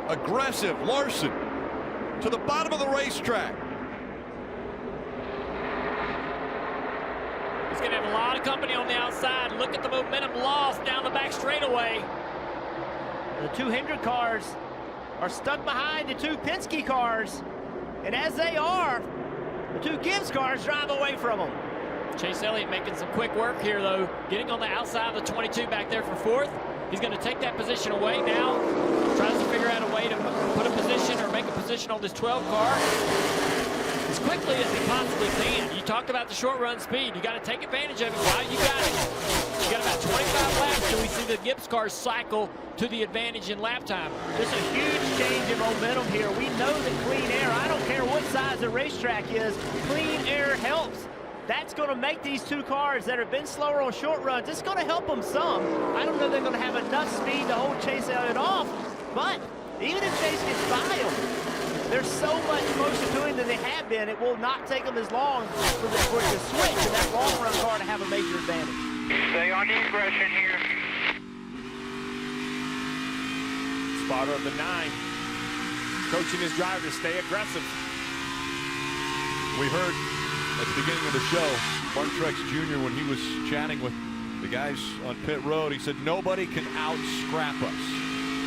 Aggressive Larson to the bottom of the racetrack. He's going to have a lot of company on the outside. Look at the momentum lost down the back straightaway. The 2 Hendrick cars are stuck behind the 2 Penske cars. And as they are, the 2 Gibbs cars drive away from them. Chase Elliott making some quick work here, though. Getting on the outside of the 22 back there for 4th. He's going to take that position away now. Tries to figure out a way to put a position or make a position on this 12 car as quickly as he possibly can. You talked about the short run speed. You got to take advantage of it while you got it. You got about 25 laps till we see the Gibbs cars cycle to the advantage in lap time. There's a huge change in momentum here. We know that clean air, I don't care what size the racetrack is, clean air helps. That's going to make these 2 cars that have been slower on short runs, it's going to help them some. I don't know they're going to have enough speed to hold Chase Elliott off, but even if Chase gets by them, they're so much closer to him than they have been, it will not take them as long for it to switch to that long run car to have a major advantage. Stay on the aggression here. Spotter of the 9, coaching his driver to stay aggressive. We heard at the beginning of the show, Martin Truex Jr., when he was chatting with the guys on pit road, he said, nobody can out-scrap us.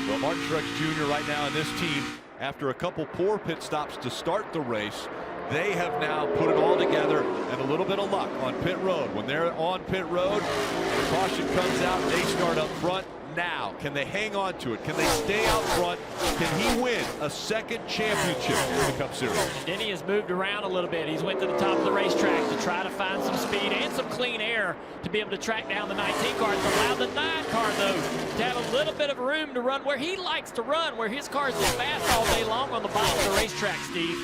Well, Martin Truex Jr. right now in this team, after a couple poor pit stops to start the race, they have now put it all together and a little bit of luck on pit road. When they're on pit road, the caution comes out, they start up front. Now, can they hang on to it? Can they stay out front? Can he win a 2nd championship in the Cup Series? Denny has moved around a little bit. He's went to the top of the racetrack to try to find some speed and some clean air to be able to track down the 19 car. It's allowed the 9 car, though, to have a little bit of room to run where he likes to run, where his cars is fast all day long on the bottom of the racetrack, Steve.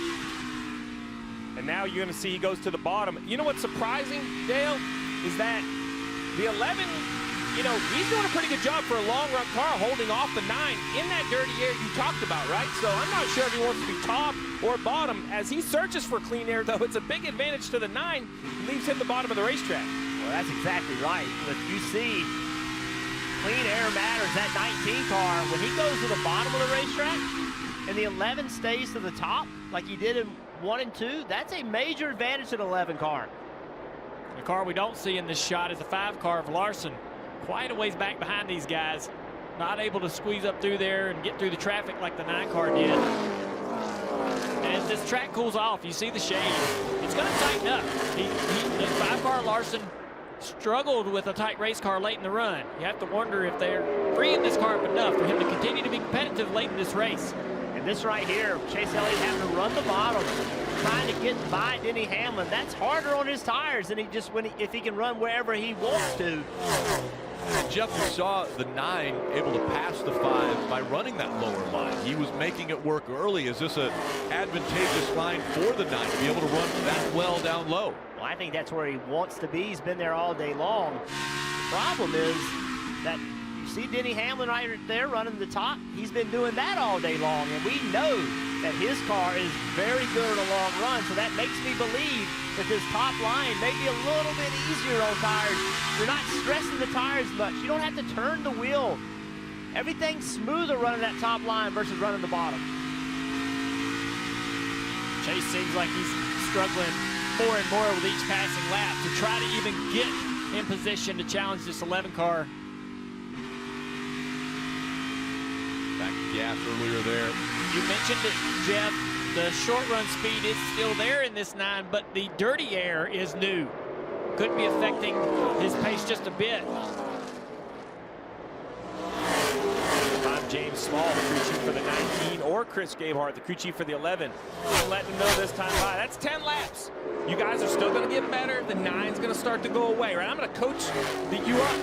And now you're going to see he goes to the bottom. You know what's surprising, Dale, is that the 11, you know, he's doing a pretty good job for a long-run car holding off the 9 in that dirty air you talked about, right? So I'm not sure if he wants to be top or bottom. As he searches for clean air, though, it's a big advantage to the 9. Leaves him the bottom of the racetrack. Well, that's exactly right. But you see, clean air matters. That 19 car, when he goes to the bottom of the racetrack and the 11 stays to the top like he did in 1 and 2, that's a major advantage to the 11 car. The car we don't see in this shot is the 5 car of Larson. Quite a ways back behind these guys. Not able to squeeze up through there and get through the traffic like the 9 car did. And as this track cools off, you see the shade. It's going to tighten up. The 5 car Larson struggled with a tight race car late in the run. You have to wonder if they're freeing this car up enough for him to continue to be competitive late in this race. And this right here, Chase Elliott having to run the bottom. trying to get by Denny Hamlin. That's harder on his tires than if he can run wherever he wants to. Jeff, we saw the 9 able to pass the 5 by running that lower line. He was making it work early. Is this an advantageous line for the 9 to be able to run that well down low? Well, I think that's where he wants to be. He's been there all day long. The problem is that you see Denny Hamlin right there running the top. He's been doing that all day long, and we know that his car is very good on a long run, so that makes me believe that this top line may be a little bit easier on tires. You're not stressing the tires much. You don't have to turn the wheel. Everything's smoother running that top line versus running the bottom. Chase seems like he's struggling more and more with each passing lap to try to even get in position to challenge this 11 car. Back gas earlier there. You mentioned it, Jeff. The short run speed is still there in this 9, but the dirty air is new. Could be affecting his pace just a bit. I'm James Small, the crew chief for the 19, or Chris Gabehart, the crew chief for the 11. I'm letting him know this time by. That's 10 laps. You guys are still going to get better. The 9's going to start to go away, right? I'm going to coach you up.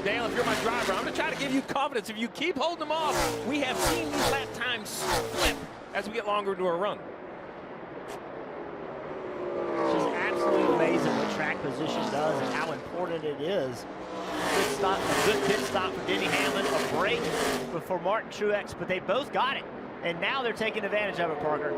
Dale, if you're my driver, I'm going to try to give you confidence. If you keep holding them off, we have seen these lap times flip as we get longer into our run. It's just absolutely amazing what track position does and how important it is. Good stop, a good pit stop for Denny Hamlin, a break for Martin Truex, but they both got it. And now they're taking advantage of it, Parker.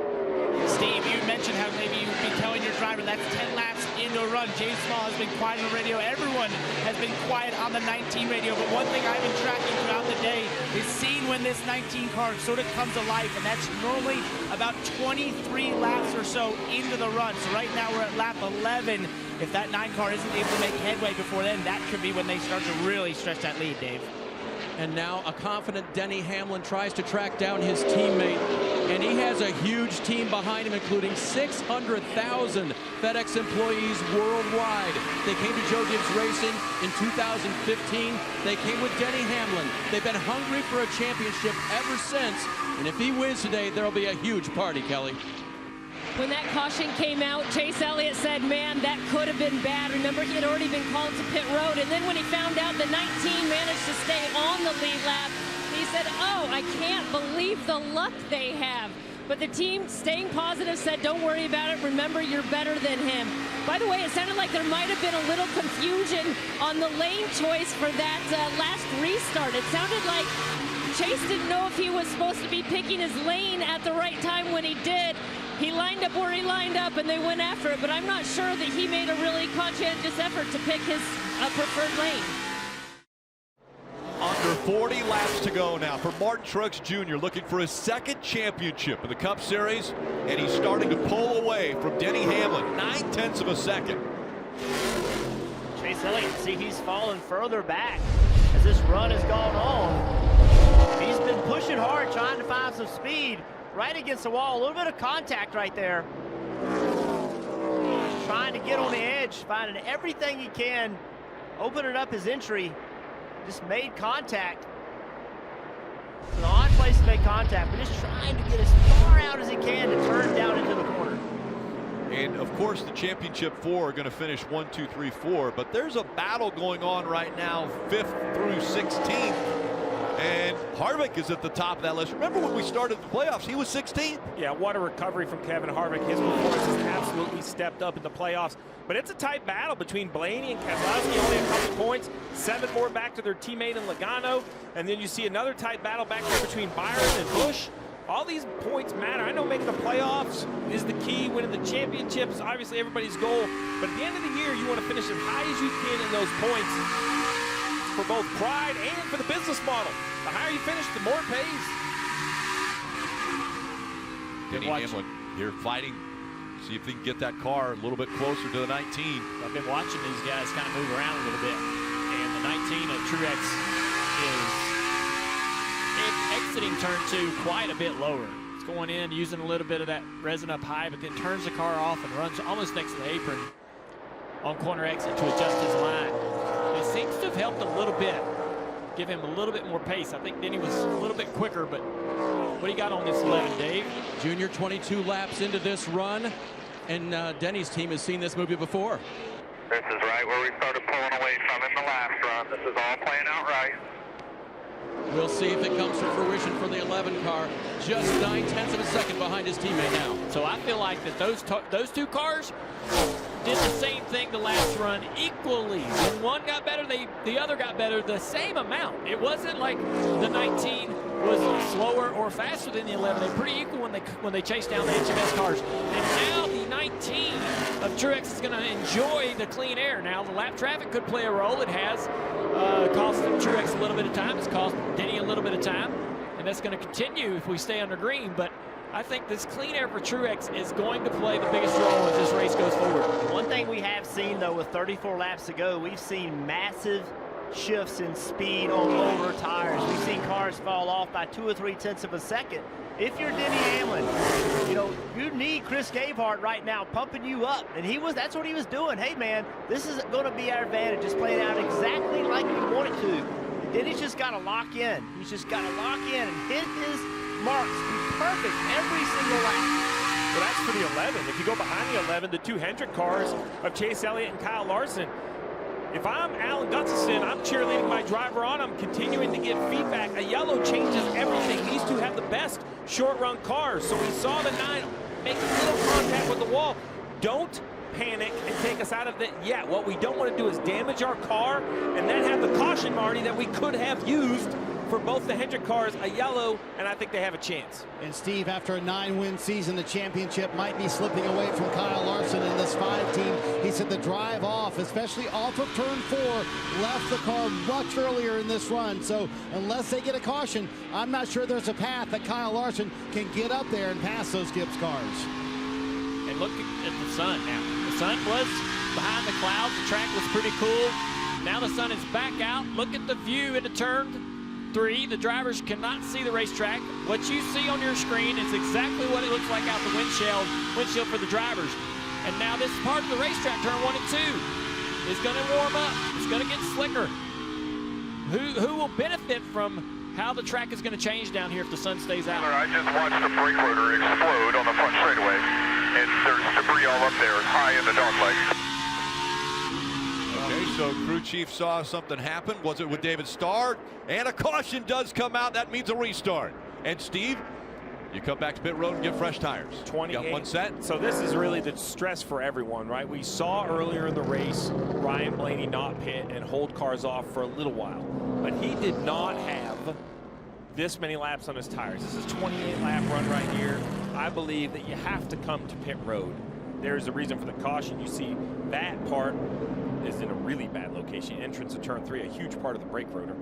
Steve, you mentioned how maybe you would be telling your driver that's 10 laps into a run. James Small has been quiet on the radio. Everyone has been quiet on the 19 radio. But one thing I've been tracking throughout the day is seeing when this 19 car sort of comes to life. And that's normally about 23 laps or so into the run. So right now we're at lap 11. If that 9 car isn't able to make headway before then, that could be when they start to really stretch that lead, Dave. And now a confident Denny Hamlin tries to track down his teammate. And he has a huge team behind him, including 600,000 FedEx employees worldwide. They came to Joe Gibbs Racing in 2015. They came with Denny Hamlin. They've been hungry for a championship ever since. And if he wins today, there'll be a huge party, Kelly. When that caution came out, Chase Elliott said, man, that could have been bad. Remember, he had already been called to pit road. And then when he found out the 19 managed to stay on the lead lap, he said, oh, I can't believe the luck they have. But the team, staying positive, said, don't worry about it. Remember, you're better than him. By the way, it sounded like there might have been a little confusion on the lane choice for that last restart. It sounded like Chase didn't know if he was supposed to be picking his lane at the right time when he did. He lined up where he lined up, and they went after it, but I'm not sure that he made a really conscientious effort to pick his preferred lane. Under 40 laps to go now for Martin Truex Jr. looking for his 2nd championship in the Cup Series, and he's starting to pull away from Denny Hamlin, 9/10 of a second. Chase Elliott, see, he's fallen further back as this run has gone on. He's been pushing hard, trying to find some speed. Right against the wall, a little bit of contact right there. Trying to get on the edge, finding everything he can, opening up his entry. Just made contact. It's an odd place to make contact, but just trying to get as far out as he can to turn down into the corner. And of course, the championship 4 are going to finish 1, 2, 3, 4, but there's a battle going on right now, 5th through 16th. And Harvick is at the top of that list. Remember when we started the playoffs, he was 16th? Yeah, what a recovery from Kevin Harvick. His performance has absolutely stepped up in the playoffs. But it's a tight battle between Blaney and Keselowski, only a couple points. 7 more back to their teammate in Logano. And then you see another tight battle back there between Byron and Busch. All these points matter. I know making the playoffs is the key. Winning the championship is obviously everybody's goal. But at the end of the year, you want to finish as high as you can in those points for both pride and for the business model. The higher you finish, the more it pays. Denny Hamlin here fighting. See if they can get that car a little bit closer to the 19. I've been watching these guys kind of move around a little bit. And the 19 of Truex is exiting turn 2 quite a bit lower. It's going in, using a little bit of that resin up high, but then turns the car off and runs almost next to the apron on corner exit to adjust his line. It seems to have helped a little bit, give him a little bit more pace. I think Denny was a little bit quicker, but What do you got on this 11, Dave? Junior 22 laps into this run, and Denny's team has seen this movie before. This is right where we started pulling away from in the last run. This is all playing out right. We'll see if it comes to fruition for the 11 car. Just 9/10 of a second behind his teammate now. So I feel like that those two cars did the same thing the last run equally. When one got better, the other got better the same amount. It wasn't like the 19 was slower or faster than the 11. They're pretty equal when they chased down the HMS cars. And now the 19 of Truex is going to enjoy the clean air. Now the lap traffic could play a role. It has cost Truex a little bit of time. It's cost Denny a little bit of time. And that's going to continue if we stay under green. But I think this clean air for Truex is going to play the biggest role as this race goes forward. One thing we have seen, though, with 34 laps to go, we've seen massive shifts in speed on lower tires. We've seen cars fall off by 2 or 3/10 of a second. If you're Denny Hamlin, you know, you need Chris Gabehart right now pumping you up. And that's what he was doing. Hey, man, this is going to be our advantage. It's playing out exactly like we want it to. Denny's just got to lock in. He's just got to lock in and hit his marks. Be perfect every single lap. Well, that's for the 11. If you go behind the 11, the 2 Hendrick cars of Chase Elliott and Kyle Larson, if I'm Alan Gustafson, I'm cheerleading my driver on. I'm continuing to give feedback. A yellow changes everything. These two have the best short-run cars. So we saw the 9 make a little contact with the wall. Don't panic and take us out of it yet. What we don't want to do is damage our car and then have the caution, Marty, that we could have used for both the Hendrick cars, a yellow, and I think they have a chance. And Steve, after a 9-win season, the championship might be slipping away from Kyle Larson in this 5 team. He said the drive off, especially off of turn 4, left the car much earlier in this run. So unless they get a caution, I'm not sure there's a path that Kyle Larson can get up there and pass those Gibbs cars. And look at the sun now. The sun was behind the clouds. The track was pretty cool. Now the sun is back out. Look at the view into turn 3. The drivers cannot see the racetrack. What you see on your screen is exactly what it looks like out the windshield for the drivers. And now this part of the racetrack, turn 1 and 2, is going to warm up. It's going to get slicker. Who will benefit from how the track is going to change down here if the sun stays out? I just watched the brake rotor explode on the front straightaway, and there's debris all up there, high in the dog legs. Okay, so crew chief saw something happen. Was it with David Starr? And a caution does come out. That means a restart. And Steve, you come back to pit road and get fresh tires. 28. Got one set. So this is really the stress for everyone, right? We saw earlier in the race Ryan Blaney not pit and hold cars off for a little while, but he did not have this many laps on his tires. This is a 28-lap run right here. I believe that you have to come to pit road. There's a reason for the caution. You see that part is in a really bad location. Entrance to turn 3, a huge part of the brake rotor,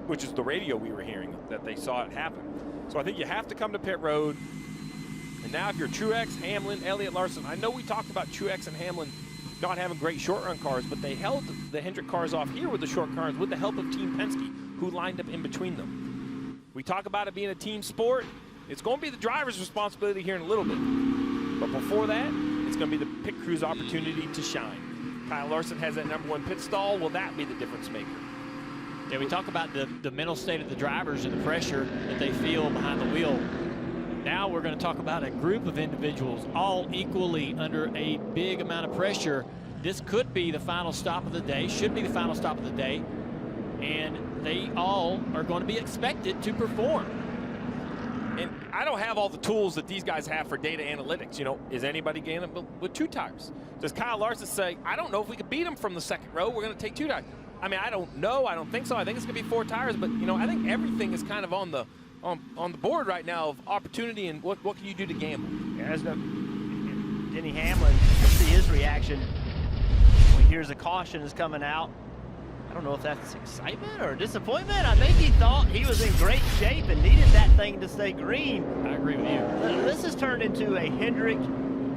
which is the radio we were hearing that they saw it happen. So I think you have to come to pit road. And now if you're Truex, Hamlin, Elliott, Larson, I know we talked about Truex and Hamlin not having great short run cars, but they held the Hendrick cars off here with the short cars with the help of Team Penske, who lined up in between them. We talk about it being a team sport. It's going to be the driver's responsibility here in a little bit. But before that, it's going to be the pit crew's opportunity to shine. Kyle Larson has that #1 pit stall. Will that be the difference maker? Yeah, we talk about the mental state of the drivers and the pressure that they feel behind the wheel. Now we're going to talk about a group of individuals all equally under a big amount of pressure. This could be the final stop of the day, should be the final stop of the day, and they all are going to be expected to perform. And I don't have all the tools that these guys have for data analytics. You know, is anybody gaining with 2 tires? Does Kyle Larson say, I don't know if we could beat him from the second row. We're going to take 2 tires. I mean, I don't know. I don't think so. I think it's going to be 4 tires. But, you know, I think everything is kind of on the board right now of opportunity and what can you do to gamble. Yeah, as Denny Hamlin, you see his reaction when he hears a caution is coming out. I don't know if that's excitement or disappointment. I think he thought he was in great shape and needed that thing to stay green. I agree with you. This has turned into a Hendrick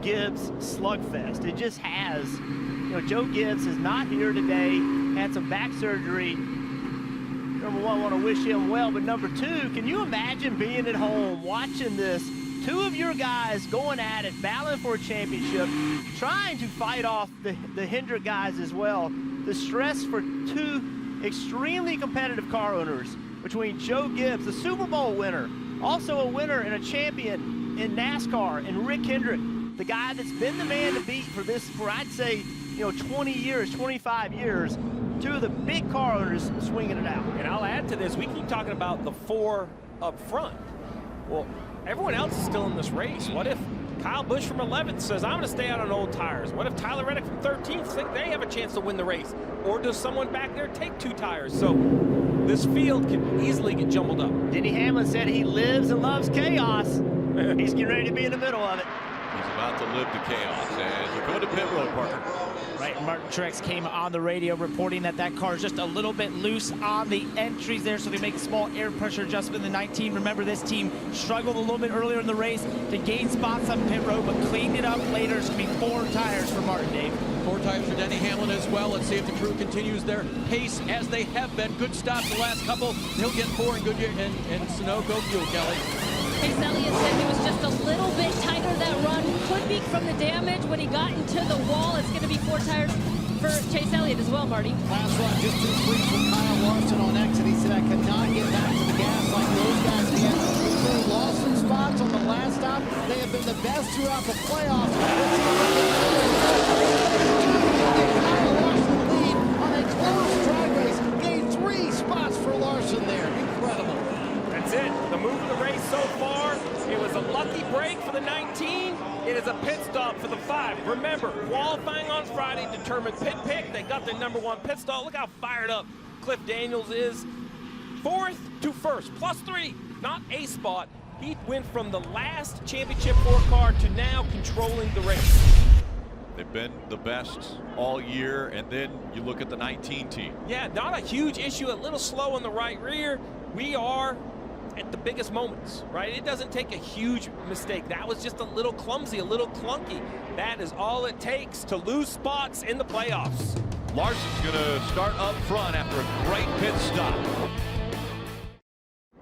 Gibbs slugfest. It just has. You know, Joe Gibbs is not here today, had some back surgery. Number 1, I want to wish him well, but number 2, can you imagine being at home watching this? 2 of your guys going at it, battling for a championship, trying to fight off the Hendrick guys as well. The stress for 2 extremely competitive car owners between Joe Gibbs, the Super Bowl winner, Also a winner and a champion in NASCAR, and Rick Hendrick, the guy that's been the man to beat for this, for I'd say, 20 years, 25 years. Two of the big car owners swinging it out. And I'll add to this, we keep talking about the 4 up front. Well, everyone else is still in this race. What if Kyle Busch from 11th says, I'm going to stay out on old tires? What if Tyler Reddick from 13th think they have a chance to win the race? Or does someone back there take 2 tires? So this field can easily get jumbled up. Denny Hamlin said he lives and loves chaos. He's getting ready to be in the middle of it. He's about to live the chaos as we go to pit road, Parker. Right, Martin Truex came on the radio reporting that car is just a little bit loose on the entries there, so they make a small air pressure adjustment in the 19. Remember, this team struggled a little bit earlier in the race to gain spots on pit road, but cleaned it up later. It's going to be 4 tires for Martin, Dave. 4 tires for Denny Hamlin as well. Let's see if the crew continues their pace as they have been. Good stops the last couple. He'll get 4 in Goodyear and Sunoco fuel, Kelly. Chase Elliott said he was just a little bit tighter that run. Could be from the damage when he got into the wall. It's going to be 4 tires for Chase Elliott as well, Marty. Last run, just 2 sweeps from Kyle Larson on exit. He said, I could not get back to the gas like those guys did. They lost some spots on the last stop. They have been the best throughout the playoffs. Kyle Larson lead on a close drag race. Gained 3 spots for Larson there. Incredible. That's it. The move of the race so far. It was a lucky break for the 19. It is a pit stop for the 5. Remember, qualifying on Friday determined pit pick. They got their #1 pit stop. Look how fired up Cliff Daniels is. 4th to 1st, +3, not a spot. He went from the last championship 4 car to now controlling the race. They've been the best all year, and then you look at the 19 team. Yeah, not a huge issue, a little slow in the right rear. We are at the biggest moments, right? It doesn't take a huge mistake. That was just a little clumsy, a little clunky. That is all it takes to lose spots in the playoffs. Larson's going to start up front after a great pit stop.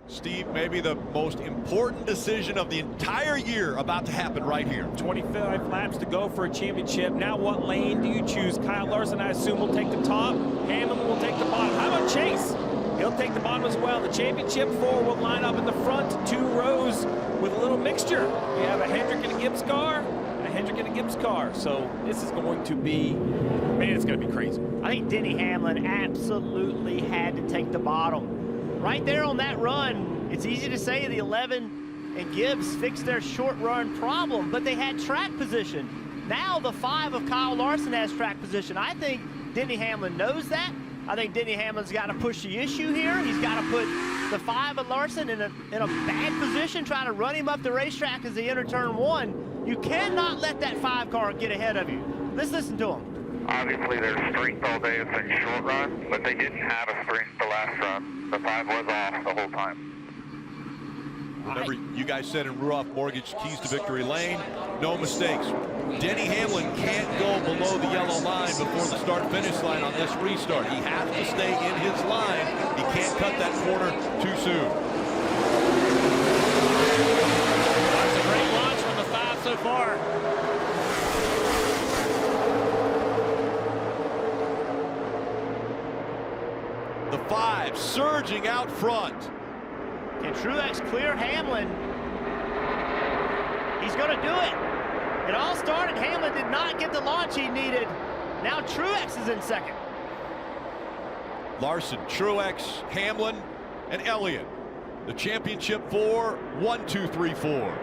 Steve, maybe the most important decision of the entire year about to happen right here. 25 laps to go for a championship. Now what lane do you choose? Kyle Larson, I assume, will take the top. Hamlin will take the bottom. How about Chase? He'll take the bottom as well. The championship 4 will line up in the front 2 rows with a little mixture. We have a Hendrick and a Gibbs car, and a Hendrick and a Gibbs car. So this is going to be, man, it's going to be crazy. I think Denny Hamlin absolutely had to take the bottom. Right there on that run, it's easy to say the 11 and Gibbs fixed their short run problem, but they had track position. Now the 5 of Kyle Larson has track position. I think Denny Hamlin knows that. I think Denny Hamlin's got to push the issue here. He's got to put the 5 of Larson in a bad position, trying to run him up the racetrack as they enter turn 1. You cannot let that 5 car get ahead of you. Let's listen to him. Obviously, their strength all day has been short run, but they didn't have a strength the last run. The 5 was off the whole time. Remember, you guys said in Ruoff Mortgage, keys to victory lane, no mistakes. Denny Hamlin can't go below the yellow line before the start-finish line on this restart. He has to stay in his line. He can't cut that corner too soon. That's a great launch from the 5 so far. The 5 surging out front. Can Truex clear Hamlin? He's going to do it. It all started. Hamlin did not get the launch he needed. Now Truex is in second. Larson, Truex, Hamlin, and Elliott. The championship 4, 1, 2, 3, 4.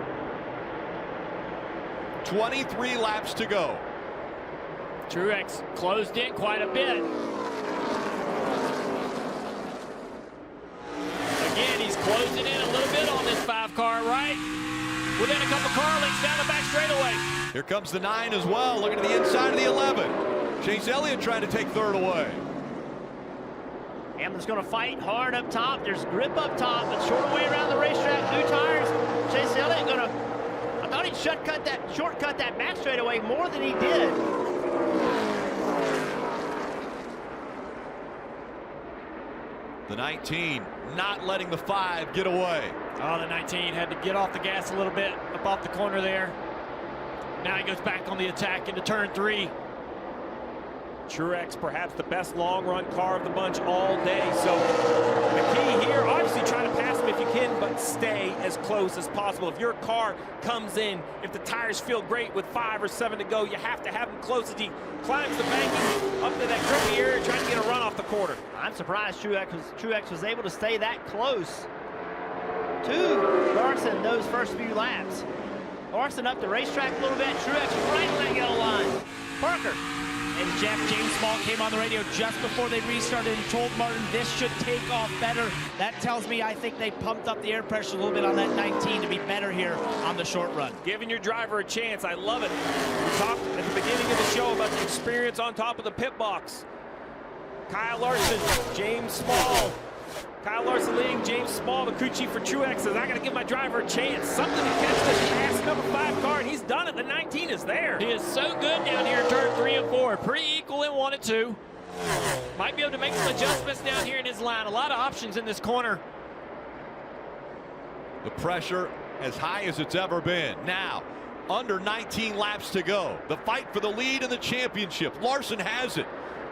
23 laps to go. Truex closed in quite a bit. Again, he's closing in a little bit on this 5 car, right? Within a couple car lengths down the back straightaway. Here comes the 9 as well, looking at the inside of the 11. Chase Elliott trying to take 3rd away. Hamlin's going to fight hard up top. There's grip up top, but short way around the racetrack. New tires. Chase Elliott going to, I thought he'd shortcut that back straightaway more than he did. The 19 not letting the 5 get away. Oh, the 19 had to get off the gas a little bit up off the corner there. Now he goes back on the attack into turn 3. Truex, perhaps the best long run car of the bunch all day. So the key here, obviously trying to pass him if you can but stay as close as possible. If your car comes in, if the tires feel great with 5 or 7 to go, you have to have him close as he climbs the banking up to that grippy area trying to get a run off the quarter. I'm surprised Truex was able to stay that close to Larson those first few laps. Larson up the racetrack a little bit. Truex right on that yellow line. Parker. And Jeff, James Small came on the radio just before they restarted and told Martin this should take off better. That tells me I think they pumped up the air pressure a little bit on that 19 to be better here on the short run. Giving your driver a chance. I love it. We talked at the beginning of the show about the experience on top of the pit box. Kyle Larson, James Small. Kyle Larson leading James Small, the crew chief for Truex, says, I got to give my driver a chance. Something to catch this fast number 5 car, and he's done it. The 19 is there. He is so good down here in turn 3 and 4. Pretty equal in 1 and 2. Might be able to make some adjustments down here in his line. A lot of options in this corner. The pressure as high as it's ever been. Now, under 19 laps to go. The fight for the lead in the championship. Larson has it.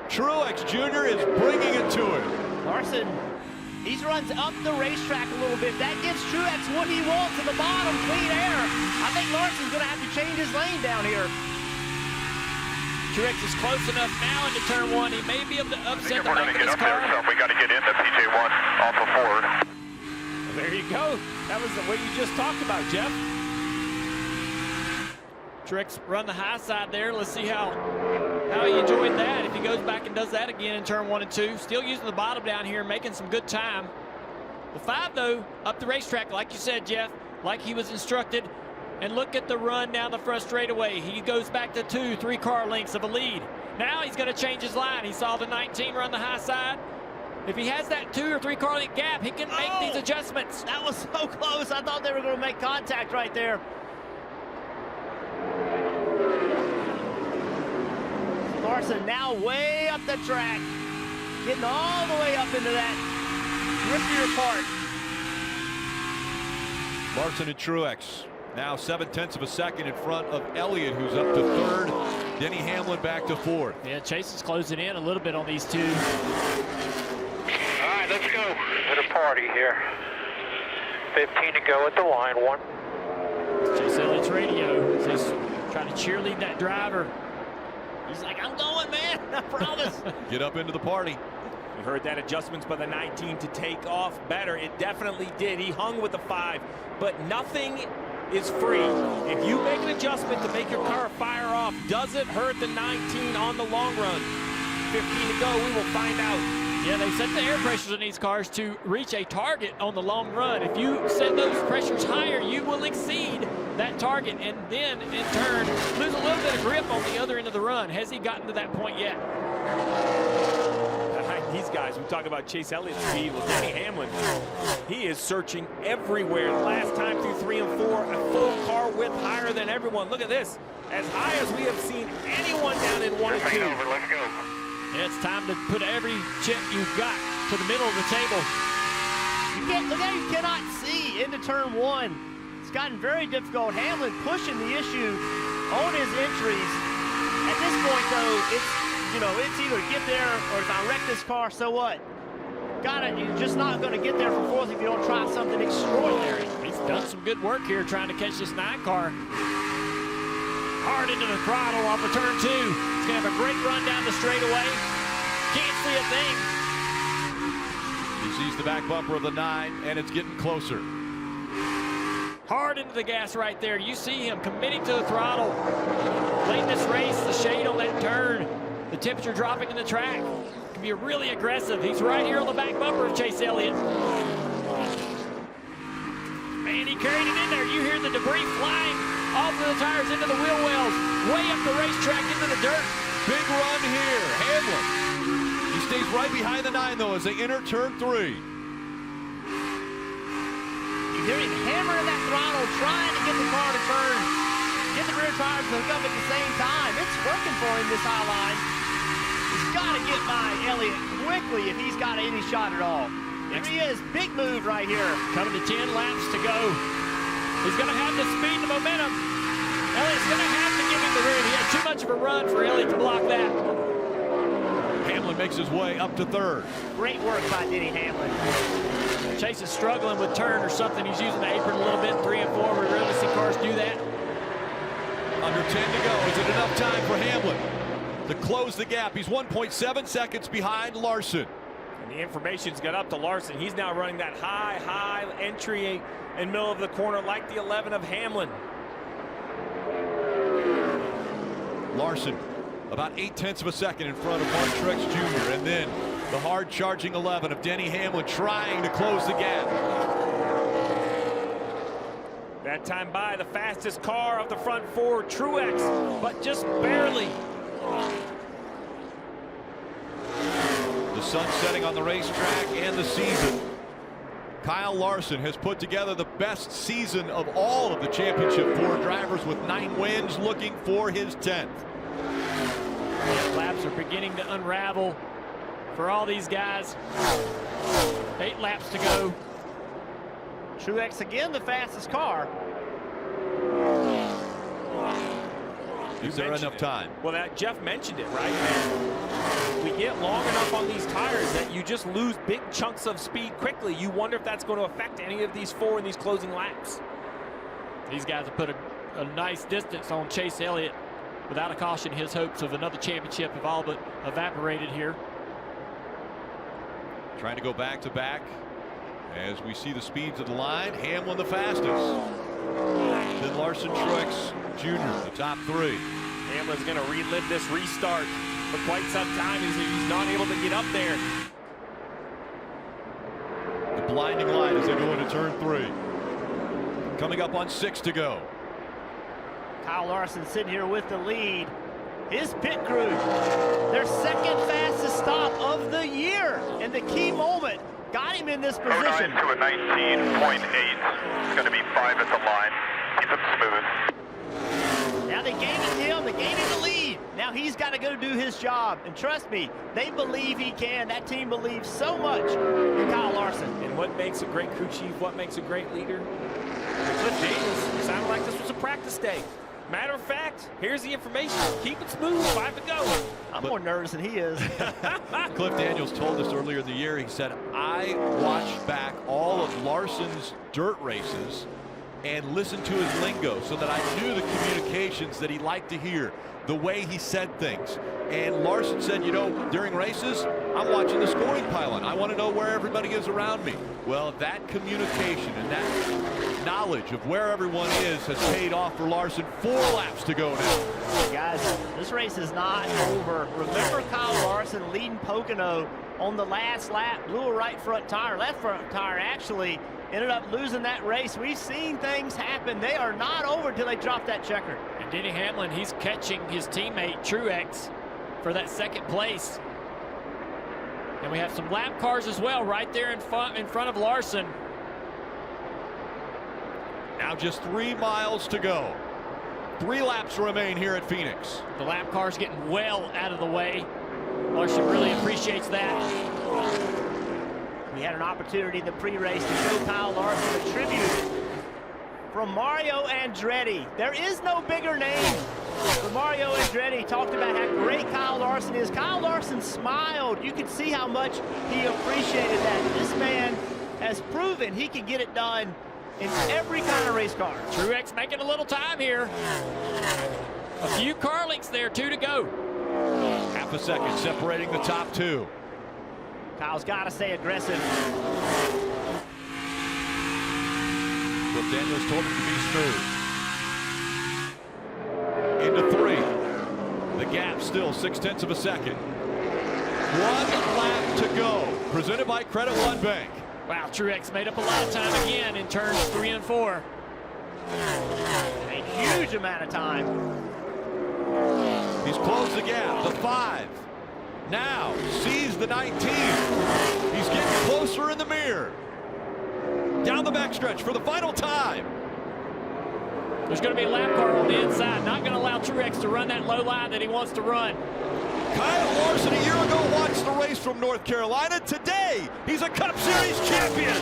Truex Jr. is bringing it to him. Larson, he runs up the racetrack a little bit. That gives Truex what he wants at the bottom, clean air. I think Larson's going to have to change his lane down here. Truex is close enough now into turn 1. He may be able to upset the We're going back to of get his up there, car. so we got to get into PJ1 off of Ford. There you go. That was what you just talked about, Jeff. Truex run the high side there. Let's see how he enjoyed that. If he goes back and does that again in turn 1 and 2. Still using the bottom down here, making some good time. The 5, though, up the racetrack, like you said, Jeff, like he was instructed. And look at the run down the front straightaway. He goes back to 2, 3 car lengths of a lead. Now he's going to change his line. He saw the 19 run the high side. If he has that 2 or 3 car length gap, he can make these adjustments. That was so close. I thought they were going to make contact right there. Larson now way up the track, getting all the way up into that rippier part. Larson and Truex now 0.7 of a second in front of Elliott, who's up to 3rd. Denny Hamlin back to 4th. Yeah, Chase is closing in a little bit on these 2. All right, let's go. At a party here. 15 to go at the line. 1. Chase Elliott's radio says trying to cheerlead that driver. He's like, I'm going, man. I promise. Get up into the party. You heard that adjustments by the 19 to take off better. It definitely did. He hung with the 5, but nothing is free. If you make an adjustment to make your car fire off, does it hurt the 19 on the long run? 15 to go, we will find out. Yeah, they set the air pressures in these cars to reach a target on the long run. If you set those pressures higher, you will exceed that target and then, in turn, lose a little bit of grip on the other end of the run. Has he gotten to that point yet? Behind these guys, we talk about Chase Elliott's speed. Well, Denny Hamlin, he is searching everywhere. Last time through 3 and 4, a full car width higher than everyone. Look at this. As high as we have seen anyone down in 1 and 2. Over, let's go. Yeah, it's time to put every chip you've got to the middle of the table. Look how you cannot see into turn 1. It's gotten very difficult. Hamlin pushing the issue on his entries. At this point, though, it's either get there or if I wreck this car, so what? You're just not going to get there for 4th if you don't try something extraordinary. He's done some good work here trying to catch this 9 car. Hard into the throttle off of turn 2. He's going to have a great run down the straightaway. Can't see a thing. He sees the back bumper of the 9, and it's getting closer. Hard into the gas right there. You see him committing to the throttle. Late in this race, the shade on that turn, the temperature dropping in the track. Can be really aggressive. He's right here on the back bumper of Chase Elliott. Man, he carried it in there. You hear the debris flying off of the tires into the wheel wells, way up the racetrack into the dirt. Big run here. Hamlin. He stays right behind the 9, though, as they enter turn 3. You hear him hammering that throttle, trying to get the car to turn, get the rear tires to hook up at the same time. It's working for him, this high line. He's got to get by Elliott quickly if he's got any shot at all. There he is, big move right here. Coming to 10 laps to go. He's going to have the speed and the momentum. Elliott's going to have to give him the room. He had too much of a run for Elliott to block that. Hamlin makes his way up to 3rd. Great work by Denny Hamlin. Chase is struggling with turn or something. He's using the apron a little bit, 3 and 4. We rarely see cars do that. Under 10 to go. Is it enough time for Hamlin to close the gap? He's 1.7 seconds behind Larson. And the information's got up to Larson. He's now running that high entry in middle of the corner like the 11 of Hamlin. Larson about 0.8 of a second in front of Mark Truex Jr. And then the hard charging 11 of Denny Hamlin trying to close the gap. That time by the fastest car of the front 4, Truex, but just barely. The sun setting on the racetrack and the season. Kyle Larson has put together the best season of all of the Championship 4 drivers with 9 wins, looking for his 10th. Laps are beginning to unravel for all these guys. 8 laps to go. Truex again, the fastest car. Is there enough time? Well, Jeff mentioned it, right? And we get long enough on these tires that you just lose big chunks of speed quickly. You wonder if that's going to affect any of these 4 in these closing laps. These guys have put a nice distance on Chase Elliott. Without a caution, his hopes of another championship have all but evaporated here. Trying to go back to back as we see the speeds of the line. Hamlin the fastest. Then Larson, Truex Jr., the top 3. Hamlin's going to relive this restart for quite some time. He's not able to get up there. The blinding light as they go into turn 3. Coming up on 6 to go. Kyle Larson sitting here with the lead. His pit crew, their second fastest stop of the year, and the key moment got him in this position. 09 to a 19.8. It's going to be 5 at the line. Keep it smooth. Now they gave it to him. They gave him the lead. Now he's got to go do his job. And trust me, they believe he can. That team believes so much in Kyle Larson. And what makes a great crew chief? What makes a great leader? Cliff Daniels, it sounded like this was a practice day. Matter of fact, here's the information. Keep it smooth, 5 to go. I'm more nervous than he is. Cliff Daniels told us earlier in the year, he said, I watched back all of Larson's dirt races and listened to his lingo so that I knew the communications that he liked to hear, the way he said things. And Larson said, you know, during races, I'm watching the scoring pylon. I want to know where everybody is around me. Well, that communication and that knowledge of where everyone is has paid off for Larson. 4 laps to go now. Guys, this race is not over. Remember Kyle Larson leading Pocono on the last lap, blew a right front tire, left front tire actually, ended up losing that race. We've seen things happen. They are not over until they drop that checker. And Denny Hamlin, he's catching his teammate Truex for that second place. And we have some lap cars as well right there in front of Larson. Now just 3 miles to go. 3 laps remain here at Phoenix. The lap car's getting well out of the way. Larson really appreciates that. We had an opportunity in the pre-race to show Kyle Larson a tribute from Mario Andretti. There is no bigger name. But Mario Andretti talked about how great Kyle Larson is. Kyle Larson smiled. You could see how much he appreciated that. This man has proven he can get it done in every kind of race car. Truex making a little time here. A few car links there, 2 to go. Half a second separating the top 2. Kyle's got to stay aggressive. But Daniels told him to be smooth. Into 3. The gap still 0.6 of a second. 1 lap to go. Presented by Credit One Bank. Wow, Truex made up a lot of time again in turns 3 and 4. A huge amount of time. He's closed the gap. The 5. Now sees the 19. He's getting closer in the mirror. Down the backstretch for the final time. There's going to be a lap car on the inside. Not going to allow Truex to run that low line that he wants to run. Kyle Larson a year ago watched the race from North Carolina. Today, he's a Cup Series champion.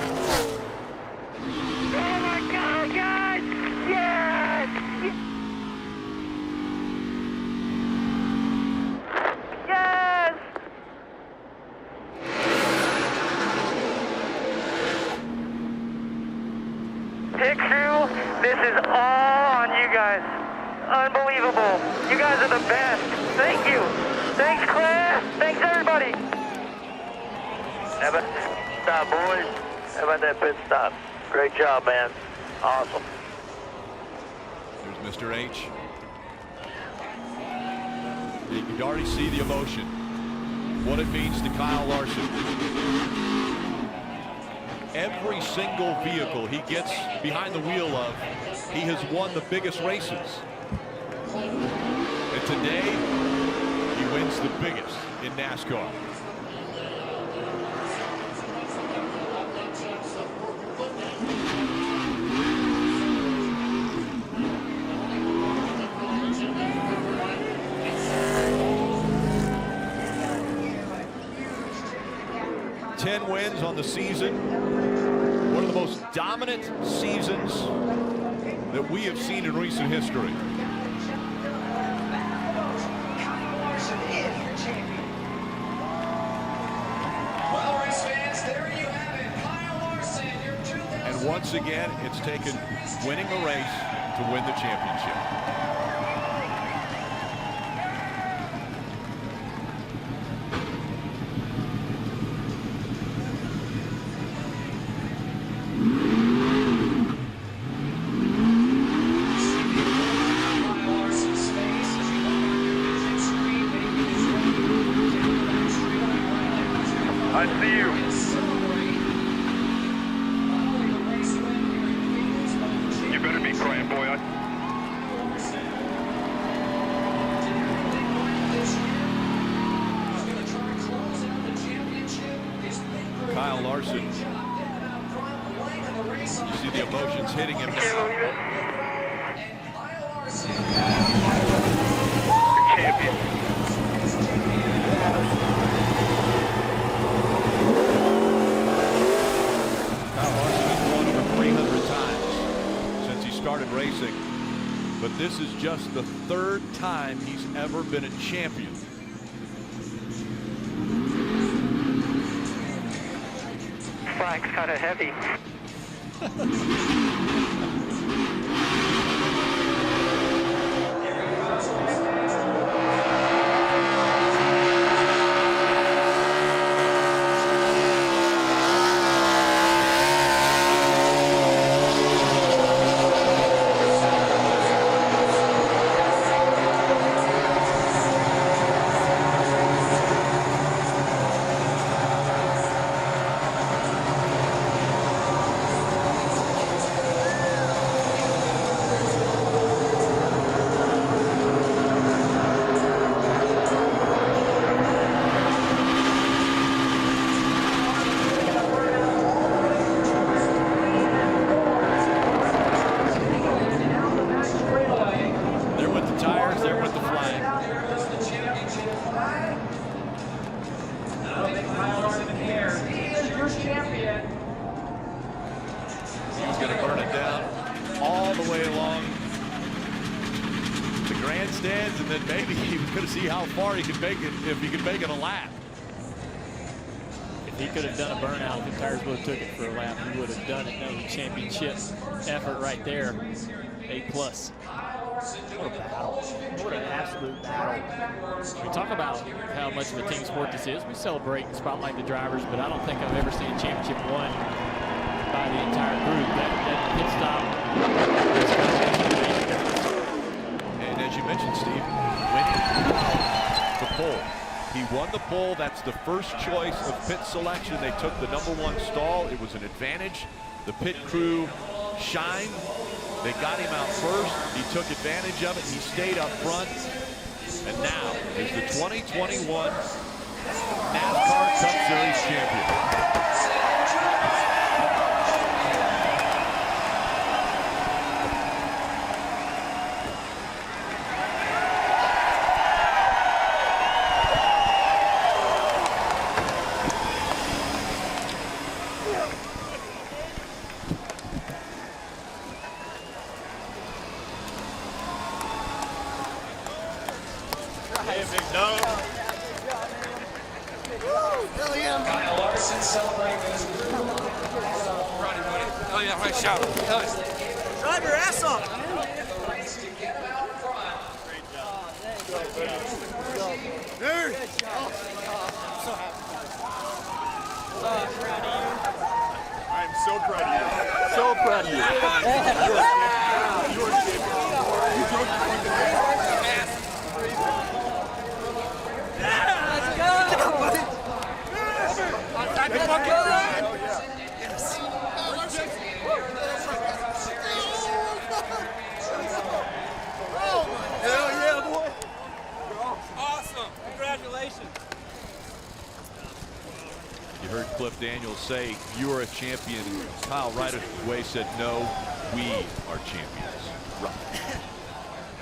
Oh my God, guys! Yes! Yes! This is all on you guys. Unbelievable. You guys are the best. Thank you. Thanks, Claire. Thanks, everybody. How about that stop, boys? How about that pit stop? Great job, man. Awesome. There's Mr. H. You can already see the emotion, what it means to Kyle Larson. Every single vehicle he gets behind the wheel of, he has won the biggest races. And today, he wins the biggest in NASCAR. Wins on the season. One of the most dominant seasons that we have seen in recent history. Well, race fans, there you have it. Kyle Larson, your 2000. And once again, it's taken winning a race to win the championship. I see you. You better be crying, boy. Kyle Larson. You see the emotions hitting him now. Champion. Started racing, but this is just the third time he's ever been a champion. Flag's kind of heavy. He's going to burn it down all the way along the grandstands, and then maybe he was going to see how far he could make it, if he could make it a lap. If he could have done a burnout, if the tires would have took it for a lap, he would have done it. That was a championship effort right there. A+. What a battle. What an absolute battle. We talk about how much of a team sport this is. We celebrate and spotlight the drivers, but I don't think I've ever seen a championship won by the entire group. That pit stop. And as you mentioned, Steve, winning the pole. He won the pole. That's the first choice of pit selection. They took the #1 stall. It was an advantage. The pit crew shined. They got him out first. He took advantage of it. He stayed up front. And now is the 2021 NASCAR Cup Series champion. Kyle Larson celebrating this. Oh yeah, right, shout. Drive your ass off. Dude. I'm so proud of you. So proud of you. Let's go. Hell yeah, boy. Awesome. Congratulations. You heard Cliff Daniels say, "You are a champion." Kyle right away said, "No, we are champions." Right.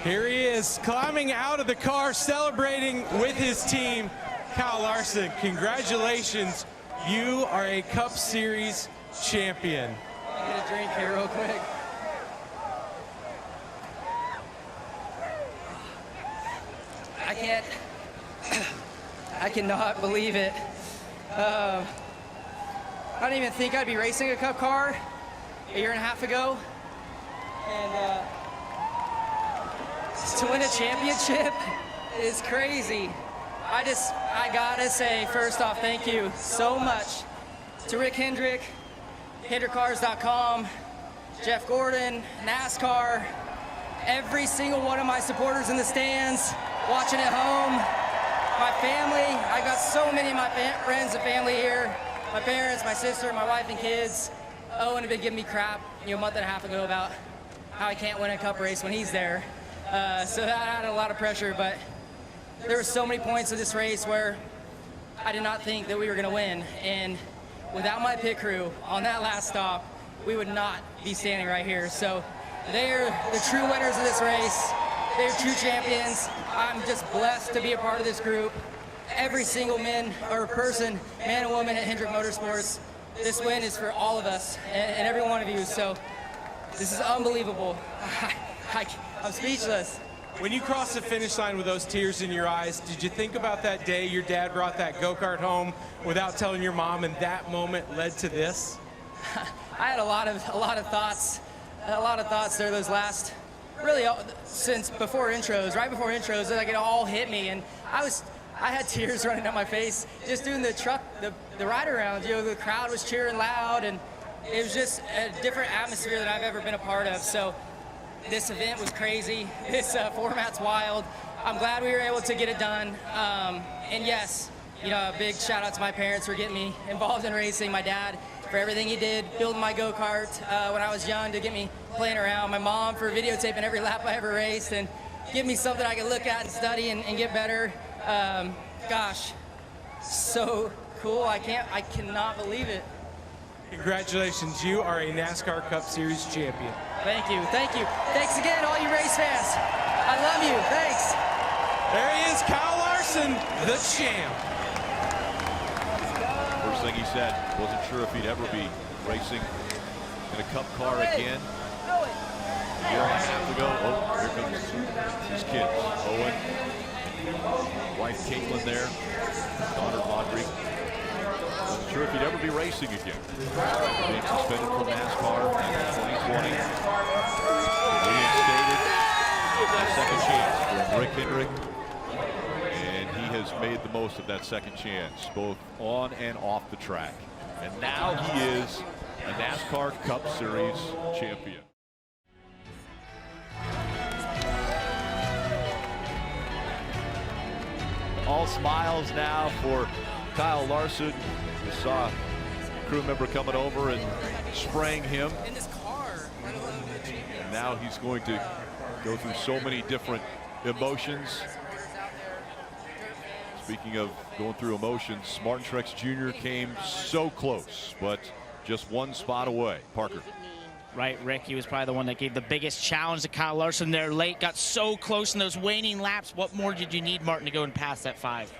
Here he is, climbing out of the car, celebrating with his team. Kyle Larson, congratulations. You are a Cup Series champion. Get a drink here real quick. I cannot believe it. I don't even think I'd be racing a Cup car a year and a half ago. And to win a championship is crazy. I gotta say, first off, thank you so much to Rick Hendrick, HendrickCars.com, Jeff Gordon, NASCAR, every single one of my supporters in the stands, watching at home, my family. I got so many of my friends and family here, my parents, my sister, my wife and kids. Owen had been giving me crap, a month and a half ago about how I can't win a Cup race when he's there. So that had a lot of pressure, but there were so many points of this race where I did not think that we were gonna win. And without my pit crew on that last stop, we would not be standing right here. So they're the true winners of this race. They're true champions. I'm just blessed to be a part of this group. Every single man and woman at Hendrick Motorsports, this win is for all of us and every one of you. So this is unbelievable. I'm speechless. When you crossed the finish line with those tears in your eyes, did you think about that day your dad brought that go-kart home without telling your mom, and that moment led to this? I had a lot of thoughts. A lot of thoughts there those last, really since before intros, right before intros, like it all hit me, and I had tears running down my face just doing the ride around. The crowd was cheering loud, and it was just a different atmosphere than I've ever been a part of. So this event was crazy. This format's wild. I'm glad we were able to get it done. And yes, a big shout out to my parents for getting me involved in racing. My dad for everything he did, building my go-kart when I was young to get me playing around. My mom for videotaping every lap I ever raced and give me something I could look at and study and get better. Gosh, so cool. I cannot believe it. Congratulations, you are a NASCAR Cup Series champion. Thank you, thank you. Thanks again, all you race fans. I love you, thanks. There he is, Kyle Larson, the champ. First thing he said, wasn't sure if he'd ever be racing in a Cup car again. A year and a half ago, here comes his kids. Owen, wife Caitlin there, daughter Audrey. Wasn't sure if he'd ever be racing again. Being suspended from NASCAR in 2020. Reinstated. Second chance for Rick Hendrick. And he has made the most of that second chance, both on and off the track. And now he is a NASCAR Cup Series champion. All smiles now for Kyle Larson. We saw a crew member coming over and spraying him. In this car. And now he's going to go through so many different emotions. Speaking of going through emotions, Martin Truex Jr. came so close, but just one spot away. Parker. Right, Rick, he was probably the one that gave the biggest challenge to Kyle Larson there late. Got so close in those waning laps. What more did you need, Martin, to go and pass that 5?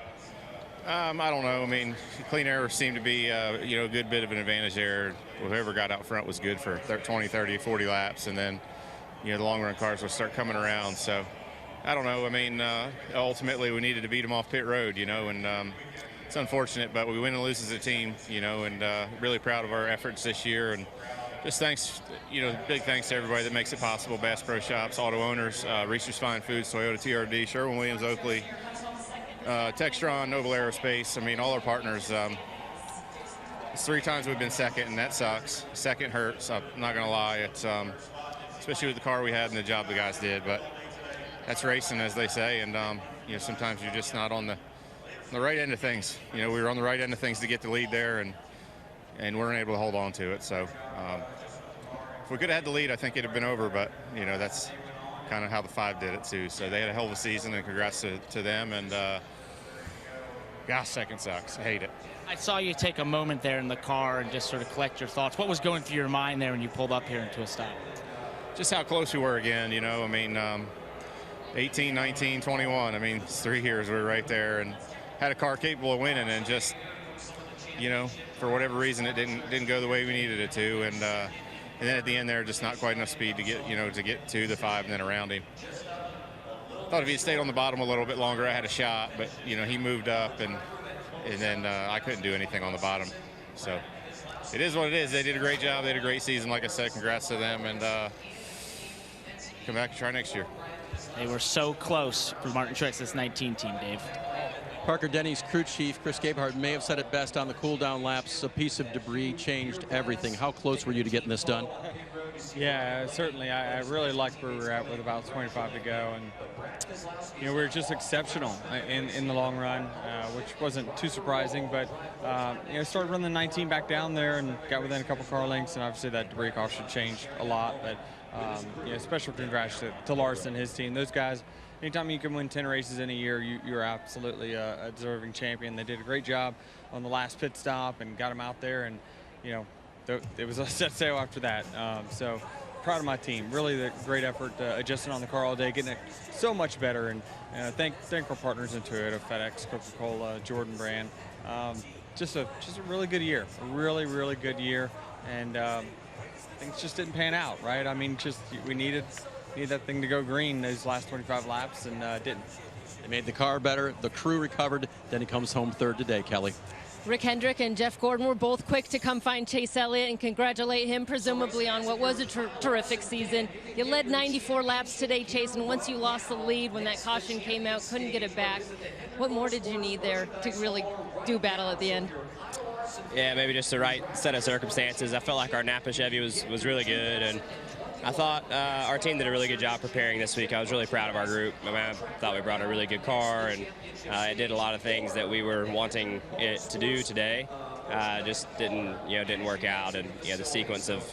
I don't know. I mean, clean air seemed to be, a good bit of an advantage there. Whoever got out front was good for 20, 30, 40 laps, and then, the long-run cars will start coming around. So, I don't know. I mean, ultimately, we needed to beat them off pit road, and it's unfortunate, but we win and lose as a team, and really proud of our efforts this year. And Just thanks, big thanks to everybody that makes it possible. Bass Pro Shops, Auto Owners, Reese's Fine Foods, Toyota TRD, Sherwin-Williams, Oakley, Textron, Noble Aerospace. I mean, all our partners. It's 3 times we've been second, and that sucks. Second hurts. I'm not going to lie. It's especially with the car we had and the job the guys did. But that's racing, as they say. And sometimes you're just not on the right end of things. We were on the right end of things to get the lead there, and weren't able to hold on to it. So if we could have had the lead, I think it'd have been over. But that's kind of how the 5 did it too. So they had a hell of a season, and congrats to them. And gosh, second sucks. I hate it. I saw you take a moment there in the car and just sort of collect your thoughts. What was going through your mind there when you pulled up here into a stop? Just how close we were again, 18, 19, 21. I mean, it's 3 years we were right there and had a car capable of winning, and just, for whatever reason, it didn't go the way we needed it to. And then at the end there, just not quite enough speed to get to the 5 and then around him. Thought if he had stayed on the bottom a little bit longer, I had a shot, but he moved up, and then I couldn't do anything on the bottom. So it is what it is. They did a great job. They had a great season. Like I said, congrats to them, and come back and try next year. They were so close for Martin Truex, this 19 team, Dave. Parker Denny's crew chief, Chris Gabehart, may have said it best on the cool-down laps. A piece of debris changed everything. How close were you to getting this done? Yeah, certainly. I really liked where we were at with about 25 to go. And, we were just exceptional in the long run, which wasn't too surprising. But, started running the 19 back down there and got within a couple car lengths. And obviously that debris caution changed a lot. But, special congrats to Larson and his team. Those guys, anytime you can win 10 races in a year, you're absolutely a deserving champion. They did a great job on the last pit stop and got him out there. And, it was a set sail after that. So proud of my team. Really the great effort adjusting on the car all day, getting it so much better. And thank our partners in Toyota, FedEx, Coca-Cola, Jordan Brand. Just a really good year. A really, really good year. And things just didn't pan out, right? I mean, we needed that thing to go green those last 25 laps, and didn't. They made the car better. The crew recovered. Then he comes home third today, Kelly. Rick Hendrick and Jeff Gordon were both quick to come find Chase Elliott and congratulate him, presumably on what was a terrific season. You led 94 laps today, Chase, and once you lost the lead when that caution came out, couldn't get it back. What more did you need there to really do battle at the end? Yeah, maybe just the right set of circumstances. I felt like our Napa Chevy was really good, and I thought our team did a really good job preparing this week. I was really proud of our group. I thought we brought a really good car, and it did a lot of things that we were wanting it to do today. Just didn't work out, and the sequence of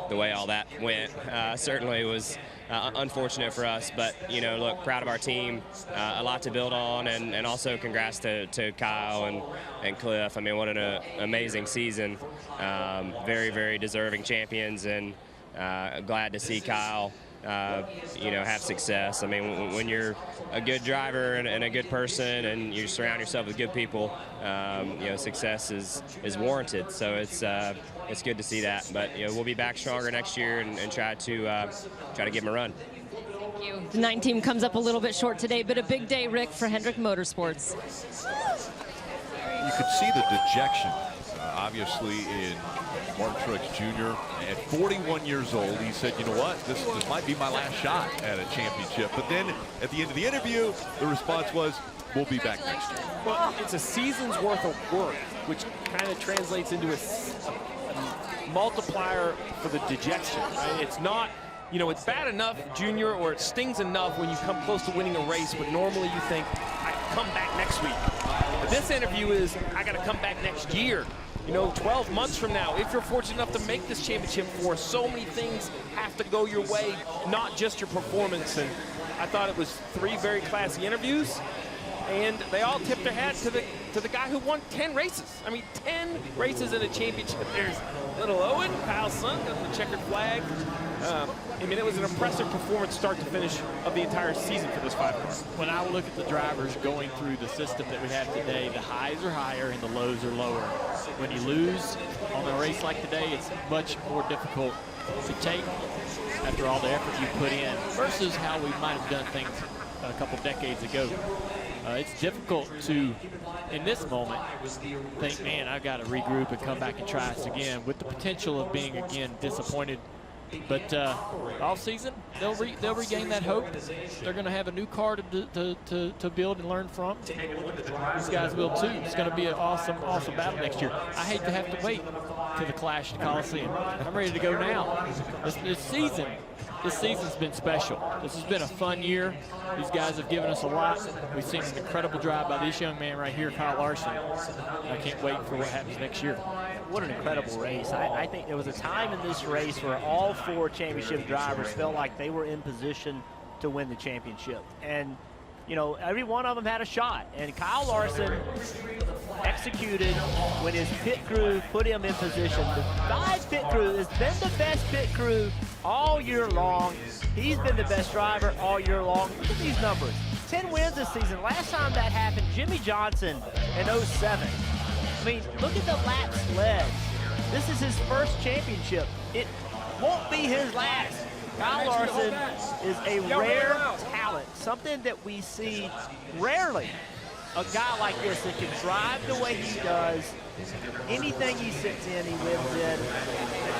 the way all that went certainly was unfortunate for us. But look, proud of our team, a lot to build on, and also congrats to Kyle and Cliff. I mean, what an amazing season. Very, very deserving champions, and glad to see Kyle have success. I mean, when you're a good driver and a good person, and you surround yourself with good people, success is warranted. So it's good to see that. But we'll be back stronger next year and try to give him a run. Thank you. The 9 team comes up a little bit short today, but a big day, Rick, for Hendrick Motorsports. You could see the dejection, obviously, in Martin Truex Jr. At 41 years old, he said, you know what, this might be my last shot at a championship. But then at the end of the interview, the response was, we'll be back next year. Well, it's a season's worth of work, which kind of translates into a multiplier for the dejection. Right? It's not, it's bad enough, Junior, or it stings enough when you come close to winning a race, but normally you think, I can come back next week. But this interview is, I got to come back next year. 12 months from now, if you're fortunate enough to make this championship four, so many things have to go your way, not just your performance. And I thought it was 3 very classy interviews, and they all tipped their hat to the guy who won 10 races. I mean, 10 races in a championship. There's little Owen, Kyle's son, got the checkered flag. It was an impressive performance start to finish of the entire season for this 5 car. When I look at the drivers going through the system that we have today, the highs are higher and the lows are lower. When you lose on a race like today, it's much more difficult to take after all the effort you put in versus how we might have done things a couple decades ago. It's difficult to, in this moment, think, man, I've got to regroup and come back and try this again, with the potential of being, again, disappointed. But off season, they'll regain that hope. They're going to have a new car to build and learn from. These guys will too. It's going to be an awesome battle next year. I hate to have to wait to the Clash at Coliseum. I'm ready to go now. This season's been special. This has been a fun year. These guys have given us a lot. We've seen an incredible drive by this young man right here, Kyle Larson. I can't wait for what happens next year. What an incredible race. I think there was a time in this race where all 4 championship drivers felt like they were in position to win the championship. And, you know, every one of them had a shot. And Kyle Larson executed when his pit crew put him in position. The 5 pit crew has been the best pit crew all year long. He's been the best driver all year long. Look at these numbers. 10 wins this season. Last time that happened, Jimmy Johnson in 07. I mean, look at the laps led. This is his first championship. It won't be his last. Kyle Larson is a rare talent, something that we see rarely. A guy like this that can drive the way he does. Anything he sits in, he wins in.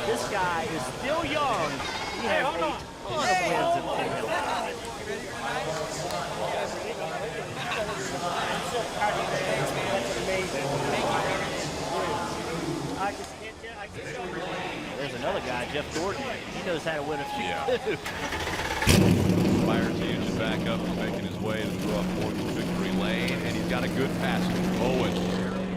This guy is still young. He has a ton of wins in him. There's another guy, Jeff Gordon. He knows how to win a few. Fires the engine back up. He's making his way to throw up towards victory lane, and he's got a good passenger. Owens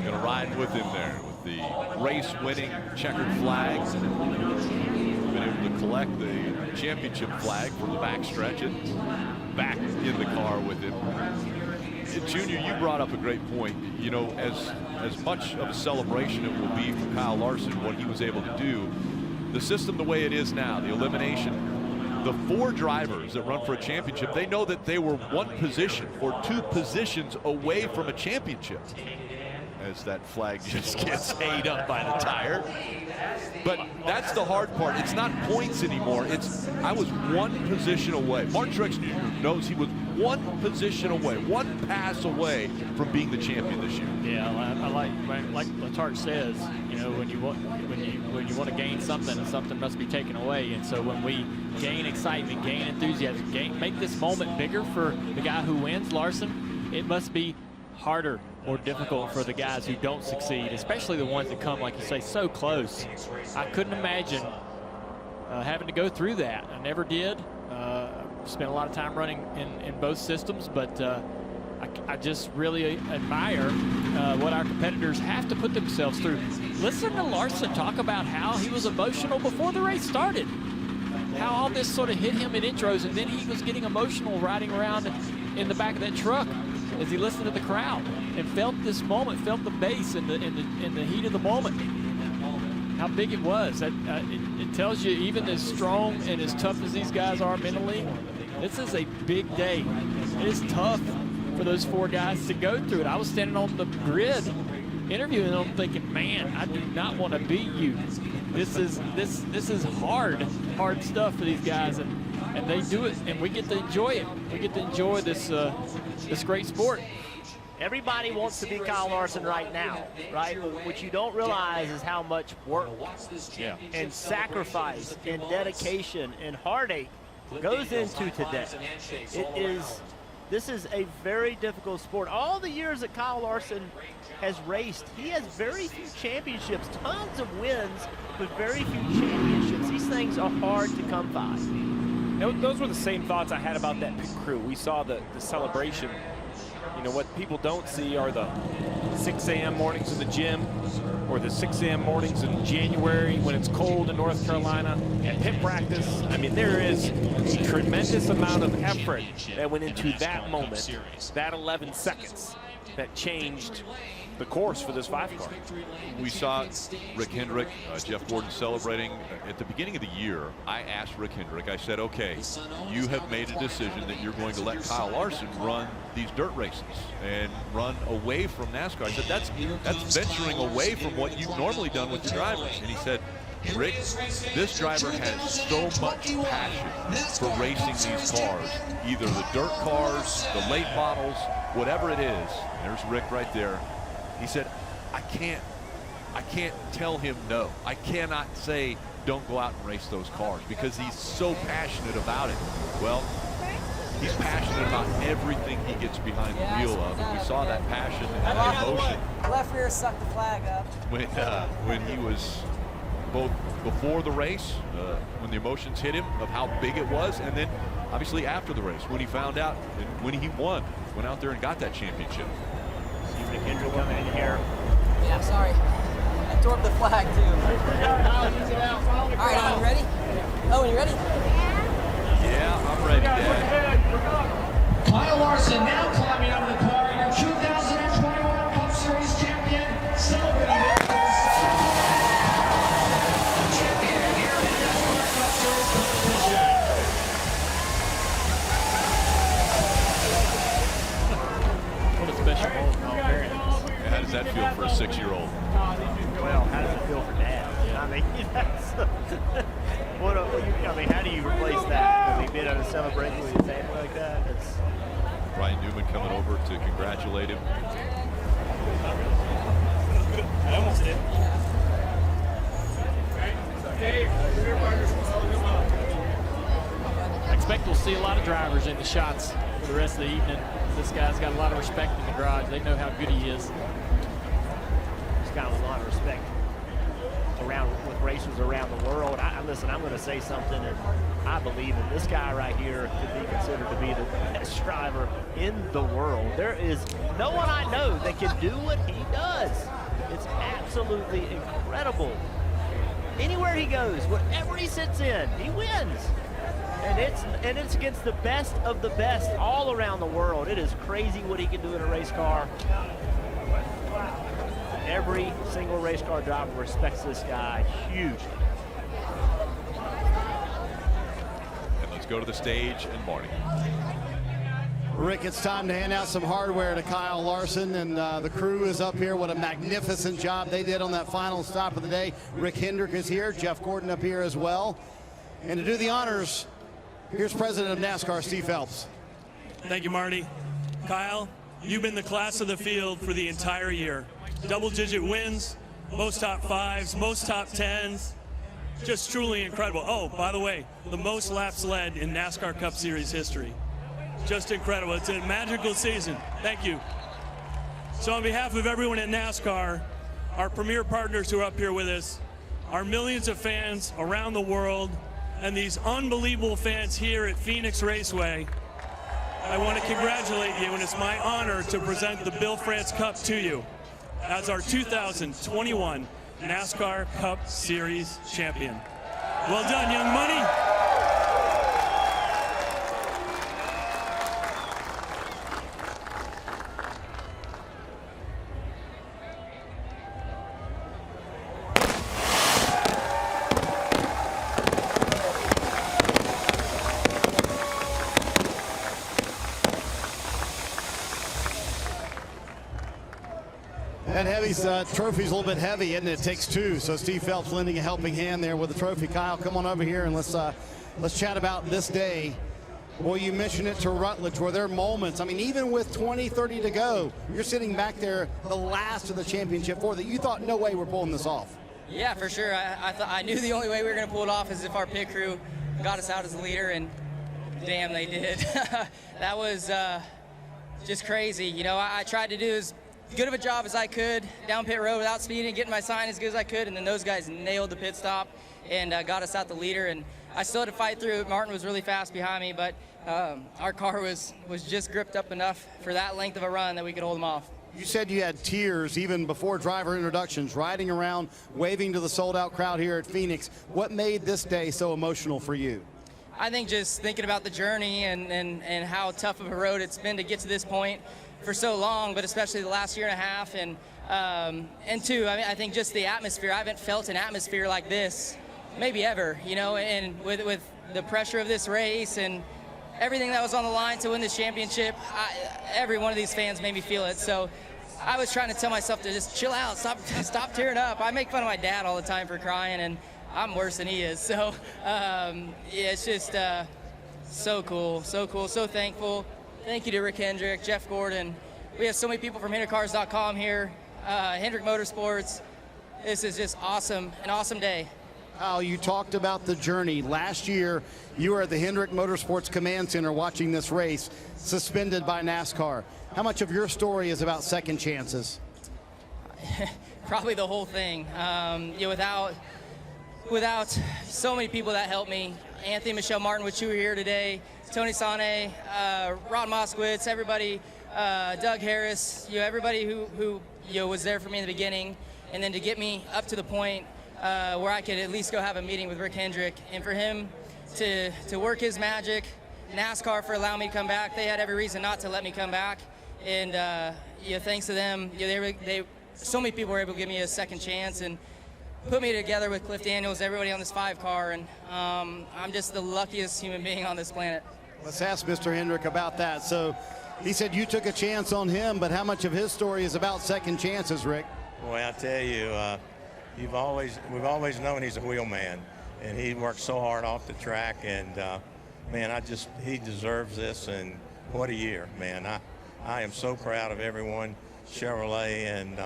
going to ride with him there with the race-winning checkered flags. Been able to collect the championship flag from the backstretch and back in the car with him. Junior, you brought up a great point. You know, as much of a celebration it will be for Kyle Larson, what he was able to do, the system the way it is now, the elimination, the 4 drivers that run for a championship, they know that they were 1 position or 2 positions away from a championship. As that flag just gets ate up by the tire. But that's the hard part. It's not points anymore. It's, I was 1 position away. Martin Truex Jr. knows he was 1 position away, 1 pass away from being the champion this year. Yeah, I like Letarte says, you know, when you want to gain something, something must be taken away. And so when we gain excitement, gain enthusiasm, make this moment bigger for the guy who wins, Larson, it must be harder, more difficult for the guys who don't succeed, especially the ones that come, like you say, so close. I couldn't imagine having to go through that. I never did. Spent a lot of time running in both systems, but I just really admire what our competitors have to put themselves through. Listen to Larson talk about how he was emotional before the race started. How all this sort of hit him in intros, and then he was getting emotional riding around in the back of that truck as he listened to the crowd and felt this moment, felt the bass in the heat of the moment. How big it was. It tells you, even as strong and as tough as these guys are mentally, this is a big day. It is tough for those 4 guys to go through it. I was standing on the grid interviewing them thinking, man, I do not want to beat you. This is hard stuff for these guys, and they do it, and we get to enjoy it. We get to enjoy this great sport. Everybody wants to be Kyle Larson right now, right? What you don't realize is how much work and sacrifice and dedication and heartache goes into today. This is a very difficult sport. All the years that Kyle Larson has raced, he has very few championships, tons of wins, but very few championships. These things are hard to come by. Those were the same thoughts I had about that pit crew. We saw the celebration. You know, what people don't see are the 6 a.m. mornings in the gym, or the 6 a.m. mornings in January when it's cold in North Carolina at pit practice. I mean, there is a tremendous amount of effort that went into that moment, that 11 seconds that changed the course for this 5-car. We saw Rick Hendrick, Jeff Gordon celebrating. At the beginning of the year, I asked Rick Hendrick, I said, okay, you have made a decision that you're going to let Kyle Larson run these dirt races and run away from NASCAR. I said, that's venturing away from what you've normally done with your drivers. And he said, Rick, this driver has so much passion for racing these cars, either the dirt cars, the late models, whatever it is, there's Rick right there. He said, I can't tell him no. I cannot say don't go out and race those cars because he's so passionate about it. Well, he's passionate about everything he gets behind the wheel of, and we saw that passion and the emotion Left rear sucked the flag up. when he was both before the race, when the emotions hit him of how big it was, and then obviously after the race when he found out and when he went out there and got that championship. See Rick Hendrick coming in here. Yeah, sorry. I tore up the flag too. All right, Owen, you ready? Owen, you ready? Yeah, I'm ready, Dad. Kyle Larson now climbing out of the car, your 2021 Cup Series champion, celebrating victories. Champion here in the NASCAR Cup Series competition. What a special moment. How does that feel for a 6-year-old? Well, how does it feel for Dad? I mean, that's I mean, how do you replace that? I mean, being able to celebrate with his family like that. It's Brian Newman coming over to congratulate him. I almost did. I expect we'll see a lot of drivers in the shots for the rest of the evening. This guy's got a lot of respect in the garage. They know how good he is. He's got a lot of respect with racers around the world. Listen, I'm going to say something, and I believe that this guy right here could be considered to be the best driver in the world. There is no one I know that can do what he does. It's absolutely incredible. Anywhere he goes, whatever he sits in, he wins. And it's against the best of the best all around the world. It is crazy what he can do in a race car. Every single race car driver respects this guy hugely. And let's go to the stage and Marty. Rick, it's time to hand out some hardware to Kyle Larson, and the crew is up here. What a magnificent job they did on that final stop of the day. Rick Hendrick is here, Jeff Gordon up here as well. And to do the honors, here's President of NASCAR, Steve Phelps. Thank you, Marty. Kyle, you've been the class of the field for the entire year. Double-digit wins, most top 5s, most top 10s. Just truly incredible. Oh, by the way, the most laps led in NASCAR Cup Series history. Just incredible. It's a magical season. Thank you. So on behalf of everyone at NASCAR, our premier partners who are up here with us, our millions of fans around the world, and these unbelievable fans here at Phoenix Raceway, I want to congratulate you, and it's my honor to present the Bill France Cup to you as our 2021 NASCAR Cup Series champion. Well done, Young Money. That trophy's a little bit heavy, isn't it? It takes two. So Steve Phelps lending a helping hand there with the trophy. Kyle, come on over here and let's chat about this day. Well, you mentioned it to Rutledge. Were there moments? I mean, even with 20-30 to go, you're sitting back there, the last of the championship four, that you thought, no way we're pulling this off. Yeah, for sure. I knew the only way we were going to pull it off is if our pit crew got us out as the leader, and damn, they did. That was just crazy. You know, I tried to do as good of a job as I could down pit road without speeding, getting my sign as good as I could, and then those guys nailed the pit stop and got us out the leader. And I still had to fight through it. Martin was really fast behind me, but our car was just gripped up enough for that length of a run that we could hold them off. You said you had tears even before driver introductions, riding around, waving to the sold-out crowd here at Phoenix. What made this day so emotional for you? I think just thinking about the journey and how tough of a road it's been to get to this point for so long, but especially the last year and a half. And two, I mean, I think just the atmosphere. I haven't felt an atmosphere like this maybe ever, you know, and with the pressure of this race and everything that was on the line to win this championship, every one of these fans made me feel it. So I was trying to tell myself to just chill out, stop tearing up. I make fun of my dad all the time for crying, and I'm worse than he is. So yeah, it's just so cool, so thankful. Thank you to Rick Hendrick, Jeff Gordon. We have so many people from HendrickCars.com here, Hendrick Motorsports. This is just awesome, an awesome day. Kyle, you talked about the journey. Last year, you were at the Hendrick Motorsports Command Center watching this race, suspended by NASCAR. How much of your story is about second chances? Probably the whole thing. Without so many people that helped me, Anthony Michelle Martin, which you were here today, Tony Sane, Ron Moskowitz, everybody, Doug Harris, everybody who was there for me in the beginning, and then to get me up to the point where I could at least go have a meeting with Rick Hendrick, and for him to work his magic, NASCAR for allowing me to come back. They had every reason not to let me come back, and thanks to them, so many people were able to give me a second chance and put me together with Cliff Daniels, everybody on this 5-car, and I'm just the luckiest human being on this planet. Let's ask Mr. Hendrick about that. So he said you took a chance on him, but how much of his story is about second chances, Rick? Boy, I tell you, we've always known he's a wheel man, and he works so hard off the track, and man, he deserves this, and what a year, man. I am so proud of everyone. Chevrolet and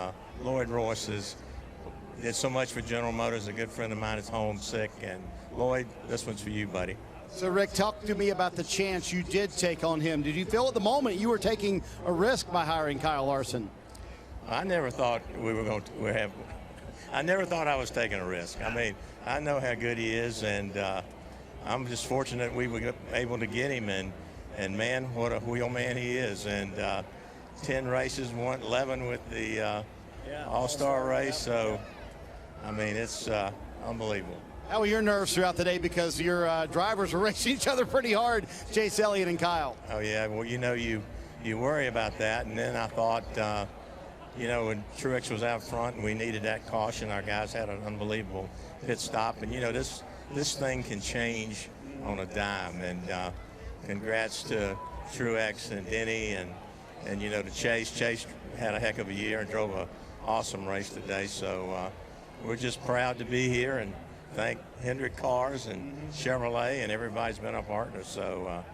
Lloyd Royce did so much for General Motors. A good friend of mine is homesick, and Lloyd, this one's for you, buddy. So, Rick, talk to me about the chance you did take on him. Did you feel at the moment you were taking a risk by hiring Kyle Larson? I never thought I never thought I was taking a risk. I mean, I know how good he is, and I'm just fortunate we were able to get him, and man, what a wheel man he is. And 10 races, 11 with the All-Star race. So, I mean, it's unbelievable. How were your nerves throughout the day, because your drivers were racing each other pretty hard, Chase Elliott and Kyle? Oh, yeah. Well, you worry about that. And then I thought, when Truex was out front and we needed that caution, our guys had an unbelievable pit stop. And, this thing can change on a dime. And congrats to Truex and Denny and to Chase. Chase had a heck of a year and drove an awesome race today. So we're just proud to be here, and thank Hendrick Cars and Chevrolet, and everybody's been a partner. So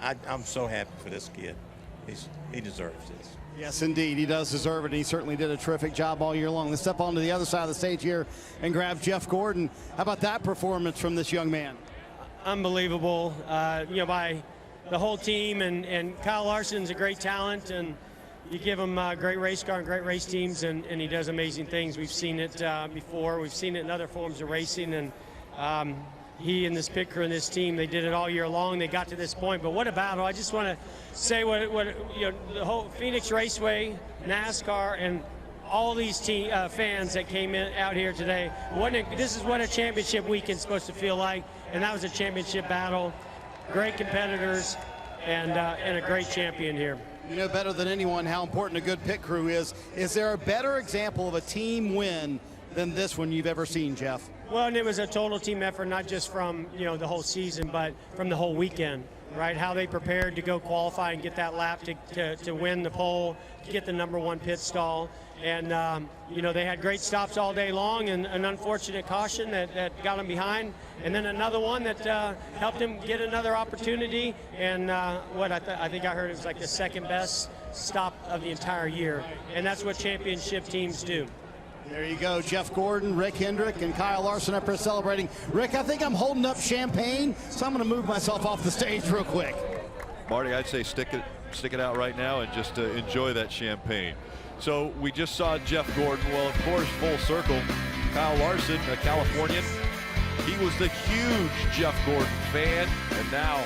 I'm so happy for this kid. He deserves this. Yes, indeed. He does deserve it, and he certainly did a terrific job all year long. Let's step on to the other side of the stage here and grab Jeff Gordon. How about that performance from this young man? Unbelievable, by the whole team, and Kyle Larson's a great talent, and you give him a great race car and great race teams, and he does amazing things. We've seen it before. We've seen it in other forms of racing, and he and this pit crew and this team, they did it all year long. They got to this point, but what a battle. I just want to say what the whole Phoenix Raceway, NASCAR, and all these fans that came out here today. This is what a championship weekend's supposed to feel like, and that was a championship battle. Great competitors, and a great champion here. You know better than anyone how important a good pit crew is. Is there a better example of a team win than this one you've ever seen, Jeff? Well, and it was a total team effort, not just from the whole season, but from the whole weekend, right? How they prepared to go qualify and get that lap to win the pole, to get the #1 pit stall. And, they had great stops all day long, and an unfortunate caution that got them behind. And then another one that helped him get another opportunity. And I think I heard it was like the second best stop of the entire year. And that's what championship teams do. There you go, Jeff Gordon, Rick Hendrick, and Kyle Larson up here celebrating. Rick, I think I'm holding up champagne, so I'm going to move myself off the stage real quick. Marty, I'd say stick it out right now and just enjoy that champagne. So we just saw Jeff Gordon. Well, of course, full circle, Kyle Larson, a Californian. He was the huge Jeff Gordon fan, and now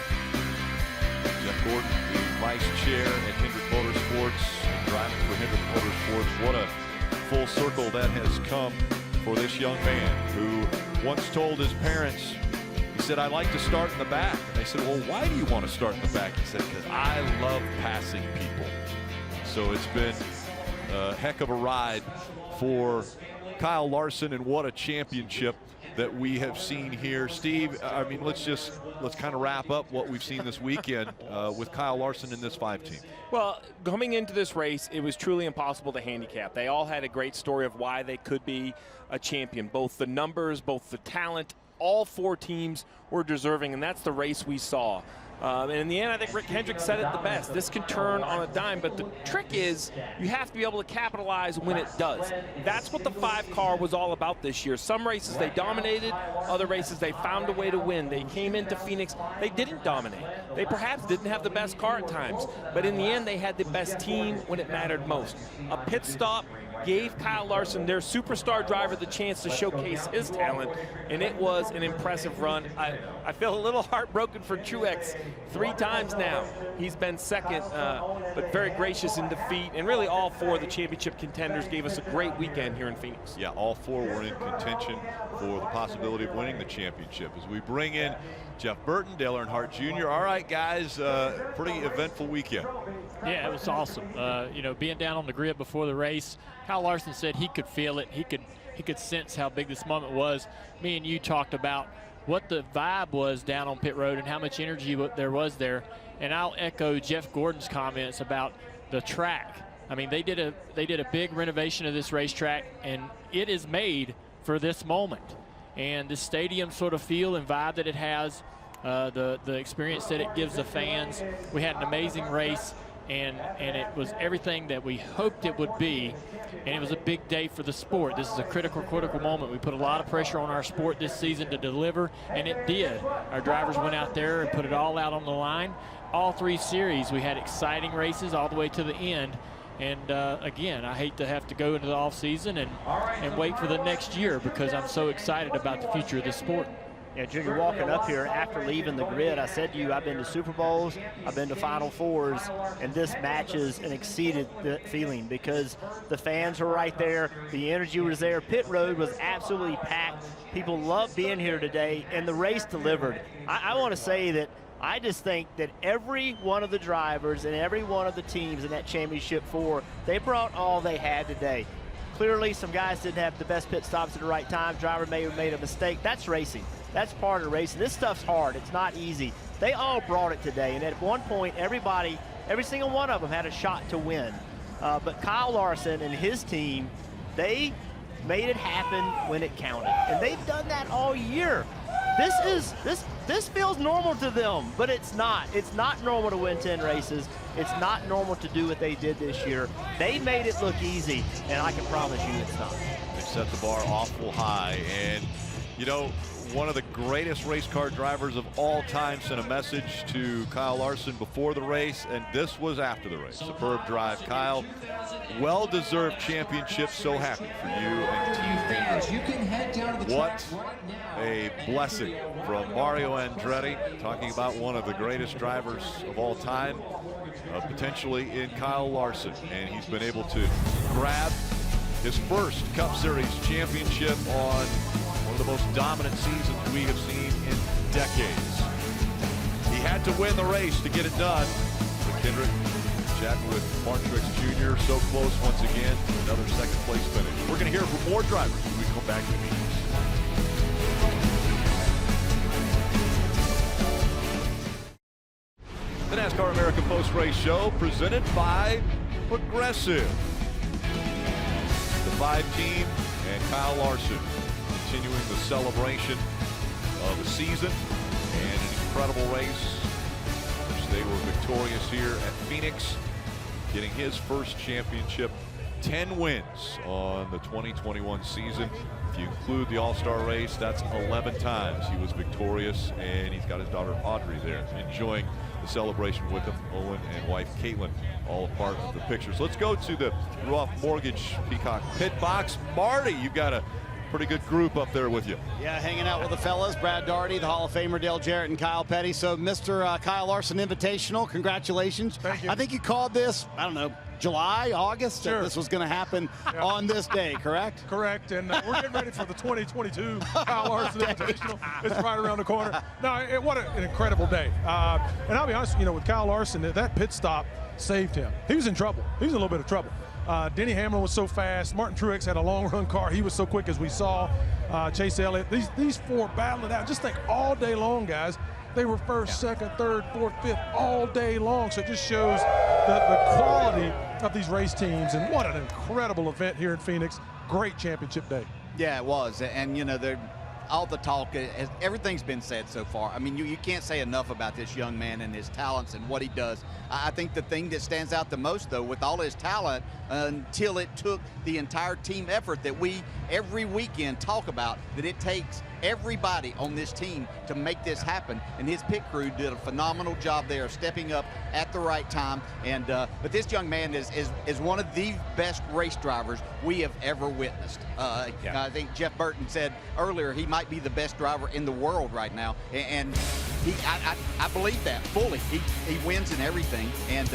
Jeff Gordon, the vice chair at Hendrick Motorsports, driving for Hendrick Motorsports. What a full circle that has come for this young man who once told his parents, he said, "I like to start in the back." And they said, "Well, why do you want to start in the back?" He said, "Because I love passing people." So it's been a heck of a ride for Kyle Larson, and what a championship that we have seen here. Steve, I mean, let's kind of wrap up what we've seen this weekend with Kyle Larson in this 5 team. Well, coming into this race, it was truly impossible to handicap. They all had a great story of why they could be a champion. Both the numbers, both the talent, all 4 teams were deserving, and that's the race we saw. And in the end, I think Rick Hendrick said it the best. This can turn on a dime, but the trick is you have to be able to capitalize when it does. That's what the 5-car was all about this year. Some races they dominated, other races they found a way to win. They came into Phoenix, they didn't dominate. They perhaps didn't have the best car at times, but in the end, they had the best team when it mattered most. A pit stop gave Kyle Larson, their superstar driver, the chance to showcase his talent, and it was an impressive run. I feel a little heartbroken for Truex. 3 times now he's been second, but very gracious in defeat, and really all 4 of the championship contenders gave us a great weekend here in Phoenix. Yeah, all 4 were in contention for the possibility of winning the championship. As we bring in Jeff Burton, Dale Earnhardt Jr. All right, guys, pretty eventful weekend. Yeah, it was awesome. You know, being down on the grid before the race, Kyle Larson said he could feel it. He could sense how big this moment was. Me and you talked about what the vibe was down on pit road and how much energy there was there. And I'll echo Jeff Gordon's comments about the track. I mean, they did a big renovation of this racetrack, and it is made for this moment. And the stadium sort of feel and vibe that it has, the experience that it gives the fans. We had an amazing race, and it was everything that we hoped it would be, and it was a big day for the sport. This is a critical moment. We put a lot of pressure on our sport this season to deliver, and it did. Our drivers went out there and put it all out on the line. All 3 series, we had exciting races all the way to the end. And again, I hate to have to go into the off season and wait for the next year, because I'm so excited about the future of this sport. Yeah, Junior, walking up here after leaving the grid, I said to you, I've been to Super Bowls, I've been to Final Fours, and this matches and exceeded the feeling because the fans were right there, the energy was there, pit road was absolutely packed. People loved being here today, and the race delivered. I want to say that I just think that every one of the drivers and every one of the teams in that championship 4, they brought all they had today. Clearly, some guys didn't have the best pit stops at the right time. Driver may have made a mistake. That's racing. That's part of racing. This stuff's hard. It's not easy. They all brought it today, and at one point, every single one of them had a shot to win. But Kyle Larson and his team, they made it happen when it counted, and they've done that all year. This feels normal to them, but it's not. It's not normal to win 10 races. It's not normal to do what they did this year. They made it look easy, and I can promise you it's not. They set the bar awful high, and you know, one of the greatest race car drivers of all time sent a message to Kyle Larson before the race, and this was after the race. Superb drive, Kyle. Well-deserved championship. So happy for you and Team. What a blessing from Mario Andretti, talking about one of the greatest drivers of all time, potentially in Kyle Larson, and he's been able to grab his first Cup Series championship on one of the most dominant seasons we have seen in decades. He had to win the race to get it done. But Kendrick chatting with Mark Truex Jr. so close once again to another second place finish. We're going to hear from more drivers when we come back to the meetings. The NASCAR American Post Race Show presented by Progressive. The 5 team and Kyle Larson continuing the celebration of the season and an incredible race, which they were victorious here at Phoenix, getting his first championship. 10 wins on the 2021 season. If you include the All-Star race, that's 11 times he was victorious, and he's got his daughter Audrey there enjoying the celebration with him. Owen and wife Caitlin all a part of the pictures. Let's go to the Ruoff Mortgage Peacock pit box. Marty, you've got a pretty good group up there with you. Yeah, hanging out with the fellas, Brad Daugherty, the Hall of Famer Dale Jarrett, and Kyle Petty. So Mr. Kyle Larson Invitational, congratulations. Thank you. I think you called this, I don't know, July, August, that this was going to happen on this day, correct? Correct, and we're getting ready for the 2022 Kyle Larson Invitational. It's right around the corner. No, what an incredible day. And I'll be honest, you know, with Kyle Larson, that pit stop saved him. He was in trouble. He was in a little bit of trouble. Denny Hamlin was so fast. Martin Truex had a long-run car. He was so quick, as we saw. Chase Elliott. These 4 battling it out. Just think all day long, guys. They were first, second, third, fourth, fifth all day long. So it just shows the quality of these race teams. And what an incredible event here in Phoenix. Great championship day. Yeah, it was. And, you know, all the talk, everything's been said so far. I mean, you can't say enough about this young man and his talents and what he does. I think the thing that stands out the most, though, with all his talent, until it took the entire team effort that we every weekend talk about, that it takes everybody on this team to make this happen, and his pit crew did a phenomenal job there of stepping up at the right time. And but this young man is one of the best race drivers we have ever witnessed. I think Jeff Burton said earlier he might be the best driver in the world right now, and I believe that fully. He wins in everything, and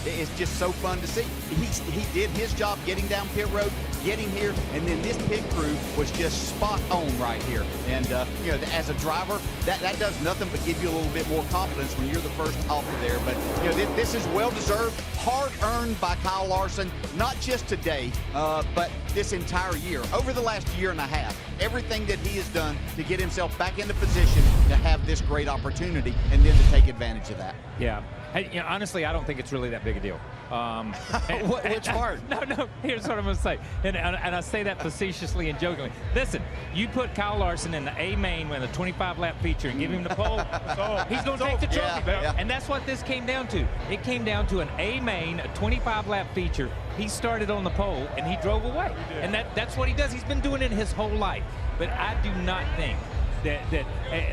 it's just so fun to see. He did his job getting down pit road, getting here, and then this pit crew was just spot on right here. And you know, as a driver, that does nothing but give you a little bit more confidence when you're the first off of there. But you know, this is well deserved, hard earned by Kyle Larson, not just today, but this entire year. Over the last year and a half, everything that he has done to get himself back into position to have this great opportunity, and then to take advantage of that. Yeah. Hey, you know, honestly, I don't think it's really that big a deal. Which part? No, here's what I'm going to say. And I say that facetiously and jokingly. Listen, you put Kyle Larson in the A main with a 25-lap feature and give him the pole, he's going to take the trophy. Yeah. And that's what this came down to. It came down to an A main, a 25-lap feature. He started on the pole, and he drove away. And that's what he does. He's been doing it his whole life. But I do not think that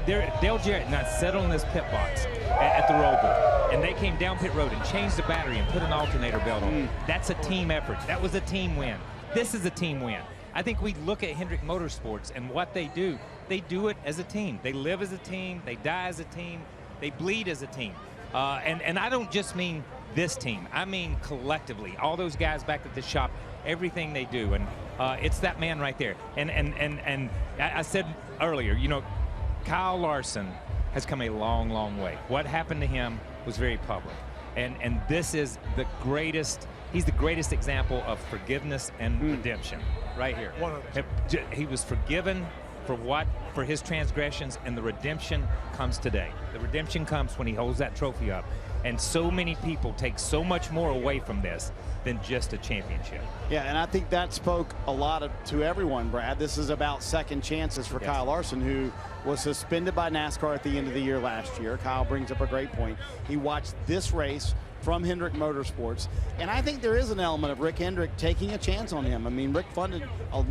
Dale Jarrett not sat on this pit box at the Roval, and they came down pit road and changed the battery and put an alternator belt on. That's a team effort. That was a team win. This is a team win. I think we look at Hendrick Motorsports and what they do it as a team. They live as a team, they die as a team, they bleed as a team. And I don't just mean this team, I mean collectively, all those guys back at the shop, everything they do. And it's that man right there. And I said earlier, you know, Kyle Larson has come a long, long way. What happened to him was very public. And this is the greatest, he's the greatest example of forgiveness and redemption right here. He was forgiven for his transgressions, and the redemption comes today. The redemption comes when he holds that trophy up. And so many people take so much more away from this than just a championship. Yeah, and I think that spoke a lot to everyone, Brad. This is about second chances for Kyle Larson, who was suspended by NASCAR at the end of the year last year. Kyle brings up a great point. He watched this race from Hendrick Motorsports, and I think there is an element of Rick Hendrick taking a chance on him. I mean, Rick funded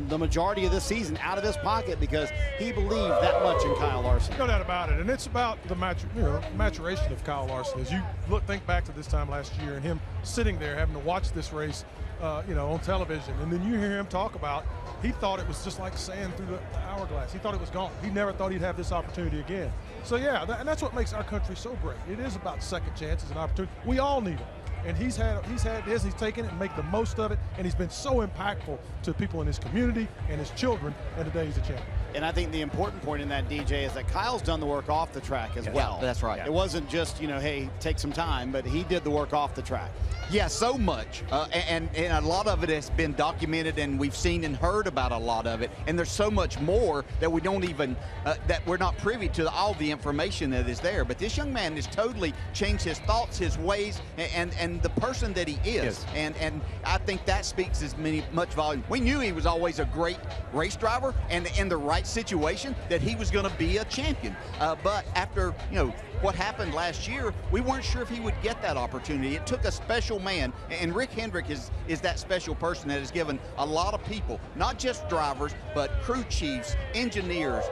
the majority of this season out of his pocket because he believed that much in Kyle Larson. No doubt about it, and it's about the maturation of Kyle Larson. As you think back to this time last year and him sitting there having to watch this race, on television, and then you hear him talk about he thought it was just like sand through the hourglass. He thought it was gone. He never thought he'd have this opportunity again. So yeah, and that's what makes our country so great. It is about second chances and opportunity. We all need them. And he's had this, he's taken it and make the most of it, and he's been so impactful to people in his community and his children, and today he's a champion. And I think the important point in that, DJ, is that Kyle's done the work off the track as well. That's right. It wasn't just, hey, take some time, but he did the work off the track. Yeah, so much. And a lot of it has been documented, and we've seen and heard about a lot of it. And there's so much more that we don't even, that we're not privy to all the information that is there. But this young man has totally changed his thoughts, his ways, and the person that he is. Yes. And I think that speaks as much volume. We knew he was always a great race driver, and in the right situation that he was going to be a champion. But after, what happened last year, we weren't sure if he would get that opportunity. It took a special man, and Rick Hendrick is that special person that has given a lot of people, not just drivers, but crew chiefs, engineers,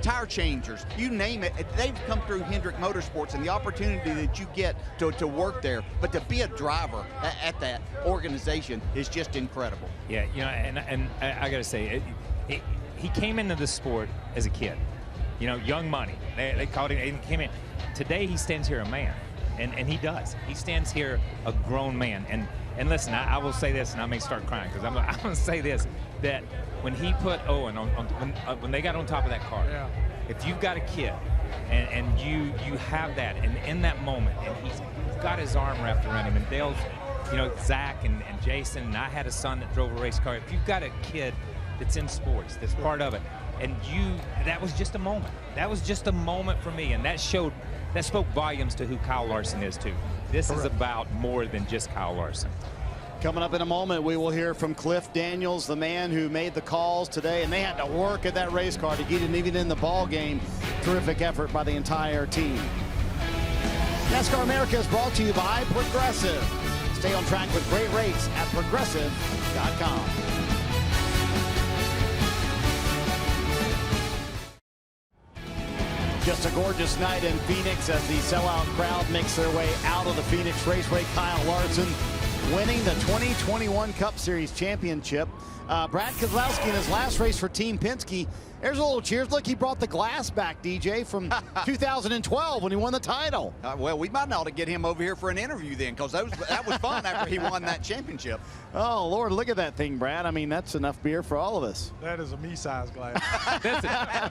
tire changers, you name it. They've come through Hendrick Motorsports, and the opportunity that you get to work there, but to be a driver at that organization is just incredible. Yeah, and I got to say, he came into the sport as a kid. Young money. They called him, he came in. Today he stands here a man, and he does. He stands here a grown man. And listen, I will say this, and I may start crying, because I'm going to say this, that when he put Owen when they got on top of that car, if you've got a kid, and you have that, and in that moment, and he's got his arm wrapped around him, and Dale's, Zach and Jason, and I had a son that drove a race car. If you've got a kid that's in sports, that's part of it, and that was just a moment. That was just a moment for me, and that spoke volumes to who Kyle Larson is too. This is about more than just Kyle Larson. Coming up in a moment, we will hear from Cliff Daniels, the man who made the calls today, and they had to work at that race car to get it even in the ball game. Terrific effort by the entire team. NASCAR America is brought to you by Progressive. Stay on track with great rates at progressive.com. Just a gorgeous night in Phoenix as the sellout crowd makes their way out of the Phoenix Raceway. Kyle Larson winning the 2021 Cup Series championship. Brad Keselowski in his last race for Team Penske. There's a little cheers. Look, he brought the glass back, DJ, from 2012 when he won the title. Well, we might ought to get him over here for an interview then, because that was fun after he won that championship. Oh, Lord, look at that thing, Brad. I mean, that's enough beer for all of us. That is a me-sized glass.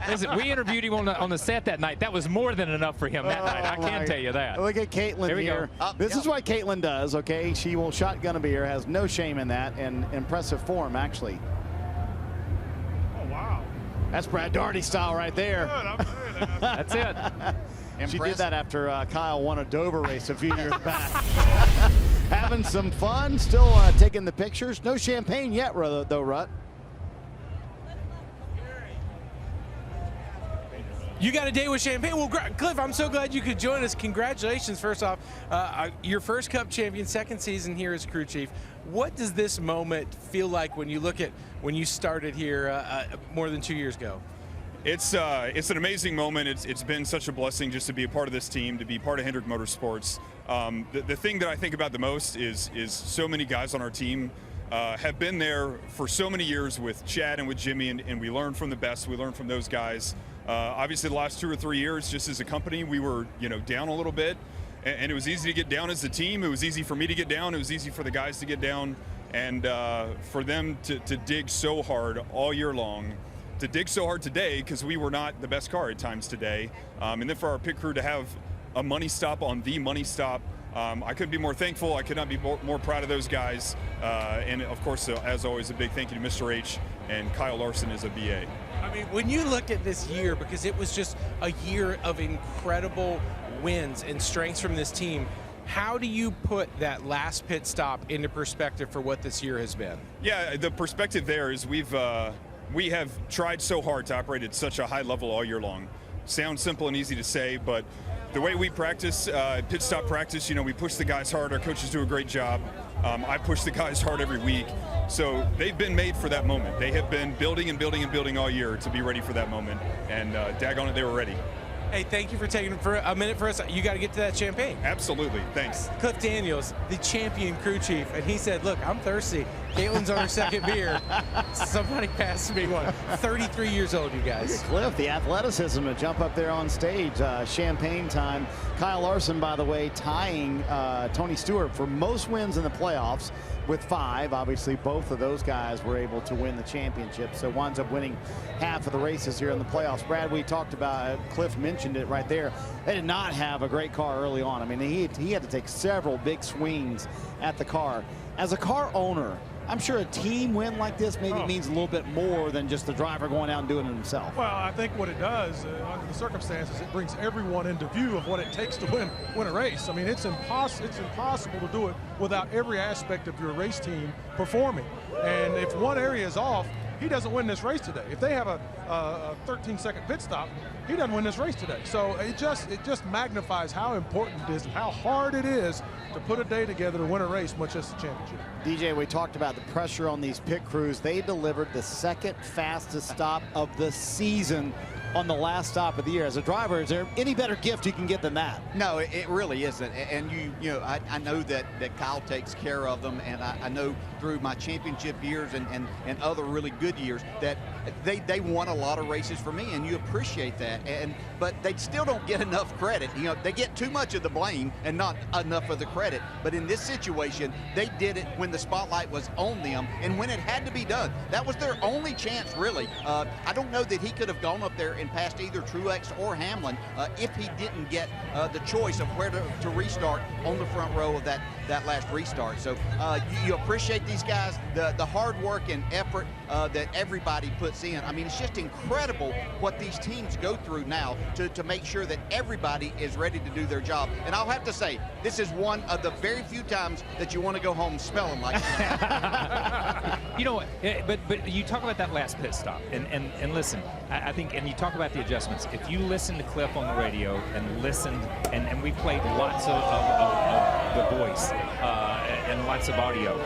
Listen, we interviewed him on the set that night. That was more than enough for him that night. I can tell you that. Look at Caitlin here. This is what Caitlin does, okay? She will shotgun a beer, has no shame in that, and impressive form, actually. Oh, wow. That's Brad Daugherty style right there. That's it. She did that after Kyle won a Dover race a few years back. Having some fun, still taking the pictures. No champagne yet, though, Rut. You got a day with champagne. Well, Cliff, I'm so glad you could join us. Congratulations, first off. Your first Cup champion, second season here as crew chief. What does this moment feel like when you look at when you started here more than 2 years ago? It's an amazing moment. It's been such a blessing just to be a part of this team, to be part of Hendrick Motorsports. The thing that I think about the most is so many guys on our team have been there for so many years with Chad and with Jimmy, and we learn from the best. We learn from those guys. Obviously, the last 2 or 3 years, just as a company, we were down a little bit, and it was easy to get down as a team. It was easy for me to get down. It was easy for the guys to get down, and for them to dig so hard all year long, to dig so hard today, because we were not the best car at times today, and then for our pit crew to have a money stop on the money stop. I couldn't be more thankful. I could not be more proud of those guys. And of course, as always, a big thank you to Mr. H and Kyle Larson as a BA. I mean, when you look at this year, because it was just a year of incredible wins and strengths from this team, how do you put that last pit stop into perspective for what this year has been? Yeah, the perspective there is we have tried so hard to operate at such a high level all year long. Sounds simple and easy to say, but the way we practice, pit stop practice, we push the guys hard. Our coaches do a great job. I push the guys hard every week. So they've been made for that moment. They have been building and building and building all year to be ready for that moment. And daggone it, they were ready. Hey, thank you for taking for a minute for us. You got to get to that champagne. Absolutely. Thanks. Cliff Daniels, the champion crew chief, and he said, look, I'm thirsty. Caitlin's on her second beer. Somebody passed me one. 33 years old, you guys. Cliff, the athleticism to jump up there on stage. Champagne time. Kyle Larson, by the way, tying Tony Stewart for most wins in the playoffs with 5. Obviously, both of those guys were able to win the championship, so winds up winning half of the races here in the playoffs. Brad, we talked about, Cliff mentioned it right there. They did not have a great car early on. I mean, he had to take several big swings at the car. As a car owner, I'm sure a team win like this maybe means a little bit more than just the driver going out and doing it himself. Well, I think what it does, under the circumstances, it brings everyone into view of what it takes to win a race. I mean, it's impossible to do it without every aspect of your race team performing. And if one area is off, he doesn't win this race today. If they have a 13-second pit stop, he doesn't win this race today. So it just magnifies how important it is and how hard it is to put a day together to win a race, much as the championship. DJ, we talked about the pressure on these pit crews. They delivered the second fastest stop of the season on the last stop of the year. As a driver, is there any better gift you can get than that? No, it really isn't. And I know that Kyle takes care of them, and I know through my championship years and other really good years that they won a lot of races for me, and you appreciate that. But they still don't get enough credit. They get too much of the blame and not enough of the credit. But in this situation, they did it when the spotlight was on them and when it had to be done. That was their only chance, really. I don't know that he could have gone up there and passed either Truex or Hamlin if he didn't get the choice of where to restart on the front row of that last restart. So you appreciate these guys, the hard work and effort that everybody puts in. I mean, it's just incredible what these teams go through now to make sure that everybody is ready to do their job. And I'll have to say, this is one of the very few times that you want to go home smelling like You know what? But you talk about that last pit stop, and listen, I think, and you talk about the adjustments. If you listen to Cliff on the radio and listened, and we played lots of the voice and lots of audio,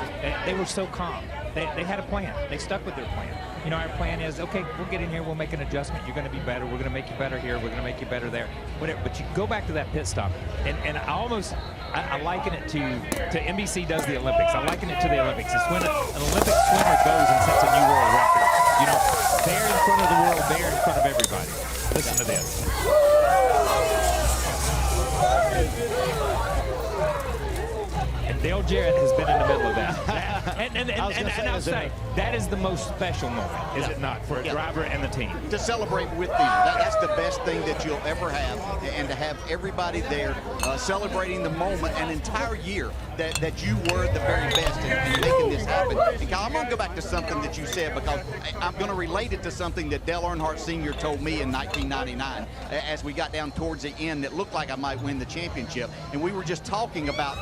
they were so calm. They had a plan. They stuck with their plan. You know, our plan is, okay, we'll get in here, we'll make an adjustment. You're going to be better. We're going to make you better here. We're going to make you better there. Whatever. But you go back to that pit stop, and I liken it to NBC does the Olympics. I liken it to the Olympics. It's when an Olympic swimmer goes and sets a new world record. You know, they're in front of the world. They're in front of everybody. Listen to this. And Dale Jarrett has been in the middle of that. And I'll say, that is the most special moment, is it not, for a driver and the team? To celebrate with them. That's the best thing that you'll ever have, and to have everybody there celebrating the moment an entire year that you were the very best in making this happen. And Kyle, I'm going to go back to something that you said, because I'm going to relate it to something that Dale Earnhardt Sr. told me in 1999 as we got down towards the end. It looked like I might win the championship, and we were just talking about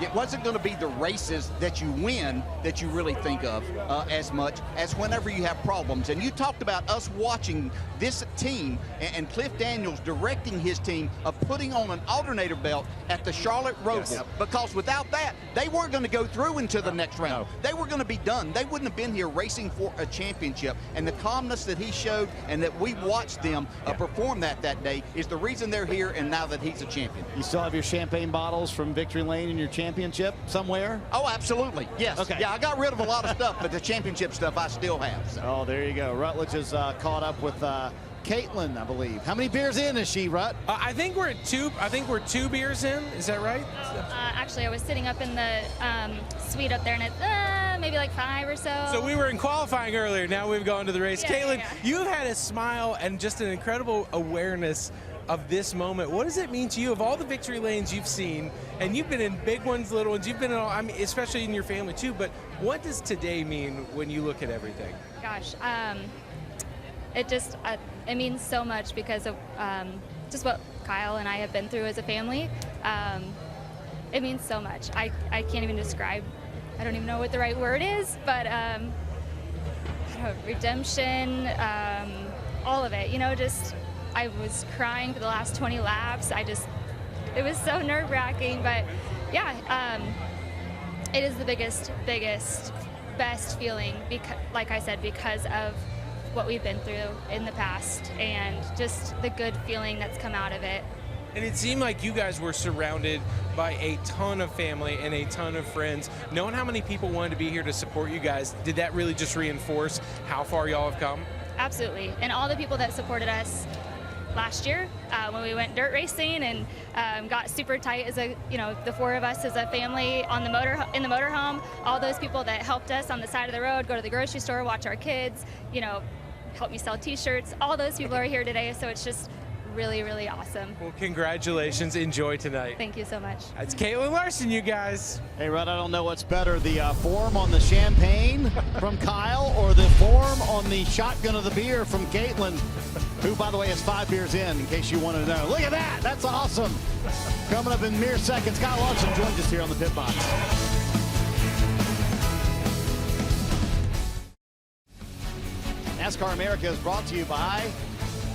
it wasn't going to be the races that you win that you really think of as much as whenever you have problems. And you talked about us watching this team and Cliff Daniels directing his team of putting on an alternator belt at the Charlotte Roval, because without that, they weren't going to go through into the next round. They were going to be done. They wouldn't have been here racing for a championship. And the calmness that he showed and that we watched them perform that day is the reason they're here, and now that he's a champion. You still have your champagne bottles from Victory Lane in your championship somewhere? Oh, absolutely. Yes. Okay. Yeah, I got rid of a lot of stuff, but the championship stuff I still have. So. Oh, there you go. Rutledge is caught up with Caitlin, I believe. How many beers in is she, Rut? I think we're at two. I think we're 2 beers in. Is that right? Actually, I was sitting up in the suite up there, and it's maybe like 5 or so. So we were in qualifying earlier. Now we've gone to the race. Yeah, Caitlin, you've had a smile and just an incredible awareness of this moment. What does it mean to you, of all the victory lanes you've seen, and you've been in big ones, little ones, you've been in all, I mean, especially in your family too, but what does today mean when you look at everything? Gosh, it means so much because of just what Kyle and I have been through as a family. It means so much. I can't even describe, I don't even know what the right word is, but redemption, all of it, you know, just, I was crying for the last 20 laps. It was so nerve-wracking, but yeah, it is the biggest, best feeling, because, like I said, because of what we've been through in the past and just the good feeling that's come out of it. And it seemed like you guys were surrounded by a ton of family and a ton of friends. Knowing how many people wanted to be here to support you guys, did that really just reinforce how far y'all have come? Absolutely. And all the people that supported us last year when we went dirt racing and got super tight as the 4 of us as a family on the in the motorhome, all those people that helped us on the side of the road, go to the grocery store, watch our kids, help me sell t-shirts, all those people are here today, so it's just really, really awesome. Well, congratulations. Enjoy tonight. Thank you so much. It's Caitlin Larson, you guys. Hey, Rod, I don't know what's better, the form on the champagne from Kyle or the form on the shotgun of the beer from Caitlin, who, by the way, has 5 beers in case you want to know. Look at that. That's awesome. Coming up in mere seconds, Kyle Larson joins us here on the Pit Box. NASCAR America is brought to you by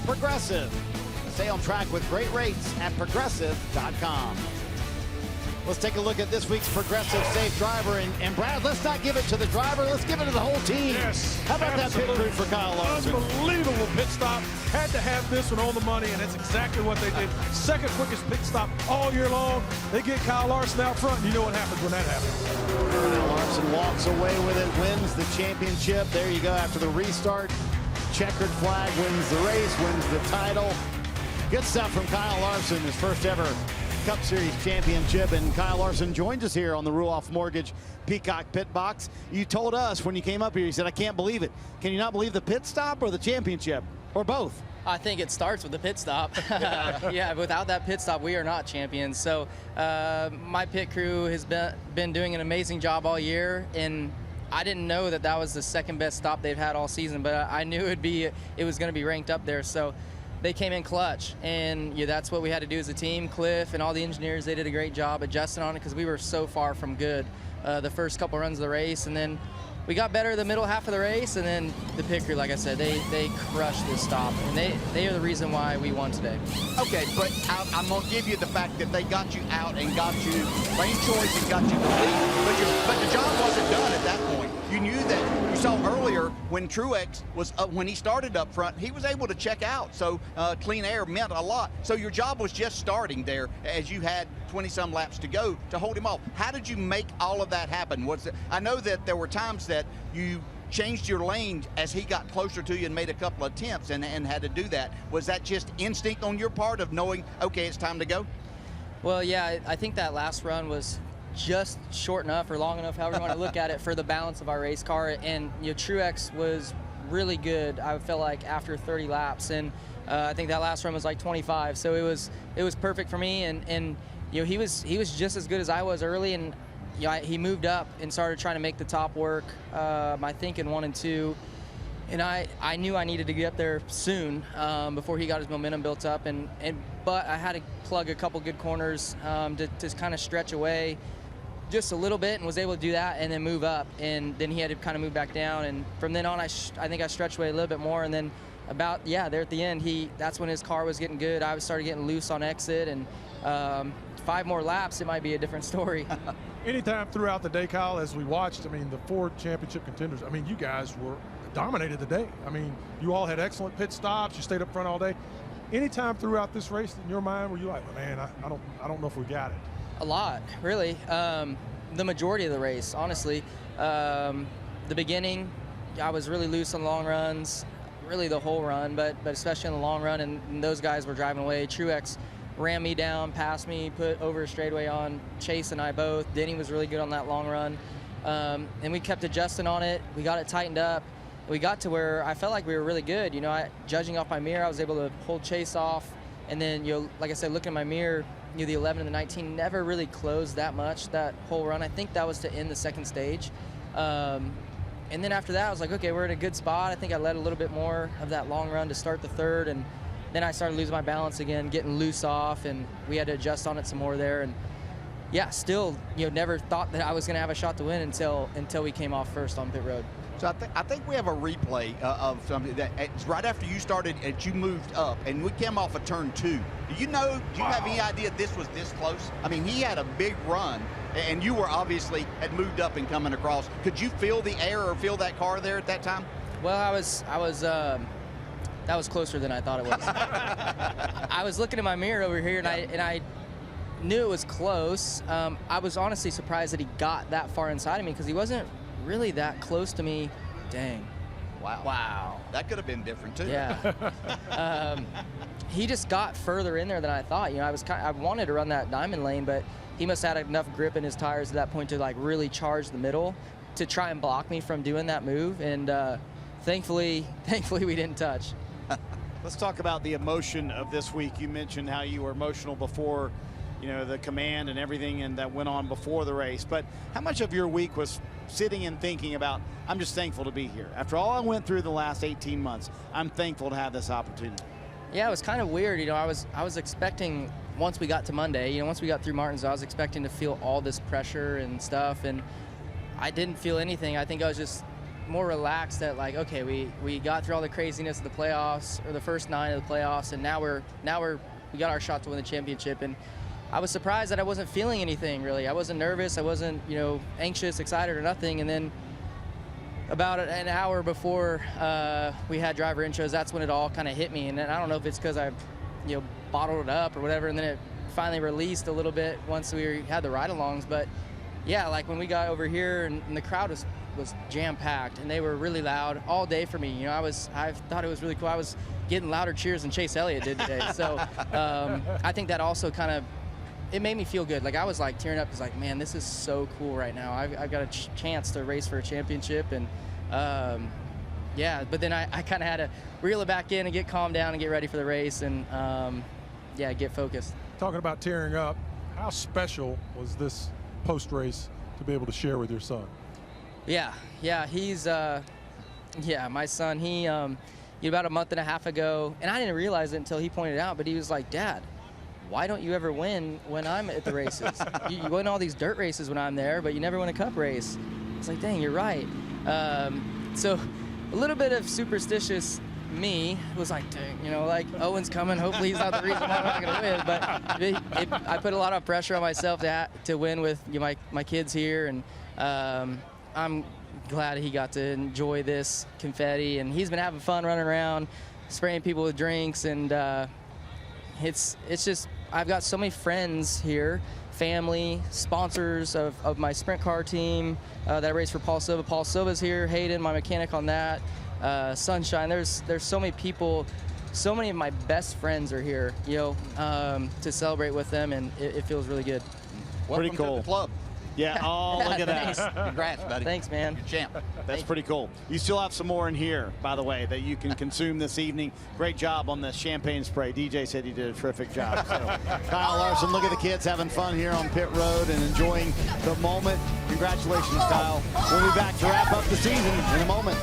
Progressive. Stay on track with great rates at Progressive.com. Let's take a look at this week's Progressive Safe Driver. And Brad, let's not give it to the driver. Let's give it to the whole team. Yes. How about absolutely. that pit crew for Kyle Larson? Unbelievable pit stop. Had to have this one on the money, and that's exactly what they did. Second quickest pit stop all year long. They get Kyle Larson out front, and you know what happens when that happens. Kyle Larson walks away with it, wins the championship. There you go after the restart. Checkered flag, wins the race, wins the title. Good stuff from Kyle Larson, his first ever Cup Series championship. And Kyle Larson joins us here on the Ruoff Mortgage Peacock Pit Box. You told us when you came up here, you said, I can't believe it. Can you not believe the pit stop or the championship? Or both? I think it starts with the pit stop. Yeah, without that pit stop, we are not champions. So my pit crew has been doing an amazing job all year, and I didn't know that that was the second best stop they've had all season, but I knew it was going to be ranked up there. So they came in clutch, and that's what we had to do as a team. Cliff and all the engineers, they did a great job adjusting on it because we were so far from good the first couple runs of the race, and then we got better the middle half of the race, and then the pit crew, like I said, they crushed this stop, and they are the reason why we won today. Okay, but I'm going to give you the fact that they got you out and got you lane choice and got you the lead, but the job wasn't done at that point. You knew that. You saw earlier when Truex was when he started up front, he was able to check out, so clean air meant a lot. So your job was just starting there as you had 20-some laps to go to hold him off. How did you make all of that happen? I know that there were times that you changed your lane as he got closer to you and made a couple of attempts and had to do that. Was that just instinct on your part of knowing, okay, it's time to go? Well, yeah, I think that last run was just short enough or long enough, however you want to look at it, for the balance of our race car. And Truex was really good, I felt like, after 30 laps. And I think that last run was like 25. So it was perfect for me. And he was just as good as I was early, and he moved up and started trying to make the top work, I think in 1 and 2. And I knew I needed to get up there soon before he got his momentum built up. But I had to plug a couple good corners to kind of stretch away just a little bit, and was able to do that and then move up. And then he had to kind of move back down. And from then on, I think I stretched away a little bit more. And then there at the end, that's when his car was getting good. I started getting loose on exit, and 5 more laps, it might be a different story. Anytime throughout the day, Kyle, as we watched, I mean, the 4 championship contenders, I mean, you guys dominated the day. I mean, you all had excellent pit stops. You stayed up front all day. Anytime throughout this race, in your mind, were you like, well, man, I don't know if we got it? A lot, really. The majority of the race, honestly. The beginning, I was really loose on long runs, really the whole run, but especially in the long run, and those guys were driving away. Truex ran me down, passed me, put over a straightaway on. Chase and I both. Denny was really good on that long run. And we kept adjusting on it. We got it tightened up. We got to where I felt like we were really good. Judging off my mirror, I was able to hold Chase off. And then, like I said, looking at my mirror, the 11 and the 19 never really closed that much, that whole run. I think that was to end the second stage. And then after that, I was like, okay, we're in a good spot. I think I led a little bit more of that long run to start the third. And then I started losing my balance again, getting loose off, and we had to adjust on it some more there. And yeah, still, never thought that I was going to have a shot to win until we came off first on pit road. So I think we have a replay of something that it's right after you started, you moved up, and we came off of turn 2. Do you have any idea this was this close? I mean, he had a big run, and you were obviously had moved up and coming across. Could you feel the air or feel that car there at that time? Well, that was closer than I thought it was. I was looking in my mirror over here, and I knew it was close. I was honestly surprised that he got that far inside of me, because he wasn't really that close to me. Dang. Wow. That could have been different too. Yeah. He just got further in there than I thought. I wanted to run that diamond lane, but he must have had enough grip in his tires at that point to like really charge the middle to try and block me from doing that move. And thankfully we didn't touch. Let's talk about the emotion of this week. You mentioned how you were emotional before, the command and everything and that went on before the race. But how much of your week was sitting and thinking about, I'm just thankful to be here. After all I went through the last 18 months, I'm thankful to have this opportunity. Yeah, it was kind of weird. I was expecting, once we got to Monday, once we got through Martinsville, I was expecting to feel all this pressure and stuff, and I didn't feel anything. I think I was just more relaxed that, like, okay, we got through all the craziness of the playoffs, or the first 9 of the playoffs, and now we got our shot to win the championship. And I was surprised that I wasn't feeling anything, really. I wasn't nervous. I wasn't, anxious, excited, or nothing. And then about an hour before we had driver intros, that's when it all kind of hit me. And then I don't know if it's because I, bottled it up or whatever, and then it finally released a little bit once we had the ride-alongs. But yeah, like when we got over here and the crowd was jam-packed, and they were really loud all day for me. I thought it was really cool. I was getting louder cheers than Chase Elliott did today. So I think that also kind of, it made me feel good. Like, I was like tearing up, because like, man, this is so cool right now. I've got a chance to race for a championship, and yeah, but then I kind of had to reel it back in and get calmed down and get ready for the race and, yeah, get focused. Talking about tearing up, how special was this post-race to be able to share with your son? Yeah, he's, yeah, my son, he about a month and a half ago, and I didn't realize it until he pointed it out, but he was like, Dad, why don't you ever win when I'm at the races? you win all these dirt races when I'm there, but you never win a cup race. It's like, dang, you're right. So a little bit of superstitious me was like, dang, you know, like Owen's coming. Hopefully he's not the reason why I'm not going to win. But I put a lot of pressure on myself to win with my kids here, and I'm glad he got to enjoy this confetti. And he's been having fun running around, spraying people with drinks, and it's just, I've got so many friends here, family, sponsors of my sprint car team that I race for Paul Silva. Paul Silva's here, Hayden, my mechanic on that. Sunshine, there's so many people, so many of my best friends are here, you know, to celebrate with them, and it feels really good. Pretty cool. To the club. Yeah, oh, look at that. Congrats, buddy. Thanks, man. You're champ. That's pretty cool. You still have some more in here, by the way, that you can consume this evening. Great job on the champagne spray. DJ said you did a terrific job. So, Kyle Larson, look at the kids having fun here on pit road and enjoying the moment. Congratulations, Kyle. We'll be back to wrap up the season in a moment.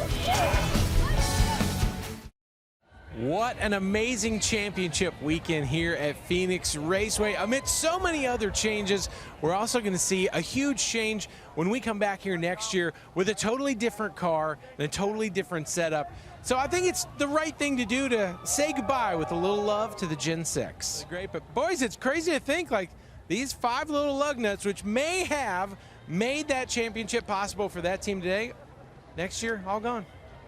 What an amazing championship weekend here at Phoenix Raceway. Amidst so many other changes, we're also going to see a huge change when we come back here next year with a totally different car and a totally different setup. So I think it's the right thing to do to say goodbye with a little love to the Gen 6. Great, but boys, it's crazy to think like these 5 little lug nuts, which may have made that championship possible for that team today, next year, all gone,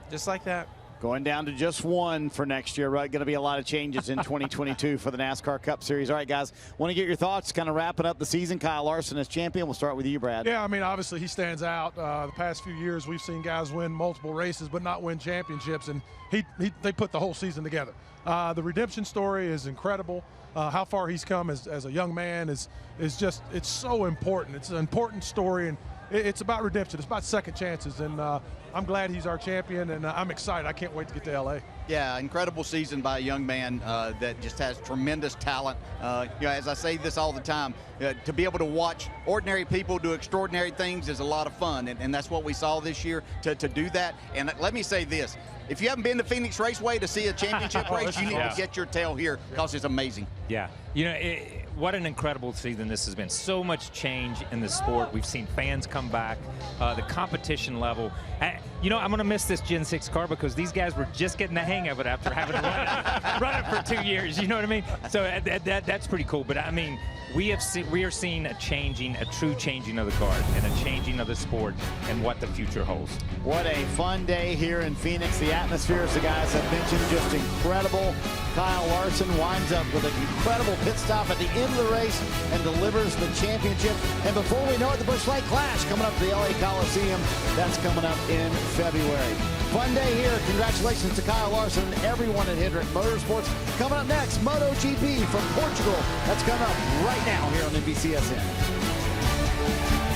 just like that. Going down to just 1 for next year, right? Going to be a lot of changes in 2022 for the NASCAR Cup Series. All right, guys, want to get your thoughts, kind of wrapping up the season. Kyle Larson as champion. We'll start with you, Brad. Yeah, I mean, obviously he stands out. The past few years we've seen guys win multiple races but not win championships, and they put the whole season together. The redemption story is incredible. How far he's come as a young man is just, it's so important. It's an important story, and it's about redemption. It's about second chances, and I'm glad he's our champion, and I'm excited. I can't wait to get to L.A. Yeah, incredible season by a young man that just has tremendous talent. You know, as I say this all the time, to be able to watch ordinary people do extraordinary things is a lot of fun, and that's what we saw this year, to do that. And let me say this, if you haven't been to Phoenix Raceway to see a championship race, you need to get your tail here because it's amazing. Yeah, you know, what an incredible season this has been. So much change in the sport. We've seen fans come back, the competition level. You know, I'm going to miss this Gen 6 car because these guys were just getting the hang of it after having to run it for 2 years. You know what I mean? So that's pretty cool. But I mean, we are seeing a true changing of the car and a changing of the sport and what the future holds. What a fun day here in Phoenix. The atmosphere, as the guys have mentioned, just incredible. Kyle Larson winds up with an incredible pit stop at the end of the race and delivers the championship. And before we know it, the Busch Light Clash coming up to the LA Coliseum. That's coming up in February. Fun day here. Congratulations to Kyle Larson and everyone at Hendrick Motorsports. Coming up next, MotoGP from Portugal. That's coming up right now here on NBCSN.